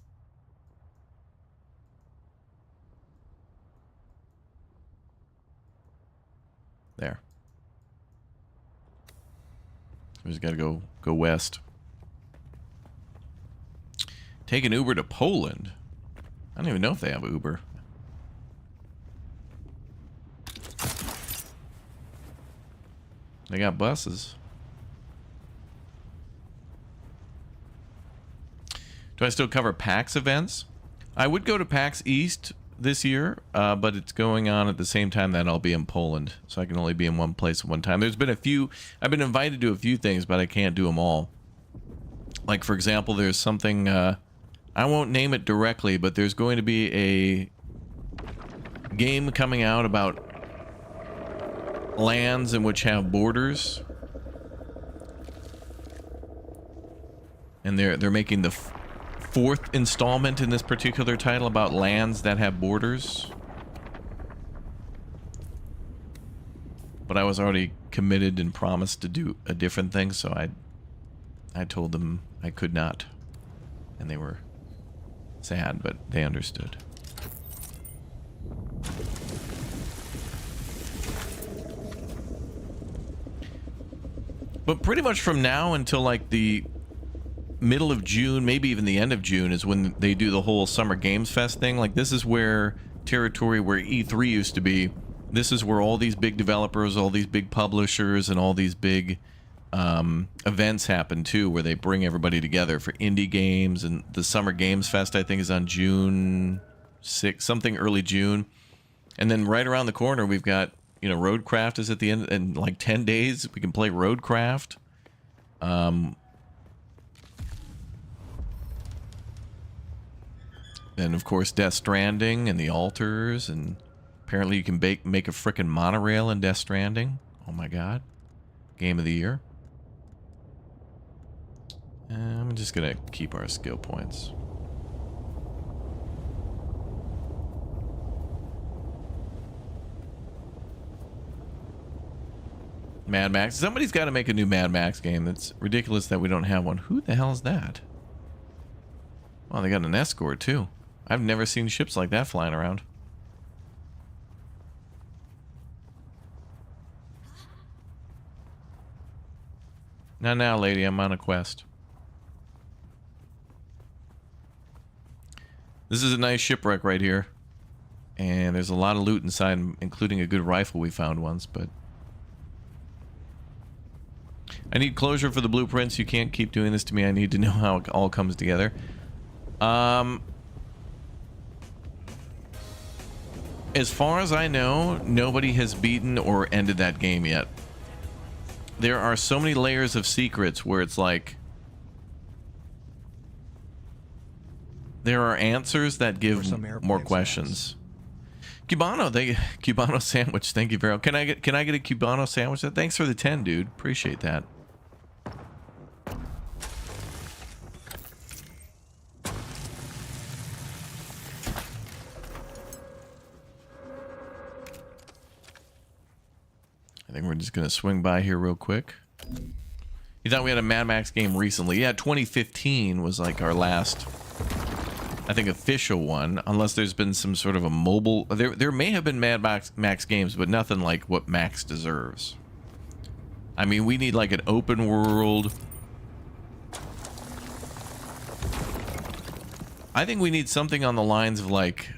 there. We just gotta go west. Take an Uber to Poland. I don't even know if they have Uber. They got buses. Do I still cover PAX events? I would go to PAX East this year, but it's going on at the same time that I'll be in Poland, so I can only be in one place at one time. There's been a few, I've been invited to a few things, but I can't do them all. Like, for example, there's something, I won't name it directly, but there's going to be a game coming out about lands in which have borders. And they're making the fourth installment in this particular title about lands that have borders. But I was already committed and promised to do a different thing, so I told them I could not. And they were sad, but they understood. But pretty much from now until like the middle of June, maybe even the end of June, is when they do the whole Summer Games Fest thing. Like, this is where territory where E3 used to be. This is where all these big developers, all these big publishers, and all these big events happen too, where they bring everybody together for indie games. And the Summer Games Fest, I think, is on June 6th, something early June. And then right around the corner, we've got, you know, Roadcraft is at the end. In like 10 days, we can play Roadcraft. And of course, Death Stranding and the Altars, and apparently you can make a frickin' monorail in Death Stranding. Oh my god. Game of the year. I'm just gonna keep our skill points. Mad Max. Somebody's got to make a new Mad Max game. It's ridiculous that we don't have one. Who the hell is that? Well, they got an escort too. I've never seen ships like that flying around. Now, lady, I'm on a quest. This is a nice shipwreck right here. And there's a lot of loot inside, including a good rifle we found once, but... I need closure for the blueprints. You can't keep doing this to me. I need to know how it all comes together. As far as I know, nobody has beaten or ended that game yet. There are so many layers of secrets where it's like... there are answers that give more questions. Cubano sandwich. Thank you very much. Can I get a Cubano sandwich? Thanks for the 10, dude. Appreciate that. I think we're just gonna swing by here real quick. You thought we had a Mad Max game recently? Yeah, 2015 was like our last, I think, official one, unless there's been some sort of a mobile... There may have been Mad Max games, but nothing like what Max deserves. I mean, we need like an open world... I think we need something on the lines of like,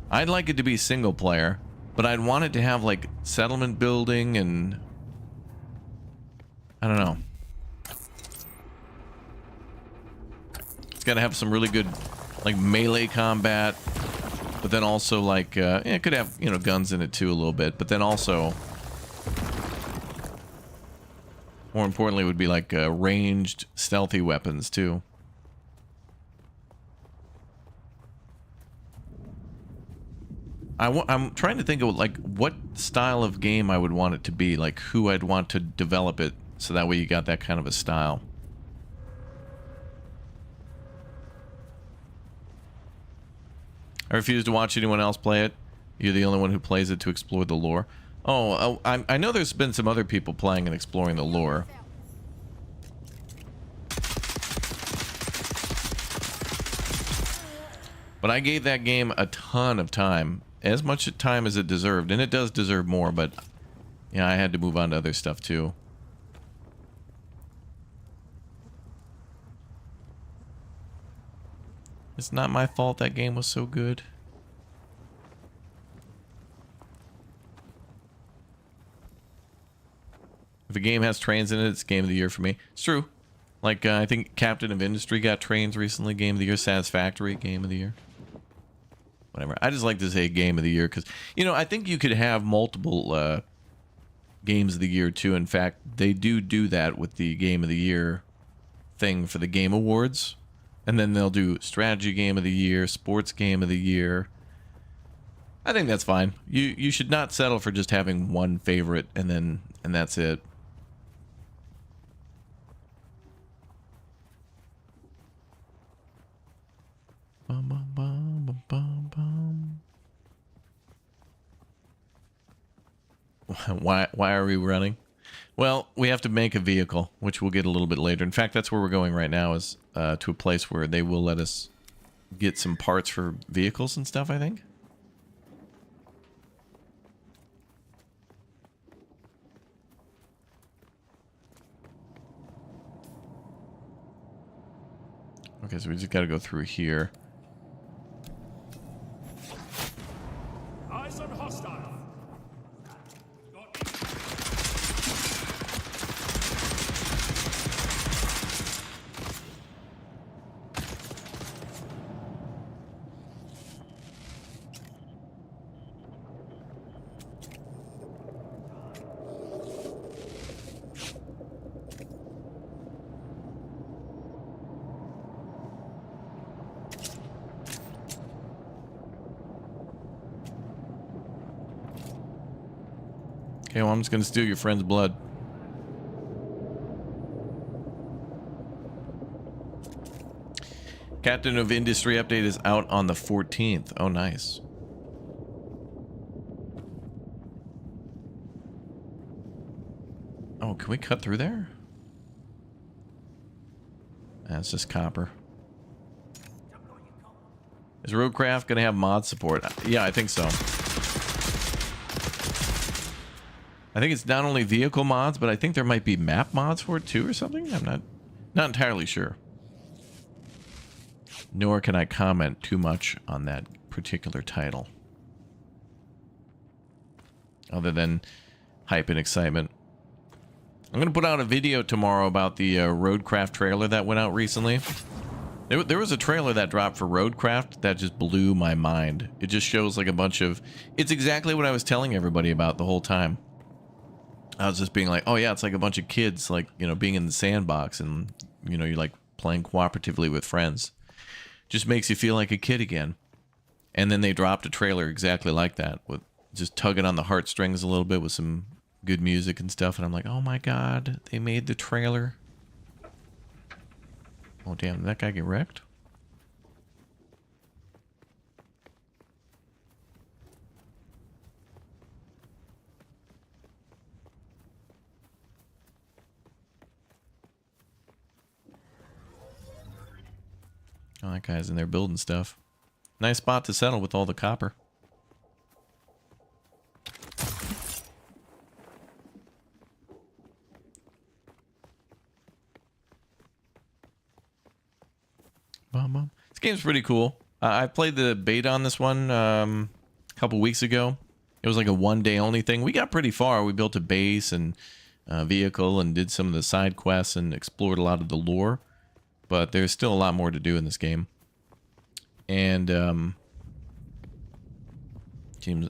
I'd like it to be single player, but I'd want it to have like settlement building and I don't know. It's got to have some really good like melee combat, but then also like it could have, you know, guns in it too a little bit, but then also more importantly would be like ranged stealthy weapons too. I'm trying to think of like what style of game I would want it to be, like who I'd want to develop it, so that way you got that kind of a style. I refuse to watch anyone else play it. You're the only one who plays it to explore the lore. Oh, I know there's been some other people playing and exploring the lore. But I gave that game a ton of time. As much time as it deserved. And it does deserve more, but yeah, I had to move on to other stuff too. It's not my fault that game was so good. If a game has trains in it, it's game of the year for me. It's true. Like, I think Captain of Industry got trains recently. Game of the year. Satisfactory. Game of the year. Whatever. I just like to say game of the year because, you know, I think you could have multiple games of the year too. In fact, they do that with the game of the year thing for the game awards. And then they'll do strategy game of the year, sports game of the year. I think that's fine. You should not settle for just having one favorite and that's it. Bum, bum, bum, bum, bum, bum. Why are we running? Well, we have to make a vehicle, which we'll get a little bit later. In fact, that's where we're going right now, is to a place where they will let us get some parts for vehicles and stuff, I think. Okay, so we just got to go through here. Eyes on hostile. Okay, well, I'm just going to steal your friend's blood. Captain of Industry update is out on the 14th. Oh, nice. Oh, can we cut through there? That's just copper. Is Roadcraft going to have mod support? Yeah, I think so. I think it's not only vehicle mods, but I think there might be map mods for it too or something. I'm not entirely sure. Nor can I comment too much on that particular title. Other than hype and excitement. I'm going to put out a video tomorrow about the Roadcraft trailer that went out recently. There was a trailer that dropped for Roadcraft that just blew my mind. It just shows like a bunch of... It's exactly what I was telling everybody about the whole time. I was just being like, oh yeah, it's like a bunch of kids, like, you know, being in the sandbox and, you know, you're like playing cooperatively with friends. Just makes you feel like a kid again. And then they dropped a trailer exactly like that, with just tugging on the heartstrings a little bit with some good music and stuff. And I'm like, oh my God, they made the trailer. Oh damn, did that guy get wrecked? Oh, that guy's in there building stuff. Nice spot to settle with all the copper. Bum, bum. This game's pretty cool. I played the beta on this one a couple weeks ago. It was like a one-day only thing. We got pretty far. We built a base and vehicle and did some of the side quests and explored a lot of the lore. But there's still a lot more to do in this game. And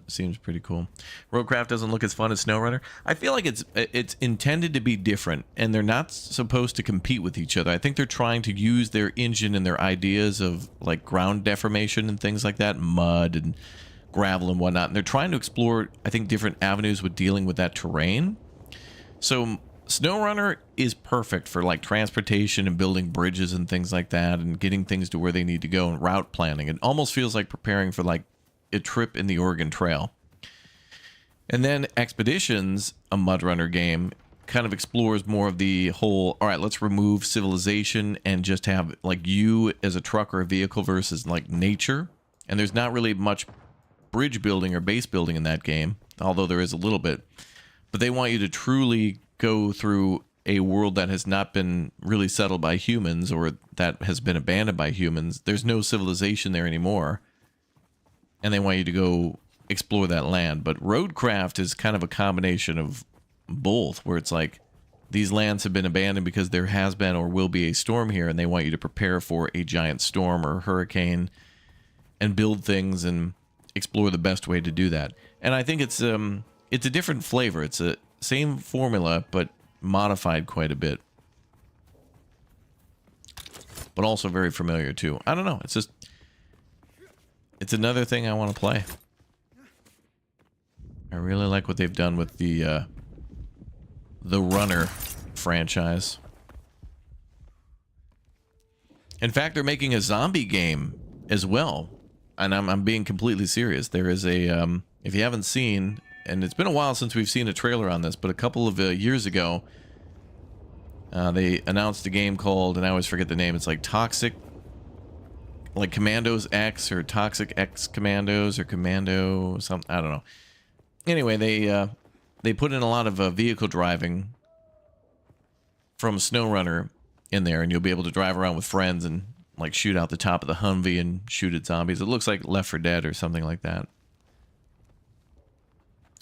seems pretty cool. Roadcraft doesn't look as fun as SnowRunner. I feel like it's intended to be different, and they're not supposed to compete with each other. I think they're trying to use their engine and their ideas of like ground deformation and things like that, mud and gravel and whatnot. And they're trying to explore, I think, different avenues with dealing with that terrain. So SnowRunner is perfect for like transportation and building bridges and things like that, and getting things to where they need to go, and route planning. It almost feels like preparing for like a trip in the Oregon Trail. And then Expeditions, a Mudrunner game, kind of explores more of the whole, all right, let's remove civilization and just have like you as a truck or a vehicle versus like nature. And there's not really much bridge building or base building in that game, although there is a little bit. But they want you to truly go through a world that has not been really settled by humans, or that has been abandoned by humans. There's no civilization there anymore. And they want you to go explore that land. But Roadcraft is kind of a combination of both, where it's like these lands have been abandoned because there has been or will be a storm here, and they want you to prepare for a giant storm or hurricane and build things and explore the best way to do that. And I think it's a different flavor. It's a same formula, but modified quite a bit. But also very familiar too. I don't know. It's another thing I want to play. I really like what they've done with the Runner franchise. In fact, they're making a zombie game as well, and I'm being completely serious. There is a if you haven't seen, and it's been a while since we've seen a trailer on this, but a couple of years ago, they announced a game called, and I always forget the name. It's like Toxic. Like Commandos X or Toxic X Commandos or Commando something, I don't know. Anyway, they put in a lot of vehicle driving from SnowRunner in there, and you'll be able to drive around with friends and like shoot out the top of the Humvee and shoot at zombies. It looks like Left 4 Dead or something like that,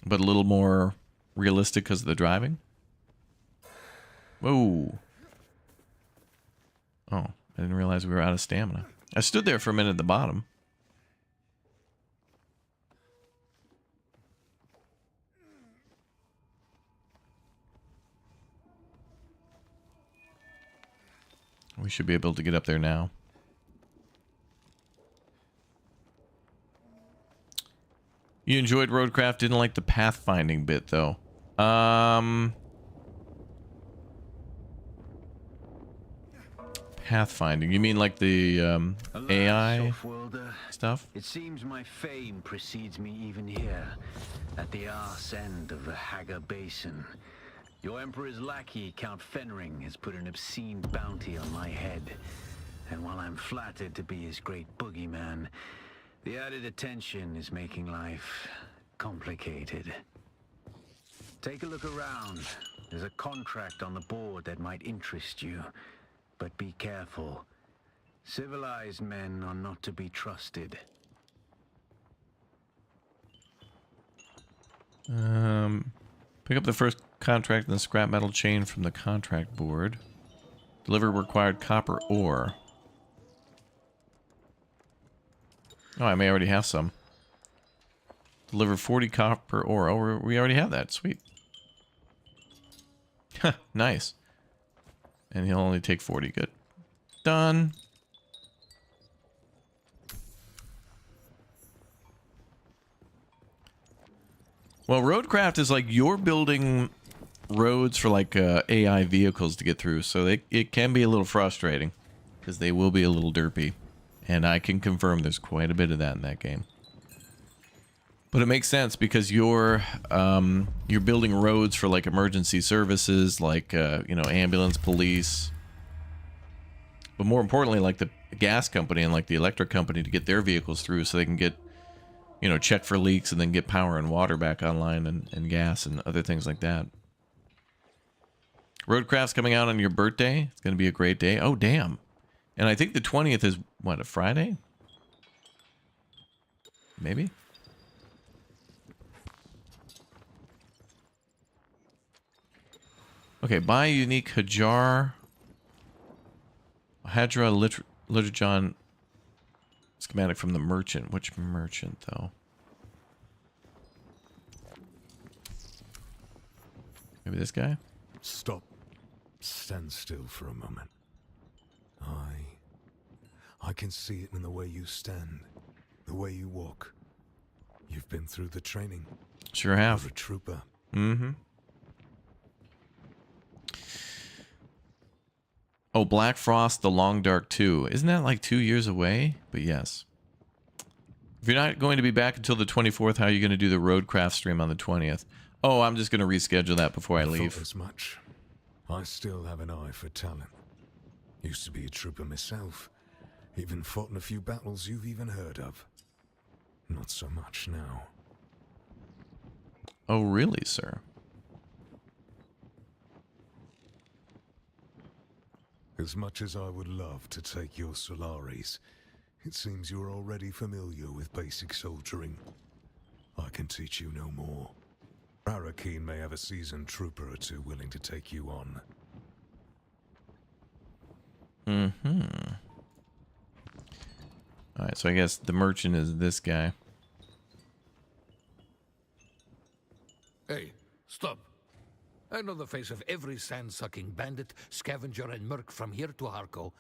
but a little more realistic because of the driving. Whoa! Oh, I didn't realize we were out of stamina. I stood there for a minute at the bottom. We should be able to get up there now. You enjoyed Roadcraft, didn't like the pathfinding bit though. Pathfinding. You mean like the AI stuff? It seems my fame precedes me even here, at the arse end of the Haga Basin. Your Emperor's lackey, Count Fenring, has put an obscene bounty on my head. And while I'm flattered to be his great boogeyman, the added attention is making life complicated. Take a look around. There's a contract on the board that might interest you. But be careful. Civilized men are not to be trusted. Pick up the first contract in the scrap metal chain from the contract board. Deliver required copper ore. Oh, I may already have some. Deliver 40 copper ore. Oh, we already have that. Sweet. Nice. And he'll only take 40. Good. Done. Well, Roadcraft is like you're building roads for like AI vehicles to get through, so it can be a little frustrating because they will be a little derpy, and I can confirm there's quite a bit of that in that game. But it makes sense because you're building roads for like emergency services, like you know, ambulance, police, but more importantly, like the gas company and like the electric company to get their vehicles through, so they can get, you know, check for leaks and then get power and water back online, and gas and other things like that. Roadcraft's coming out on your birthday. It's going to be a great day. Oh, damn. And I think the 20th is, what, a Friday? Maybe? Okay, buy a unique Hadra Liturgon schematic from the merchant. Which merchant, though? Maybe this guy? Stop. Stand still for a moment. I can see it in the way you stand, the way you walk. You've been through the training. Sure have. You're a trooper. Mm-hmm. Oh, Black Frost, The Long Dark 2. Isn't that like 2 years away? But yes. If you're not going to be back until the 24th, how are you going to do the Roadcraft stream on the 20th? Oh, I'm just going to reschedule that before I leave. Thought as much. I still have an eye for talent. Used to be a trooper myself. Even fought in a few battles you've even heard of. Not so much now. Oh, really, sir? As much as I would love to take your Solaris, it seems you're already familiar with basic soldiering. I can teach you no more. Arakeen may have a seasoned trooper or two willing to take you on. Mm-hmm. Alright, so I guess the merchant is this guy. Hey, stop. I know the face of every sand-sucking bandit, scavenger, and merc from here to Harko,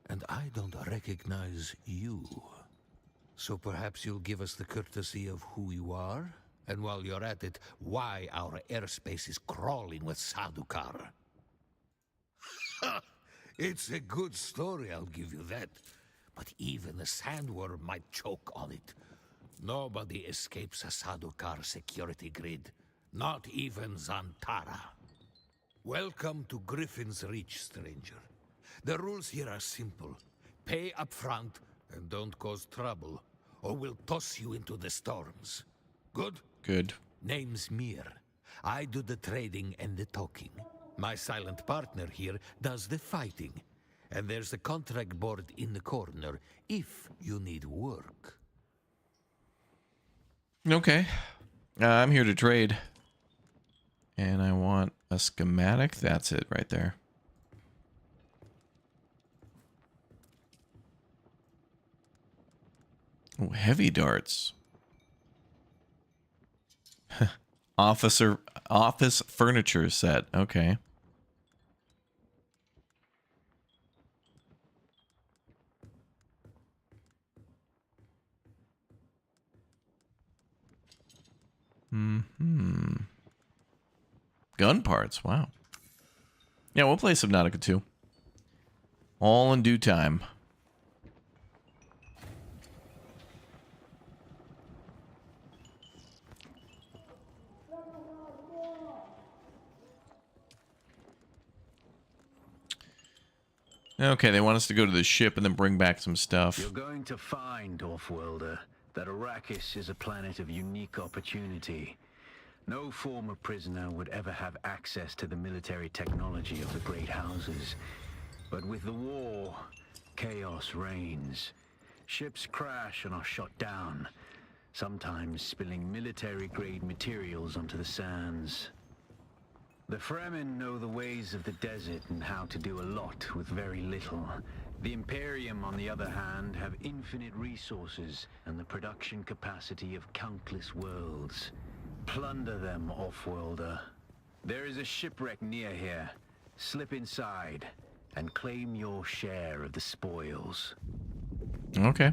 and I don't recognize you. So perhaps you'll give us the courtesy of who you are? And while you're at it, why our airspace is crawling with Sadukar. It's a good story, I'll give you that. But even the sandworm might choke on it. Nobody escapes a Sadukar security grid. Not even Zantara. Welcome to Griffin's Reach, stranger. The rules here are simple. Pay up front and don't cause trouble, or we'll toss you into the storms. Good? Good. Name's Mir. I do the trading and the talking. My silent partner here does the fighting. And there's the contract board in the corner, if you need work. Okay. I'm here to trade. And I want a schematic. That's it right there. Oh, heavy darts. Office furniture set. Okay. Hmm. Gun parts. Wow. Yeah, we'll play Subnautica 2. All in due time. Okay, they want us to go to the ship and then bring back some stuff. You're going to find, Offworlder, that Arrakis is a planet of unique opportunity. No former prisoner would ever have access to the military technology of the Great Houses. But with the war, chaos reigns. Ships crash and are shot down, sometimes spilling military-grade materials onto the sands. The Fremen know the ways of the desert and how to do a lot with very little. The Imperium, on the other hand, have infinite resources and the production capacity of countless worlds. Plunder them, Offworlder. There is a shipwreck near here. Slip inside and claim your share of the spoils. Okay.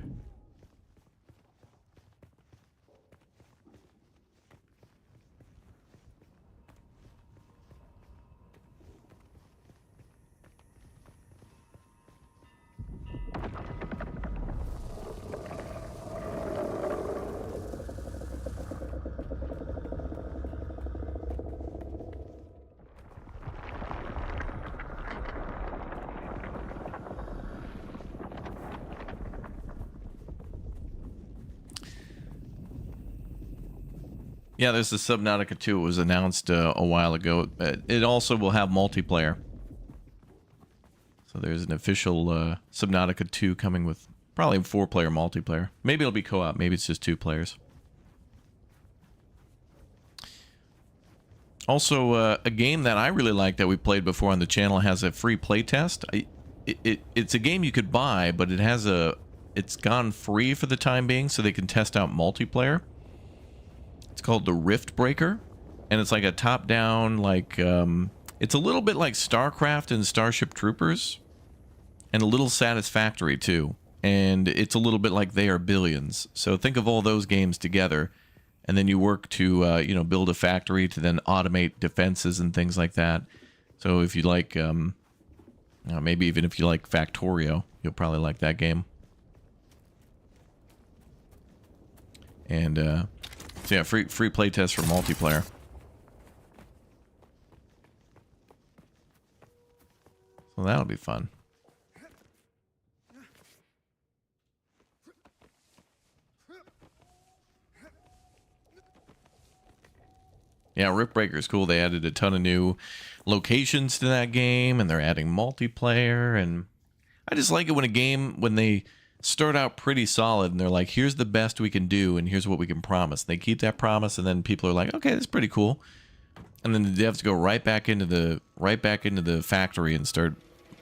Yeah, there's the Subnautica 2. It was announced a while ago. It also will have multiplayer. So there's an official Subnautica 2 coming with Probably 4-player multiplayer. Maybe it'll be co-op. Maybe it's just 2 players. Also, a game that I really like that we played before on the channel has a free playtest. It's a game you could buy, but it's gone free for the time being, so they can test out multiplayer. It's called the Rift Breaker, and it's like a top-down, like it's a little bit like StarCraft and Starship Troopers, and a little Satisfactory too. And it's a little bit like They Are Billions. So think of all those games together, and then you work to you know, build a factory to then automate defenses and things like that. So if you like, maybe even if you like Factorio, you'll probably like that game. And so yeah, free playtest for multiplayer. So that'll be fun. Yeah, Rift Breaker is cool. They added a ton of new locations to that game, and they're adding multiplayer. And I just like it when they start out pretty solid, and they're like, here's the best we can do, and here's what we can promise. They keep that promise, and then people are like, okay, that's pretty cool. And then the devs go right back into the factory and start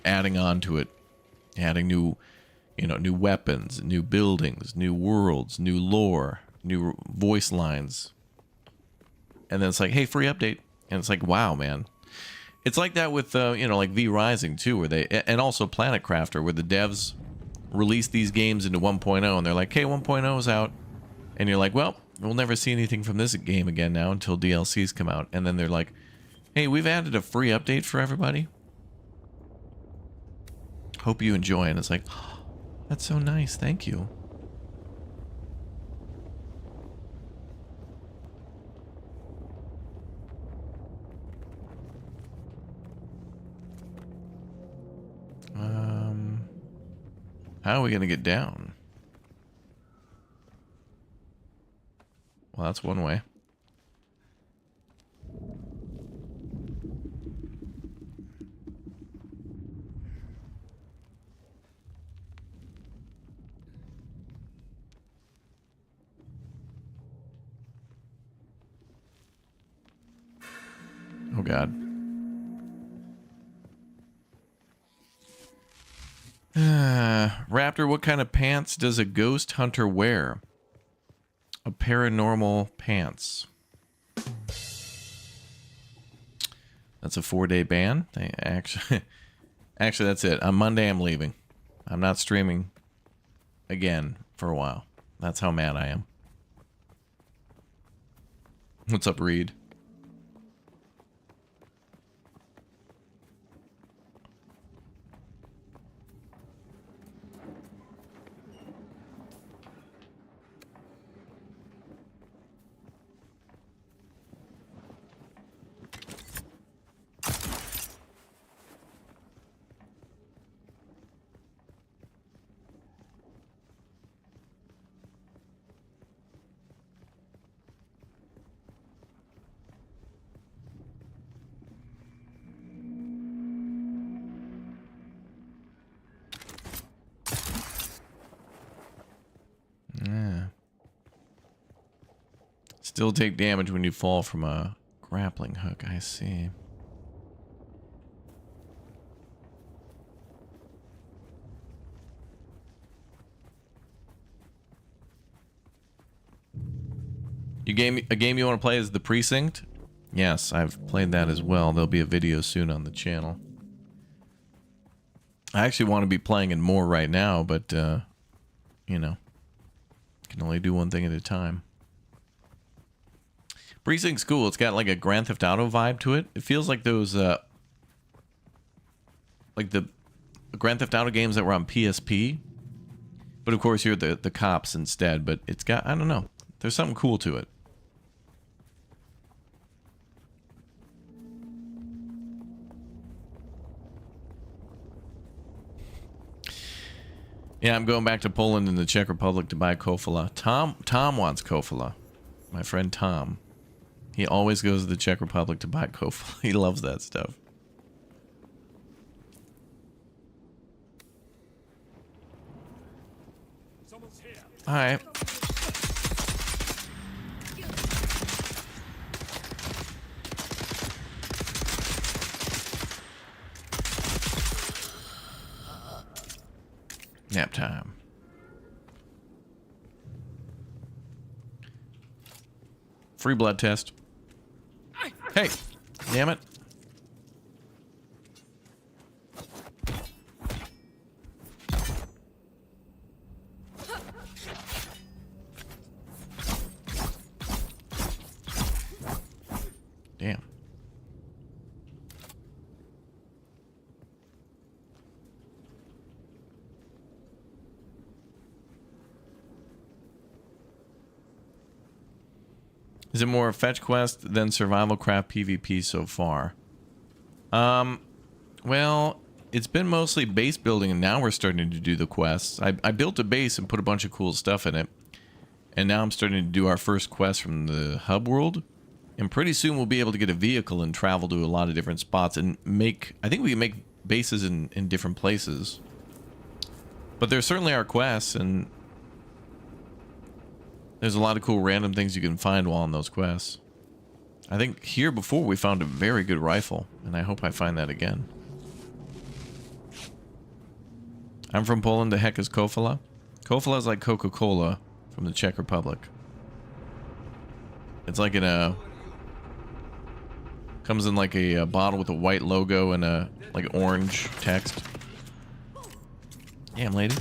adding on to it, adding new weapons, new buildings, new worlds, new lore, new voice lines. And then it's like, hey, free update. And it's like, wow, man. It's like that with, like V Rising, too, where they, and also Planet Crafter, where the devs release these games into 1.0, and they're like, hey, 1.0 is out. And you're like, well, we'll never see anything from this game again now until DLCs come out. And then they're like, hey, we've added a free update for everybody. Hope you enjoy. And it's like, oh, that's so nice. Thank you. How are we going to get down? Well, that's one way. Oh, God. Raptor, what kind of pants does a ghost hunter wear? A paranormal pants. That's a 4-day ban. Actually, that's it. On Monday, I'm leaving. I'm not streaming again for a while. That's how mad I am. What's up, Reed? Still take damage when you fall from a grappling hook, I see. A game you want to play is The Precinct? Yes, I've played that as well. There'll be a video soon on the channel. I actually want to be playing it more right now, but, you know, can only do one thing at a time. Precinct's cool. It's got like a Grand Theft Auto vibe to it. It feels like those, like the Grand Theft Auto games that were on PSP. But of course, you're the cops instead. But it's got, I don't know. There's something cool to it. Yeah, I'm going back to Poland and the Czech Republic to buy Kofola. Tom wants Kofola. My friend Tom. He always goes to the Czech Republic to buy Kofola. He loves that stuff. All right. Nap time. Free blood test. Hey, damn it. Damn. Is it more fetch quest than survival craft PvP so far? Well, it's been mostly base building, and now we're starting to do the quests. I built a base and put a bunch of cool stuff in it, and now I'm starting to do our first quest from the hub world. And pretty soon we'll be able to get a vehicle and travel to a lot of different spots and make... I think we can make bases in different places. But there certainly are quests, and there's a lot of cool random things you can find while on those quests. I think here before we found a very good rifle, and I hope I find that again. I'm from Poland. The heck is Kofala? Kofala is like Coca-Cola from the Czech Republic. It's like in a... comes in like a bottle with a white logo and a like orange text. Damn, lady.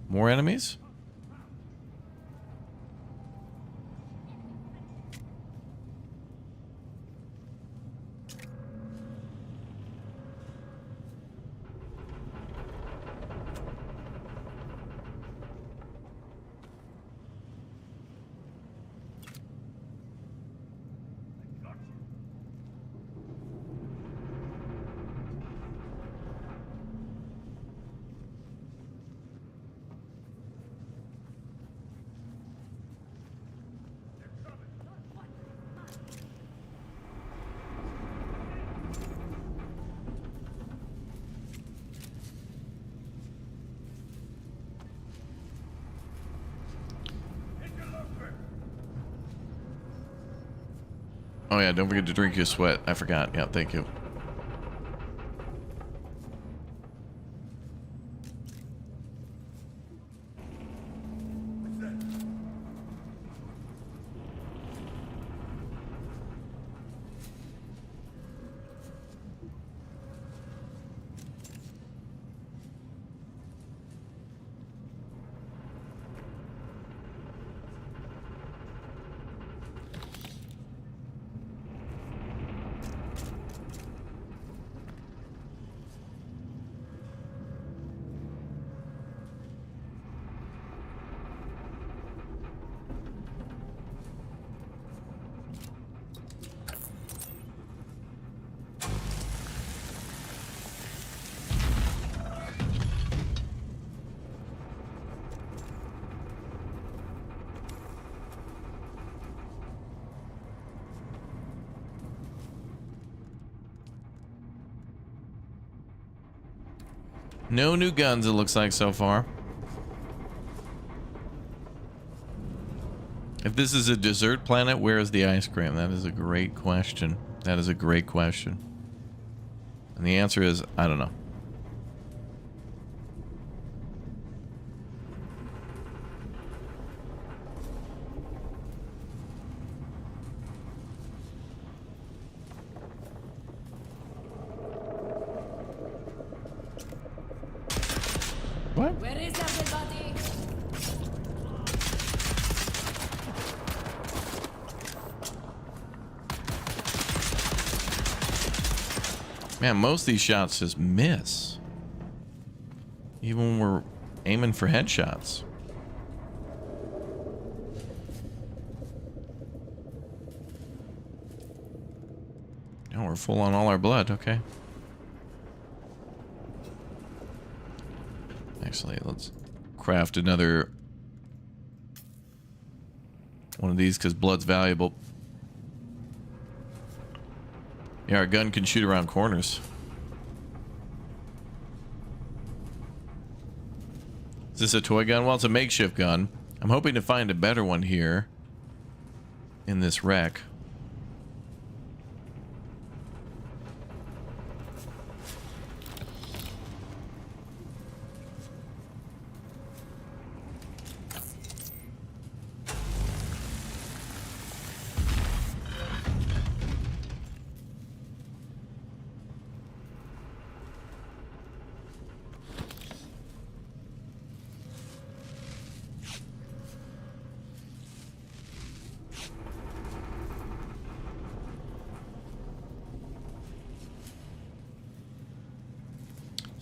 More enemies? Oh yeah, don't forget to drink your sweat. I forgot. Yeah, thank you. No new guns, it looks like, so far. If this is a desert planet, where is the ice cream? That is a great question. That is a great question. And the answer is, I don't know. What? Where is everybody? Man, most of these shots just miss. Even when we're aiming for headshots. No, we're full on all our blood, okay. Actually, let's craft another one of these because blood's valuable. Yeah, our gun can shoot around corners. Is this a toy gun? Well, it's a makeshift gun. I'm hoping to find a better one here in this wreck.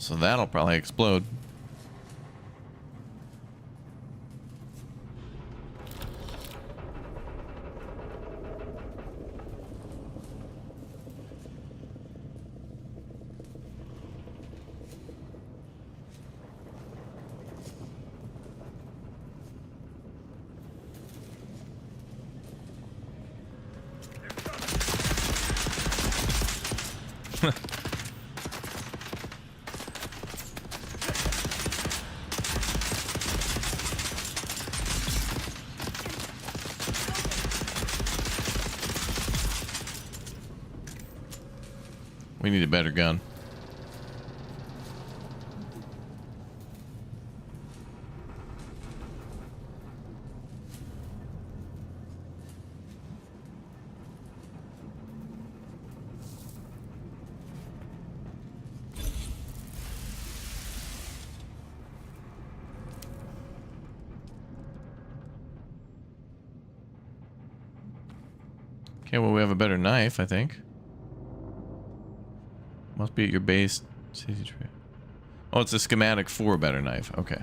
So that'll probably explode. We need a better gun. Okay, well, we have a better knife, I think. Must be at your base. Oh, it's a schematic for a better knife. Okay.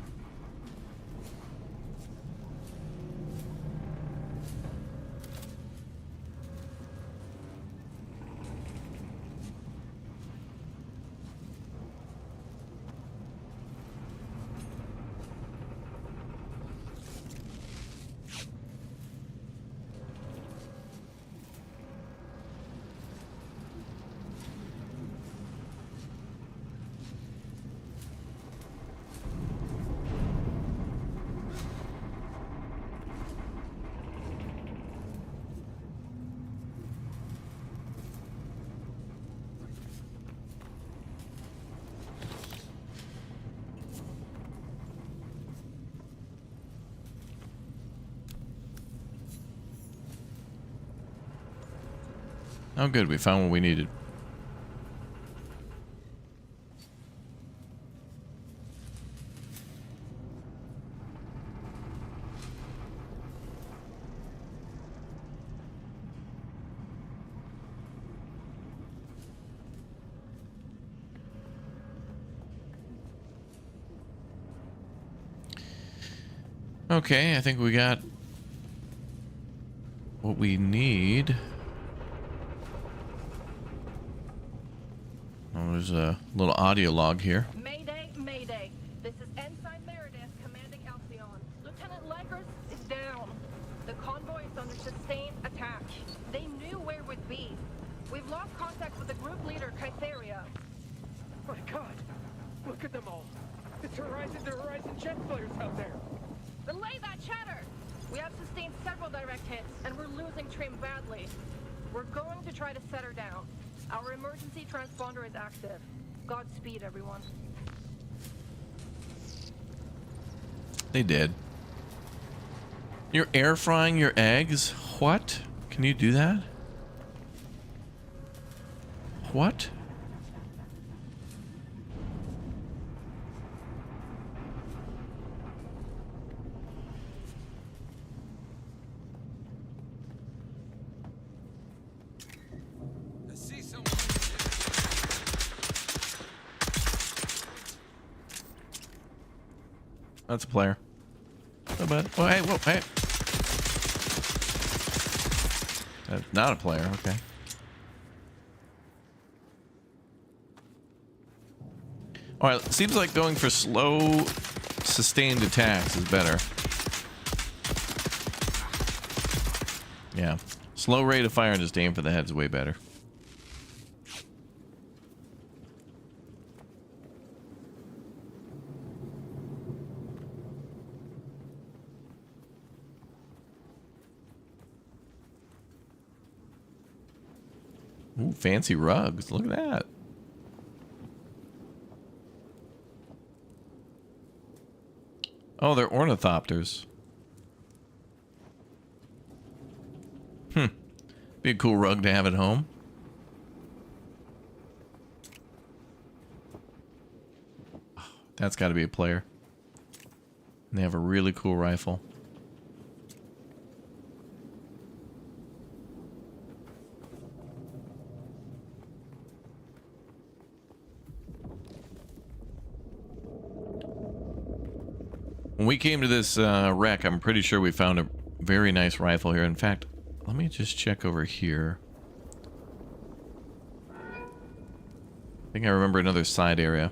Oh, good. We found what we needed. Okay, I think we got what we need. Oh, there's a little audio log here. Mayday, mayday. This is Ensign Meredith commanding Alcyon. Lieutenant Lakers is down. The convoy is under sustained attack. They knew where we'd be. We've lost contact with the group leader, Kytheria. My God! Look at them all! It's Horizon to Horizon jet flares out there! Relay that chatter! We have sustained several direct hits, and we're losing Trim badly. We're going to try to set her down. Our emergency transponder is active. Godspeed, everyone. They did. You're air frying your eggs? What? Can you do that? What? That's a player. Oh, bud. Oh, hey, whoa, hey. That's not a player, okay. Alright, seems like going for slow sustained attacks is better. Yeah. Slow rate of fire and just aim for the head is way better. Ooh, fancy rugs. Look at that. Oh, they're ornithopters. Be a cool rug to have at home. Oh, that's got to be a player. And they have a really cool rifle. When we came to this wreck, I'm pretty sure we found a very nice rifle here. In fact, let me just check over here. I think I remember another side area.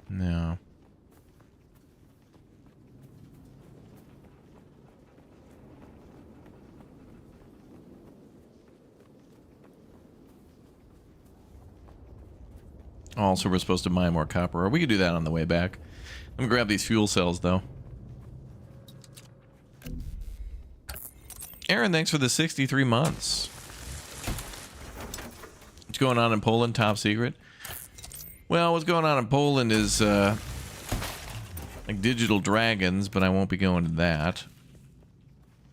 No. Also, we're supposed to mine more copper. Or we could do that on the way back. Let me grab these fuel cells, though. Aaron, thanks for the 63 months. What's going on in Poland? Top secret? Well, what's going on in Poland is like digital dragons, but I won't be going to that.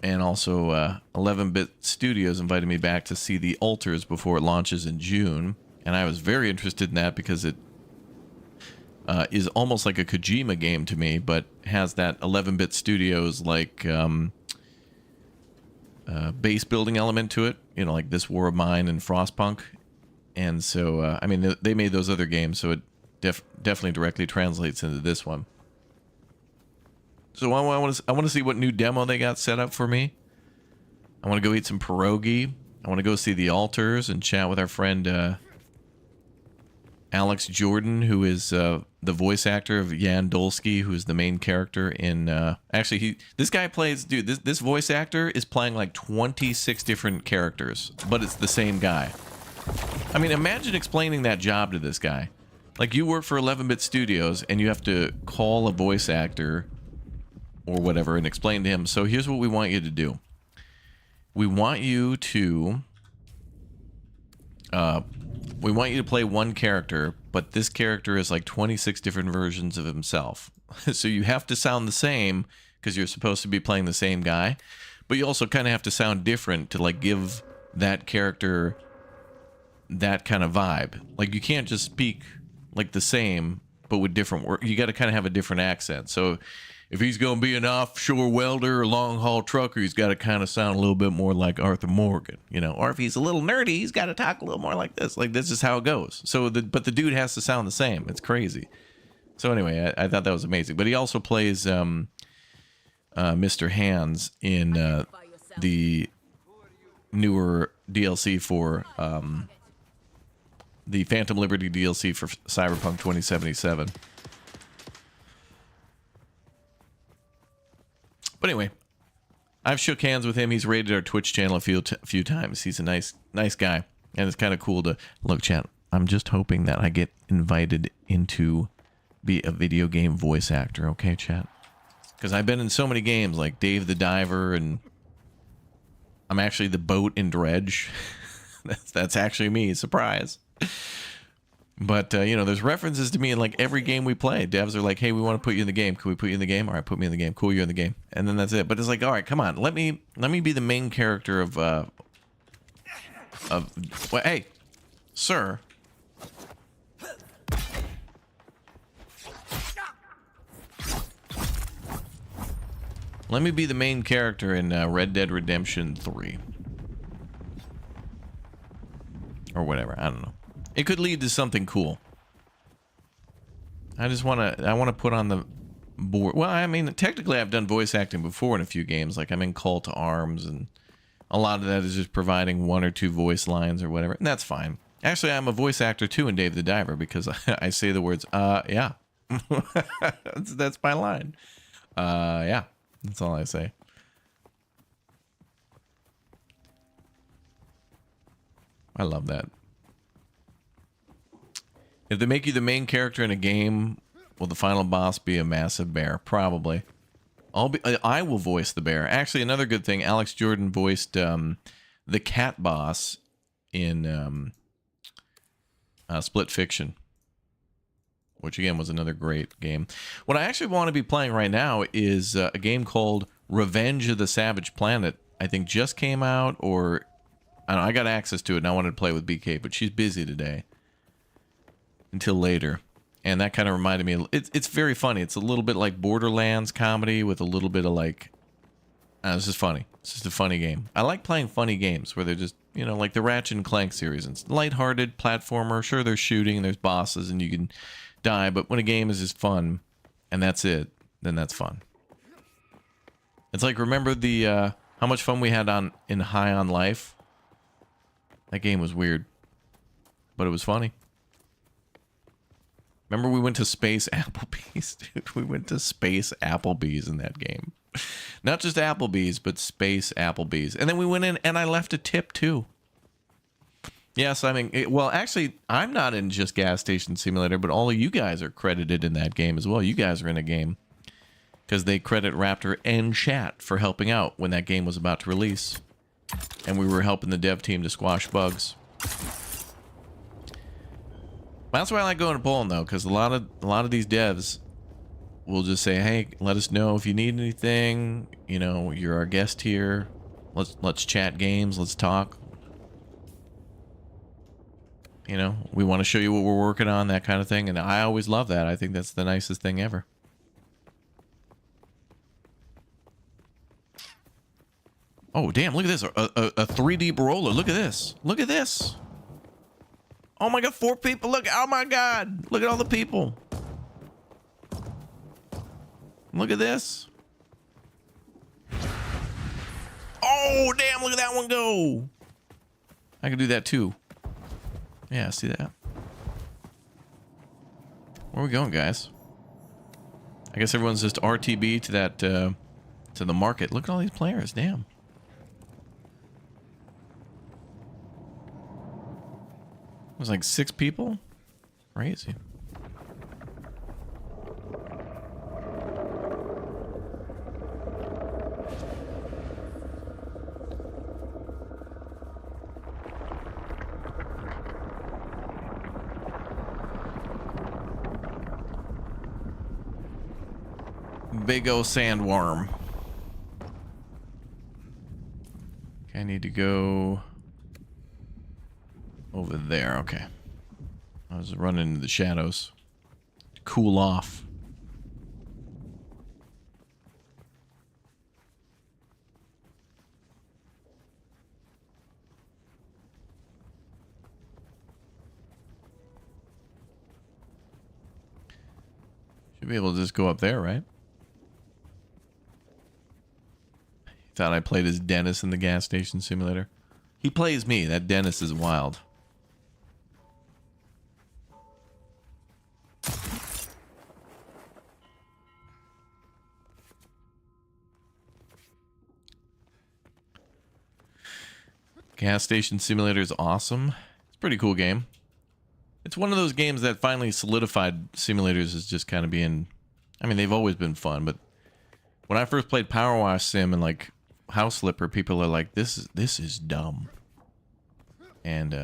And also 11-Bit Studios invited me back to see The Altars before it launches in June. And I was very interested in that because it is almost like a Kojima game to me, but has that 11-Bit Studios like base building element to it. You know, like This War of Mine and Frostpunk. And so, I mean, they made those other games, so it definitely directly translates into this one. So I want to see what new demo they got set up for me. I want to go eat some pierogi. I want to go see The Altars and chat with our friend Alex Jordan, who is the voice actor of Jan Dolsky, who is the main character in... actually, this guy plays... Dude, this voice actor is playing like 26 different characters, but it's the same guy. I mean, imagine explaining that job to this guy. Like, you work for 11-Bit Studios, and you have to call a voice actor or whatever and explain to him, so here's what we want you to do. We want you to... we want you to play one character, but this character is like 26 different versions of himself. So you have to sound the same, because you're supposed to be playing the same guy, but you also kind of have to sound different to, like, give that character... that kind of vibe. Like, you can't just speak like the same but with different words. You got to kind of have a different accent. So if he's going to be an offshore welder or long haul trucker, he's got to kind of sound a little bit more like Arthur Morgan, you know. Or if he's a little nerdy, he's got to talk a little more like this. Like, this is how it goes. So but the dude has to sound the same. It's crazy. So anyway, I thought that was amazing. But he also plays Mr. Hands in the newer DLC for the Phantom Liberty DLC for Cyberpunk 2077. But anyway, I've shook hands with him. He's raided our Twitch channel a few times. He's a nice guy, and it's kind of cool to look. Chat, I'm just hoping that I get invited into be a video game voice actor. Okay, chat, because I've been in so many games like Dave the Diver, and I'm actually the boat in Dredge. That's actually me. Surprise. But, you know, there's references to me in, like, every game we play. Devs are like, hey, we want to put you in the game. Can we put you in the game? All right, put me in the game. Cool, you're in the game. And then that's it. But it's like, all right, come on. Let me be the main character of well, hey, sir. Let me be the main character in Red Dead Redemption 3. Or whatever. I don't know. It could lead to something cool. I want to put on the board. Well, I mean, technically I've done voice acting before in a few games. Like I'm in Call to Arms, and a lot of that is just providing 1 or 2 voice lines or whatever. And that's fine. Actually, I'm a voice actor too in Dave the Diver because I say the words, yeah. that's my line. Yeah. That's all I say. I love that. If they make you the main character in a game, will the final boss be a massive bear? Probably. I will voice the bear. Actually, another good thing, Alex Jordan voiced the cat boss in Split Fiction, which again was another great game. What I actually want to be playing right now is a game called Revenge of the Savage Planet. I think just came out, or I don't know, I got access to it and I wanted to play with BK, but she's busy today until later. And that kind of reminded me, it's very funny. It's a little bit like Borderlands comedy with a little bit of like, it's just funny. It's just a funny game. I like playing funny games where they're just, you know, like the Ratchet and Clank series. It's lighthearted platformer. Sure, there's shooting, there's bosses, and you can die. But when a game is just fun, and that's it, then that's fun. It's like, remember the how much fun we had in High on Life? That game was weird, but it was funny. Remember we went to Space Applebee's, dude? We went to Space Applebee's in that game. Not just Applebee's, but Space Applebee's. And then we went in and I left a tip too. Yes, I mean, well, actually, I'm not in just Gas Station Simulator, but all of you guys are credited in that game as well. You guys are in a game because they credit Raptor and Chat for helping out when that game was about to release. And we were helping the dev team to squash bugs. That's why I like going to Poland though, because a lot of these devs will just say, "Hey, let us know if you need anything. You know, you're our guest here. Let's chat games. Let's talk. You know, we want to show you what we're working on, that kind of thing." And I always love that. I think that's the nicest thing ever. Oh damn! Look at this, a 3D Barola. Look at this. Look at this. Oh my god, 4 people. Look, oh my god. Look at all the people. Look at this. Oh, damn, look at that one go. I can do that too. Yeah, see that? Where are we going, guys? I guess everyone's just RTB to that, to the market. Look at all these players, damn. It was like 6 people? Crazy. Big ol' sandworm. Okay, I need to go over there. Okay. I was running into the shadows to cool off. Should be able to just go up there, right? Thought I played as Dennis in the Gas Station Simulator. He plays me. That Dennis is wild. Gas Station Simulator is awesome. It's a pretty cool game. It's one of those games that finally solidified simulators as just kind of being... I mean, they've always been fun, but when I first played Power Wash Sim and like House Flipper, people are like, this is dumb. And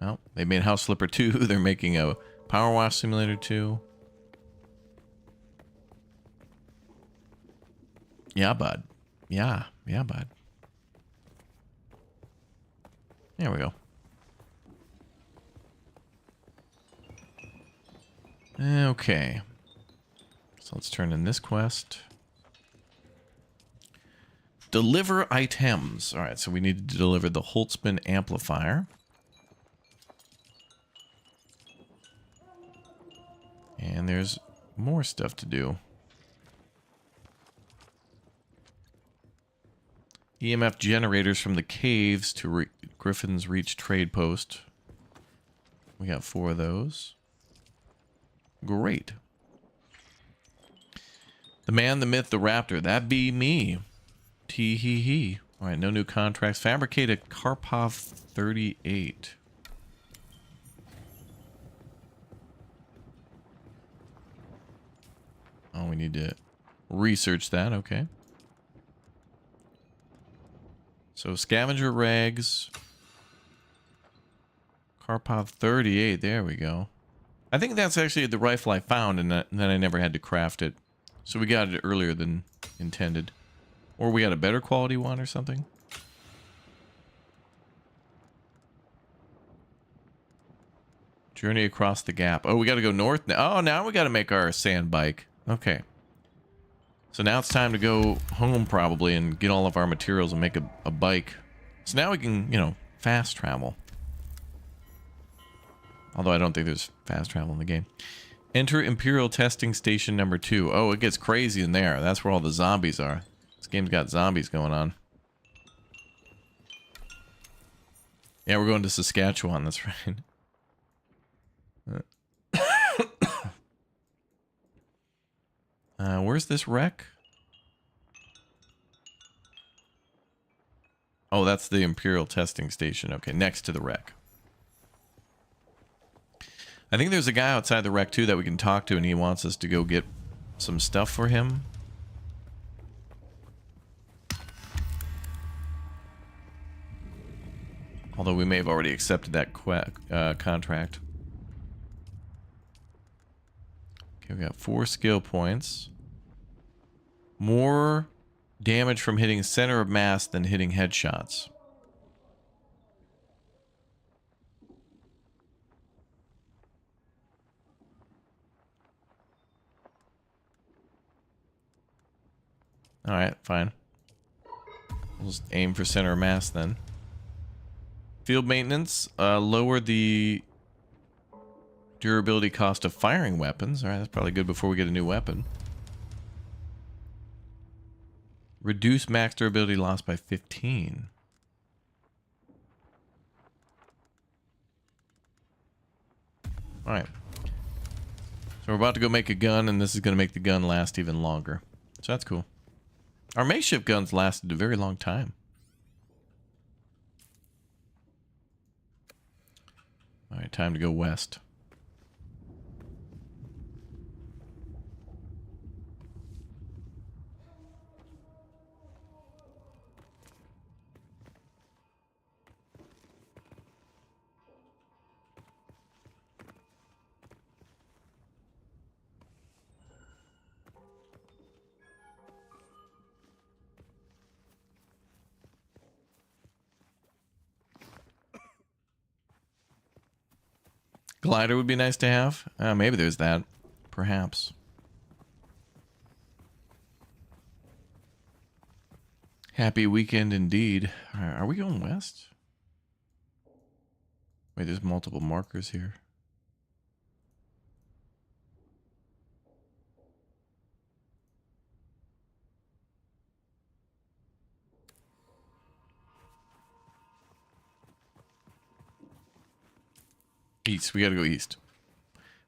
well, they made House Flipper 2. They're making a Power Wash Simulator 2. Yeah, bud. Yeah, bud. There we go. Okay. So let's turn in this quest. Deliver items. All right, so we need to deliver the Holtzman amplifier. And there's More stuff to do. EMF generators from the caves to Griffin's Reach trade post. We got 4 of those. Great. The man, the myth, the raptor. That be me. Tee hee hee. Alright, no new contracts. Fabricate a Karpov 38. Oh, we need to research that. Okay. So scavenger rags. Karpov 38. There we go. I think that's actually the rifle I found, and then I never had to craft it. So we got it earlier than intended. Or we got a better quality one or something. Journey across the gap. Oh, we got to go north now. Oh, now we got to make our sand bike. Okay. So now it's time to go home probably and get all of our materials and make a bike. So now we can, you know, fast travel. Although I don't think there's fast travel in the game. Enter Imperial Testing Station number 2. Oh, it gets crazy in there. That's where all the zombies are. This game's got zombies going on. Yeah, we're going to Saskatchewan. That's right. Where's this wreck? Oh, that's the Imperial Testing Station. Okay, next to the wreck. I think there's a guy outside the wreck, too, that we can talk to, and he wants us to go get some stuff for him. Although we may have already accepted that contract. Okay, we got 4 skill points. More damage from hitting center of mass than hitting headshots. Alright, fine. We'll just aim for center of mass then. Field maintenance. Lower the durability cost of firing weapons. Alright, that's probably good before we get a new weapon. Reduce max durability loss by 15. Alright. So we're about to go make a gun, and this is going to make the gun last even longer. So that's cool. Our makeshift guns lasted a very long time. Alright, time to go west. Glider would be nice to have. Maybe there's that. Perhaps. Happy weekend indeed. Are we going west? Wait, there's multiple markers here. East. We gotta go east.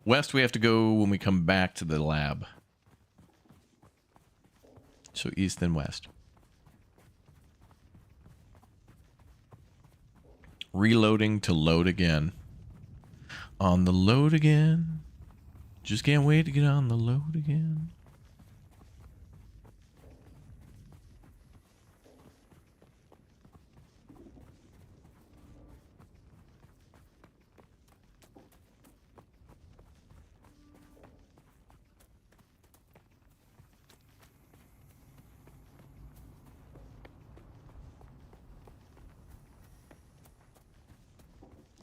West we have to go when we come back to the lab. So east then west. Reloading to load again. On the load again. Just can't wait to get on the load again.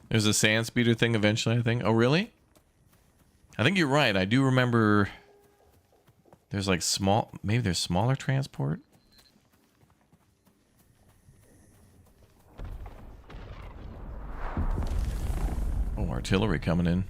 There's a sand speeder thing eventually, I think. Oh, really? I think you're right. I do remember there's like small... Maybe there's smaller transport? Oh, artillery coming in.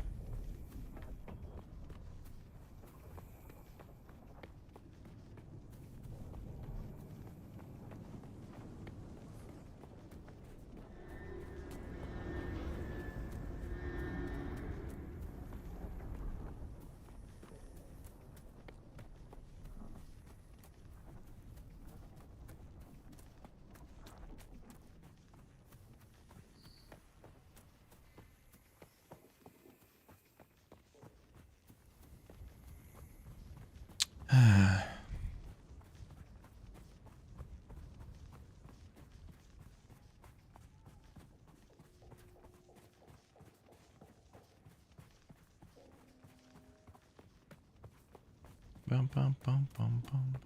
Bum, bum, bum, bum, bum,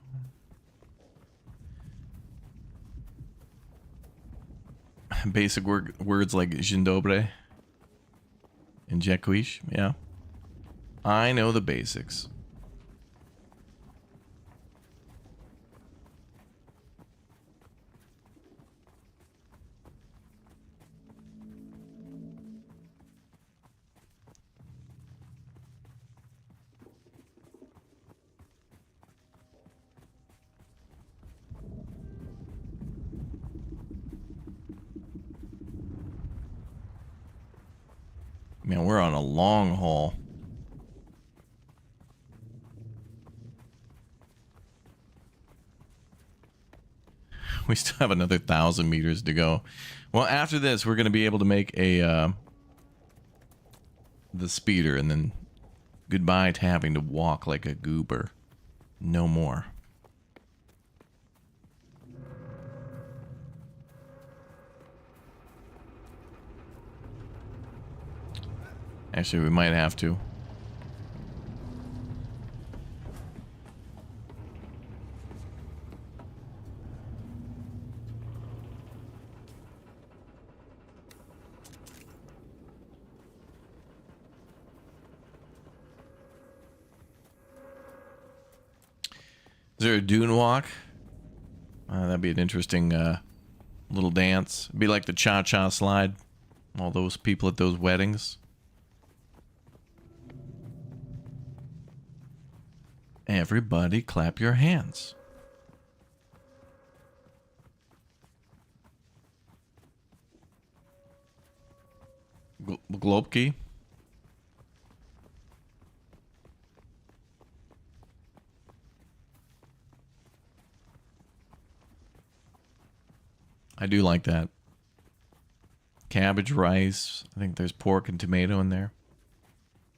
bum. Basic words like Jindobre and Jekwish. Yeah. I know the basics. Man, we're on a long haul. We still have another 1,000 meters to go. Well, after this, we're going to be able to make a the speeder, and then goodbye to having to walk like a goober. No more. Actually, we might have to. Is there a dune walk? That'd be an interesting little dance. It'd be like the cha-cha slide. All those people at those weddings. Everybody clap your hands. Globkey. I do like that. Cabbage, rice. I think there's pork and tomato in there.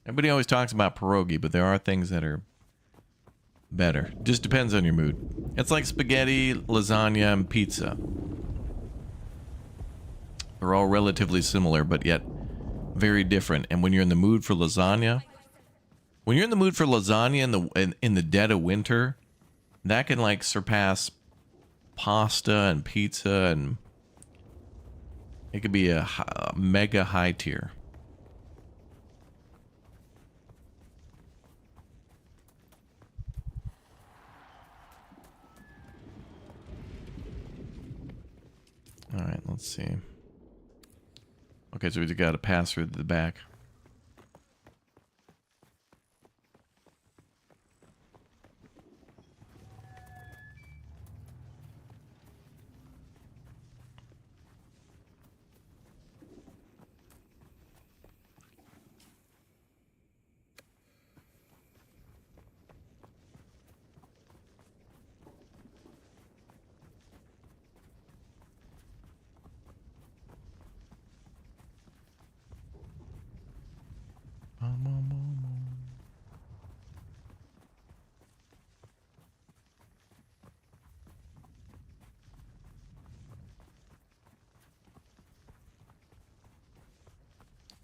Everybody always talks about pierogi, but there are things that are better. Just depends on your mood. It's like spaghetti, lasagna, and pizza. They're all relatively similar, but yet very different. And when you're in the mood for lasagna, in the dead of winter, that can like surpass pasta and pizza, and it could be a mega high tier. All right, let's see. Okay, so we've got to pass through the back.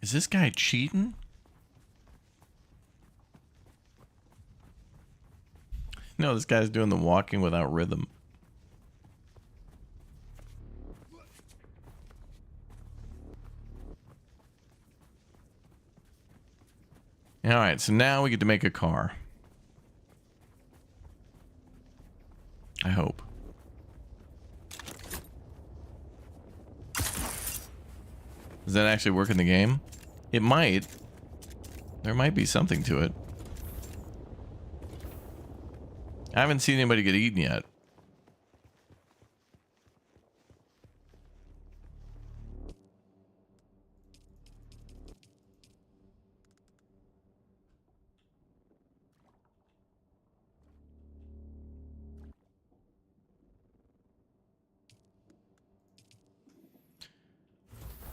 Is this guy cheating? No, this guy's doing the walking without rhythm. All right, so now we get to make a car. I hope. Does that actually work in the game? It might. There might be something to it. I haven't seen anybody get eaten yet.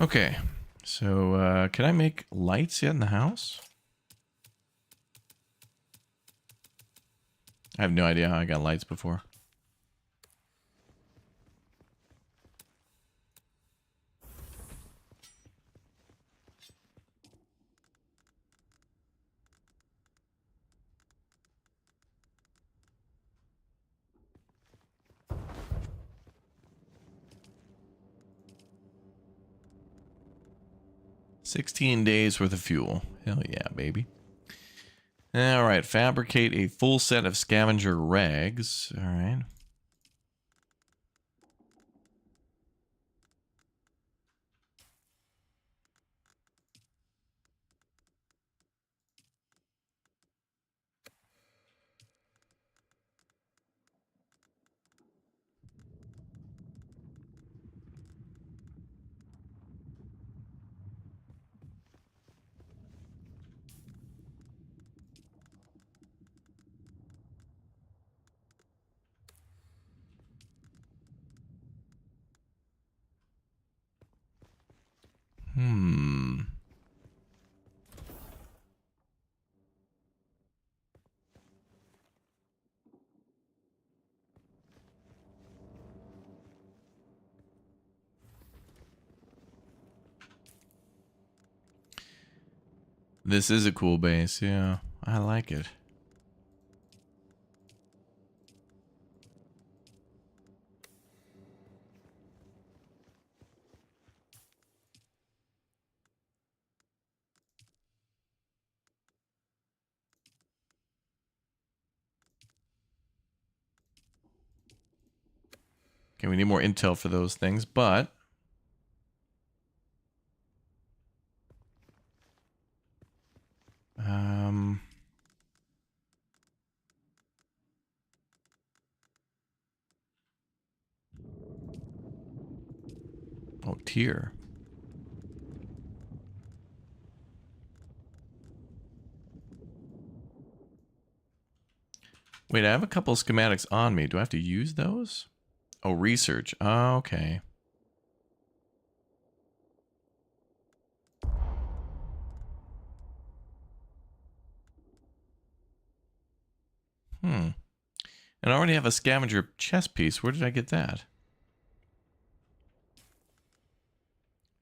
Okay, so can I make lights yet in the house? I have no idea how I got lights before. 16 days worth of fuel. Hell yeah, baby. All right, fabricate a full set of scavenger rags. All right. This is a cool base, yeah. I like it. Okay, we need more intel for those things, but oh, tier. Wait, I have a couple of schematics on me. Do I have to use those? Oh, research. Oh, okay. And I already have a scavenger chest piece. Where did I get that?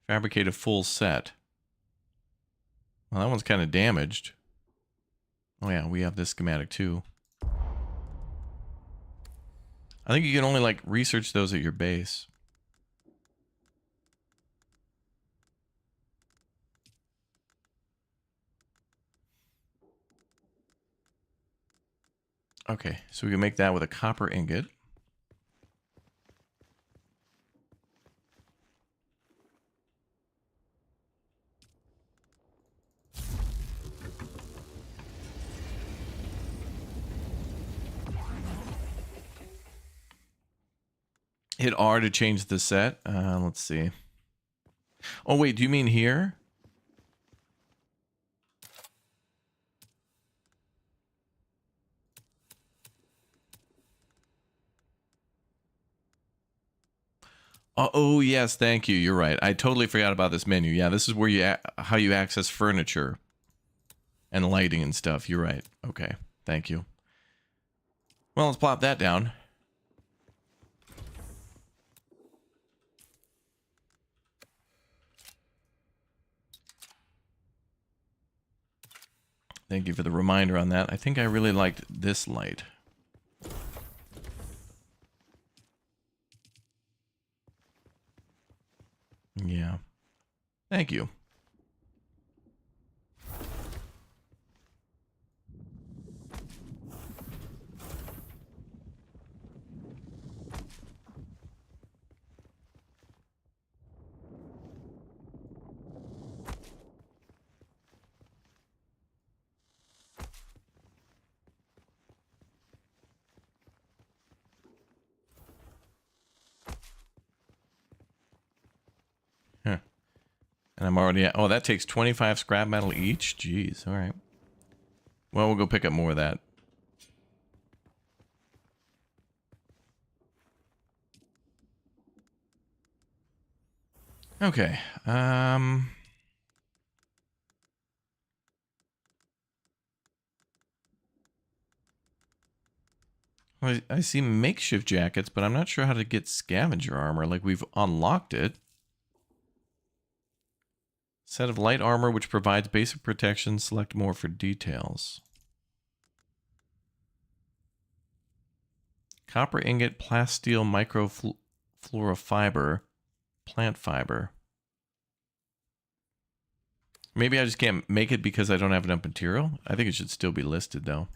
Fabricate a full set. Well, that one's kind of damaged. Oh yeah, we have this schematic too. I think you can only like research those at your base. Okay, so we can make that with a copper ingot. Hit R to change the set. Let's see. Oh, wait, do you mean here? Oh, yes, thank you. You're right. I totally forgot about this menu. Yeah, this is where you how you access furniture and lighting and stuff. You're right. Okay, thank you. Well, let's plop that down. Thank you for the reminder on that. I think I really liked this light. Yeah. Thank you. Huh. And I'm already at, oh, that takes 25 scrap metal each? Jeez, all right. Well, we'll go pick up more of that. Okay. Well, I see makeshift jackets, but I'm not sure how to get scavenger armor. Like, we've unlocked it. Set of light armor which provides basic protection. Select more for details. Copper ingot, plasteel, microfluorofiber, plant fiber. Maybe I just can't make it because I don't have enough material. I think it should still be listed though.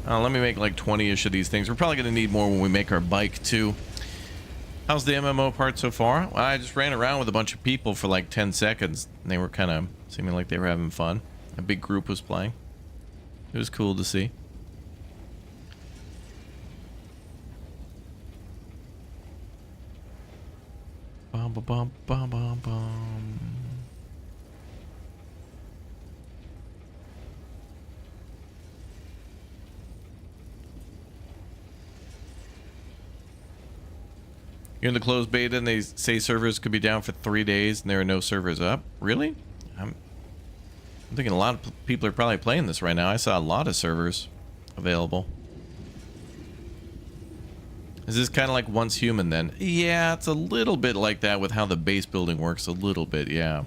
Let me make like 20-ish of these things. We're probably going to need more when we make our bike too. How's the MMO part so far? Well, I just ran around with a bunch of people for like 10 seconds. And they were kind of seeming like they were having fun. A big group was playing. It was cool to see. Bum, bum, bum, bum, bum, bum. You're in the closed beta and they say servers could be down for 3 days and there are no servers up. Really? I'm thinking a lot of people are probably playing this right now. I saw a lot of servers available. Is this kind of like Once Human then? Yeah, it's a little bit like that with how the base building works. A little bit, yeah.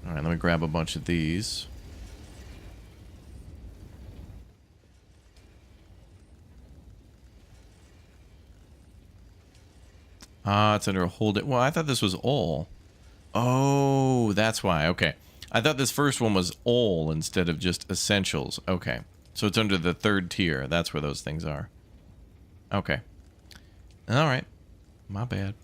Alright, let me grab a bunch of these. Ah, it's under a hold it. Well, I thought this was all. Oh, that's why. Okay. I thought this first one was all instead of just essentials. Okay. So it's under the 3rd tier. That's where those things are. Okay. All right. My bad.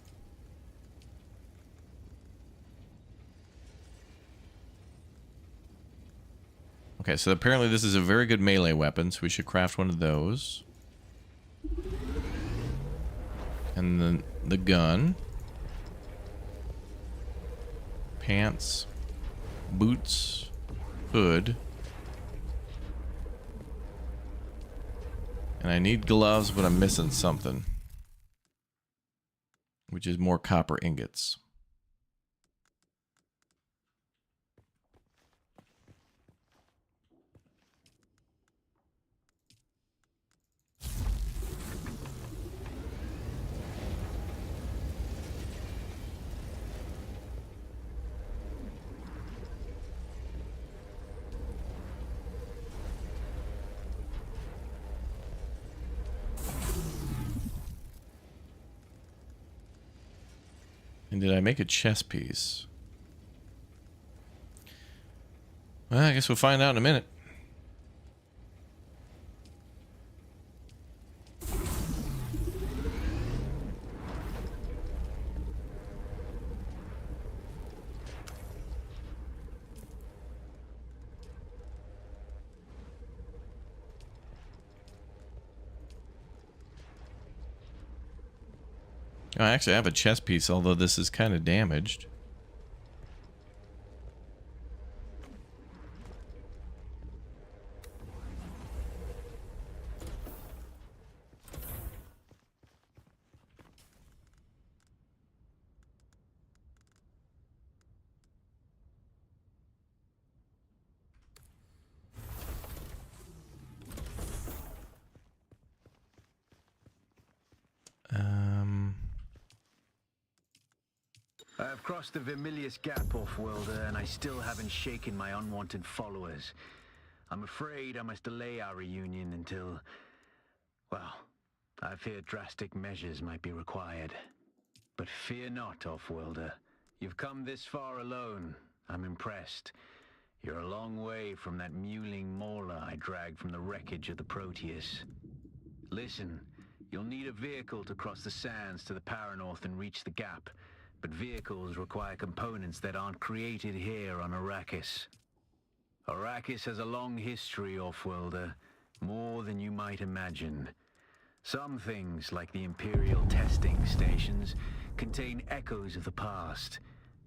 Okay, so apparently this is a very good melee weapon, so we should craft one of those. And then the gun. Pants. Boots. Hood. And I need gloves, but I'm missing something. Which is more copper ingots. And did I make a chess piece? Well, I guess we'll find out in a minute. I actually have a chess piece, although this is kind of damaged. I've crossed the Vermilius Gap, Off-Worlder, and I still haven't shaken my unwanted followers. I'm afraid I must delay our reunion until... well, I fear drastic measures might be required. But fear not, Off-Worlder. You've come this far alone. I'm impressed. You're a long way from that mewling mauler I dragged from the wreckage of the Proteus. Listen, you'll need a vehicle to cross the sands to the Paranorth and reach the Gap. But vehicles require components that aren't created here on Arrakis. Arrakis has a long history, Off-Worlder, more than you might imagine. Some things, like the Imperial testing stations, contain echoes of the past.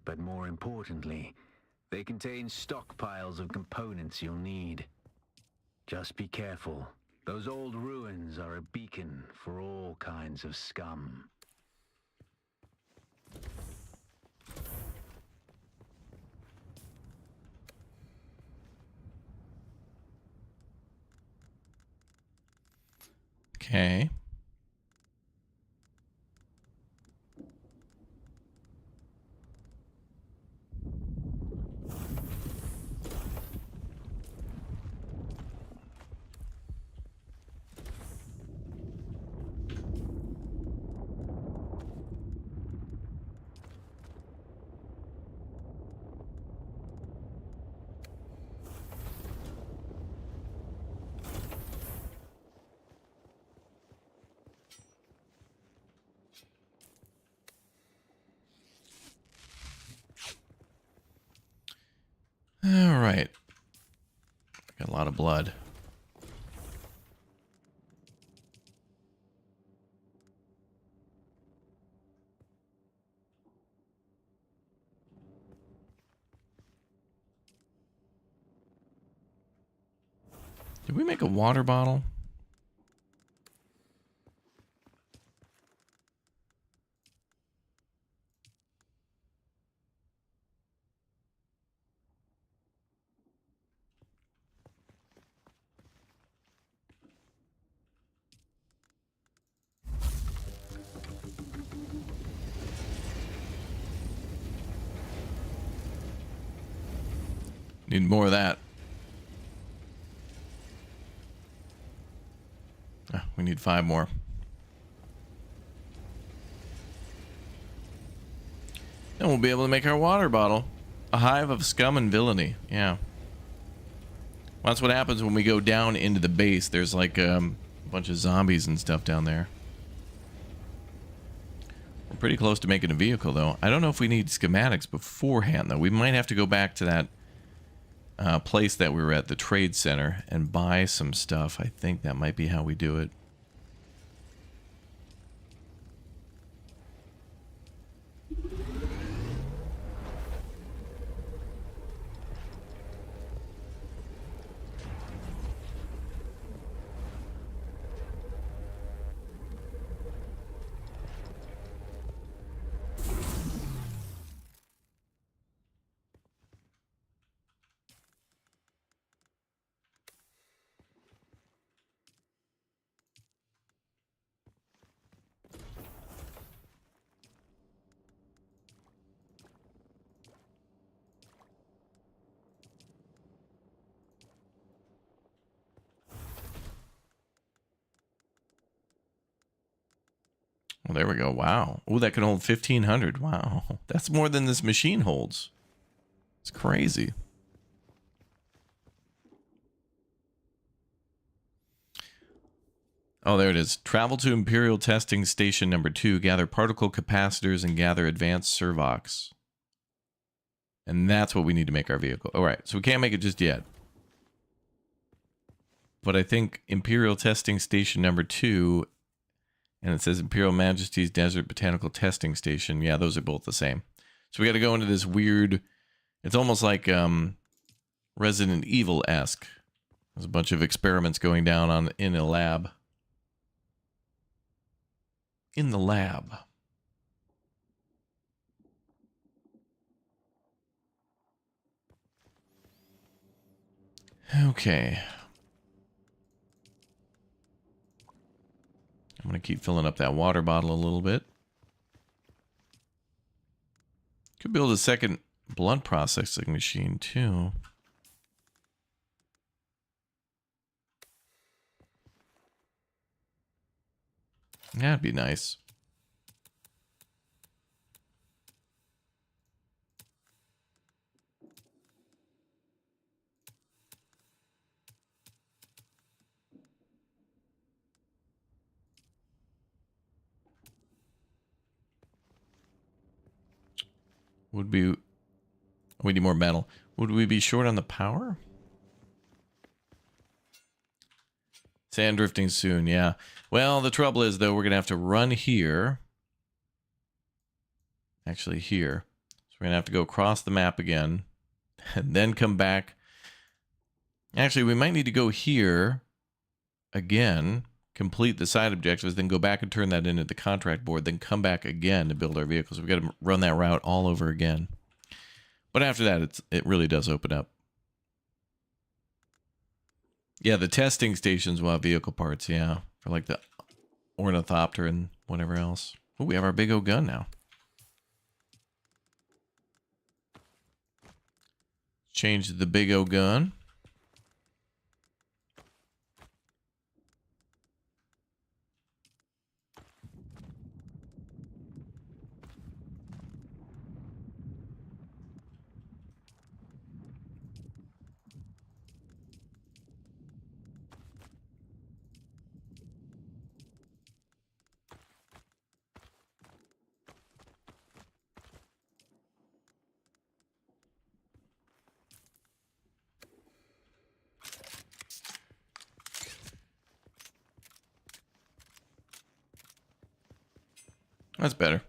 But more importantly, they contain stockpiles of components you'll need. Just be careful. Those old ruins are a beacon for all kinds of scum. Okay. All right. Got a lot of blood. Did we make a water bottle? Need more of that. We need 5 more. And we'll be able to make our water bottle. A hive of scum and villainy. Yeah. Well, that's what happens when we go down into the base. There's like a bunch of zombies and stuff down there. We're pretty close to making a vehicle, though. I don't know if we need schematics beforehand, though. We might have to go back to that place that we were at, the trade center, and buy some stuff. I think that might be how we do it. Well, there we go. Wow. Oh, that can hold 1,500. Wow. That's more than this machine holds. It's crazy. Oh, there it is. Travel to Imperial Testing Station number 2. Gather particle capacitors and gather advanced servox. And that's what we need to make our vehicle. All right. So we can't make it just yet. But I think Imperial Testing Station number 2... and it says Imperial Majesty's Desert Botanical Testing Station. Yeah, those are both the same. So we got to go into this weird... It's almost like Resident Evil-esque. There's a bunch of experiments going down in a lab. In the lab. Okay. I'm going to keep filling up that water bottle a little bit. Could build a second blood processing machine, too. That'd be nice. We need more metal. Would we be short on the power? Sand drifting soon, yeah. Well, the trouble is, though, we're going to have to run here. Actually, here. So we're going to have to go across the map again. And then come back. Actually, we might need to go here again. Complete the side objectives. Then go back and turn that into the contract board. Then come back again to build our vehicles. We've got to run that route all over again. But after that, it really does open up. Yeah, the testing stations will have vehicle parts, yeah. For like the ornithopter and whatever else. Oh, we have our big old gun now. Change the big old gun. That's better.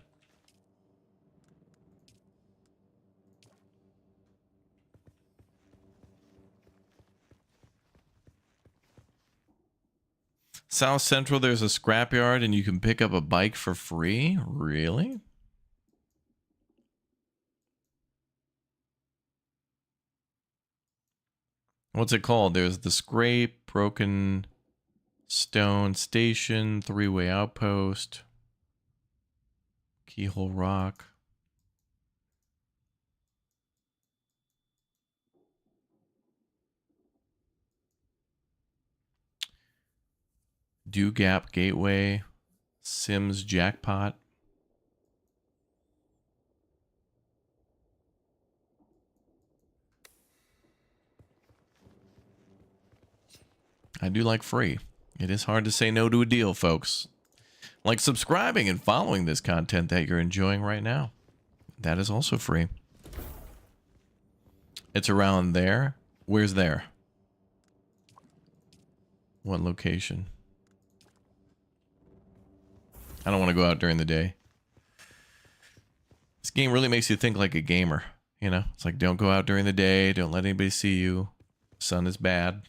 South Central, there's a scrapyard and you can pick up a bike for free? Really? What's it called? There's the Scrape, Broken Stone Station, Three-Way Outpost, Keyhole Rock. Dew Gap Gateway, Sims Jackpot. I do like free. It is hard to say no to a deal, folks. Like subscribing and following this content that you're enjoying right now. That is also free. It's around there. Where's there? What location? I don't want to go out during the day. This game really makes you think like a gamer, you know? It's like, don't go out during the day. Don't let anybody see you. Sun is bad.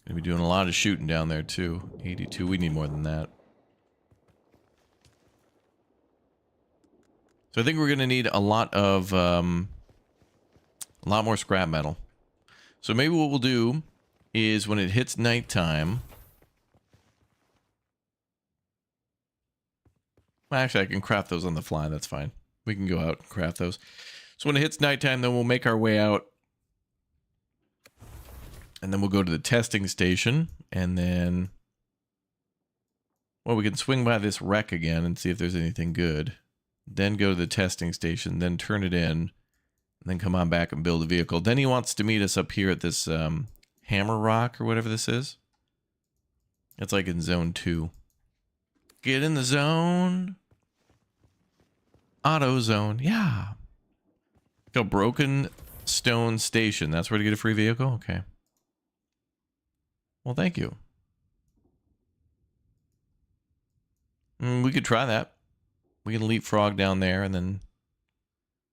Gonna be doing a lot of shooting down there too. 82, we need more than that. So I think we're gonna need a lot more scrap metal. So maybe what we'll do is when it hits nighttime. Well, actually, I can craft those on the fly. That's fine. We can go out and craft those. So when it hits nighttime, then we'll make our way out. And then we'll go to the testing station. And then, well, we can swing by this wreck again and see if there's anything good. Then go to the testing station. Then turn it in. And then come on back and build a vehicle. Then he wants to meet us up here at this Hammer Rock or whatever this is. It's like in zone 2. Get in the zone. Auto zone. Yeah. Go Broken Stone Station. That's where to get a free vehicle? Okay. Well, thank you. We could try that. We can leapfrog down there and then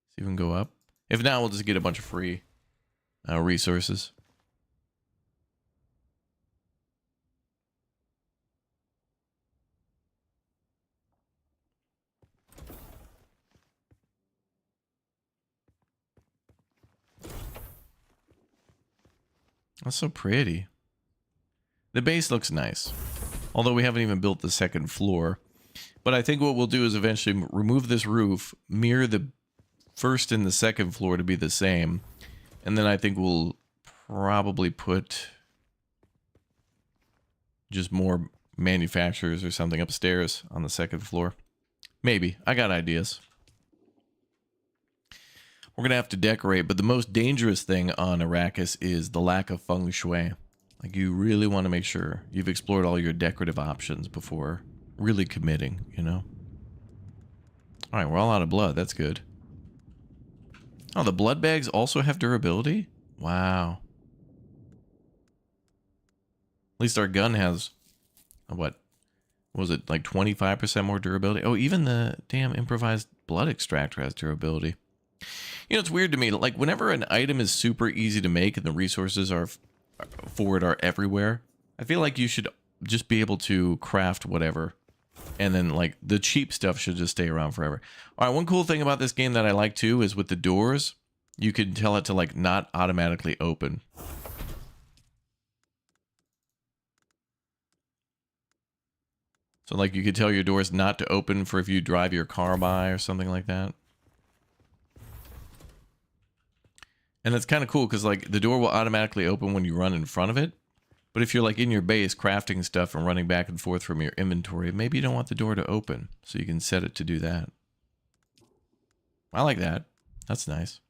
see if we can go up. If not, we'll just get a bunch of free resources. That's so pretty. The base looks nice. Although we haven't even built the second floor. But I think what we'll do is eventually remove this roof, mirror the first and the second floor to be the same. And then I think we'll probably put just more manufacturers or something upstairs on the second floor. Maybe. I got ideas. We're going to have to decorate, but the most dangerous thing on Arrakis is the lack of feng shui. Like, you really want to make sure you've explored all your decorative options before really committing, you know? Alright, we're all out of blood. That's good. Oh, the blood bags also have durability? Wow. At least our gun has, what was it, like 25% more durability? Oh, even the damn improvised blood extractor has durability. You know, it's weird to me, like, whenever an item is super easy to make and the resources for it are everywhere, I feel like you should just be able to craft whatever. And then, like, the cheap stuff should just stay around forever. All right, one cool thing about this game that I like, too, is with the doors, you can tell it to, like, not automatically open. So, like, you could tell your doors not to open for if you drive your car by or something like that. And it's kind of cool because, like, the door will automatically open when you run in front of it. But if you're, like, in your base crafting stuff and running back and forth from your inventory, maybe you don't want the door to open. So you can set it to do that. I like that. That's nice.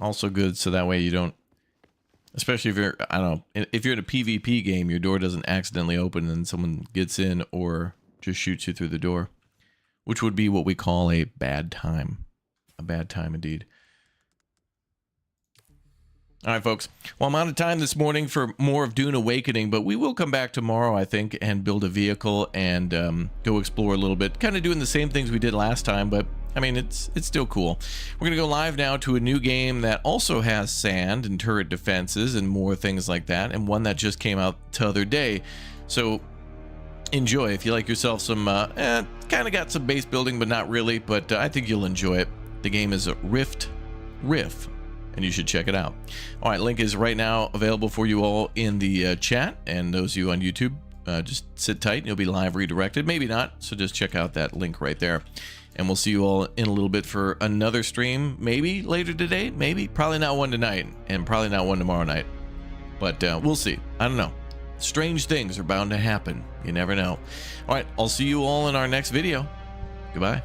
Also good, so that way you don't, especially if you're, I don't know, if you're in a PvP game, your door doesn't accidentally open and someone gets in or just shoots you through the door, which would be what we call a bad time. A bad time indeed. All right, folks. Well, I'm out of time this morning for more of Dune Awakening, but we will come back tomorrow, I think, and build a vehicle and go explore a little bit. Kind of doing the same things we did last time, but I mean, it's still cool. We're going to go live now to a new game that also has sand and turret defenses and more things like that, and one that just came out the other day. So enjoy if you like yourself some, kind of got some base building, but not really, but I think you'll enjoy it. The game is Rift, and you should check it out. All right, link is right now available for you all in the chat, and those of you on YouTube, just sit tight and you'll be live redirected. Maybe not, so just check out that link right there. And we'll see you all in a little bit for another stream, maybe later today, maybe, probably not one tonight, and probably not one tomorrow night. But we'll see. I don't know. Strange things are bound to happen. You never know. All right, I'll see you all in our next video. Goodbye.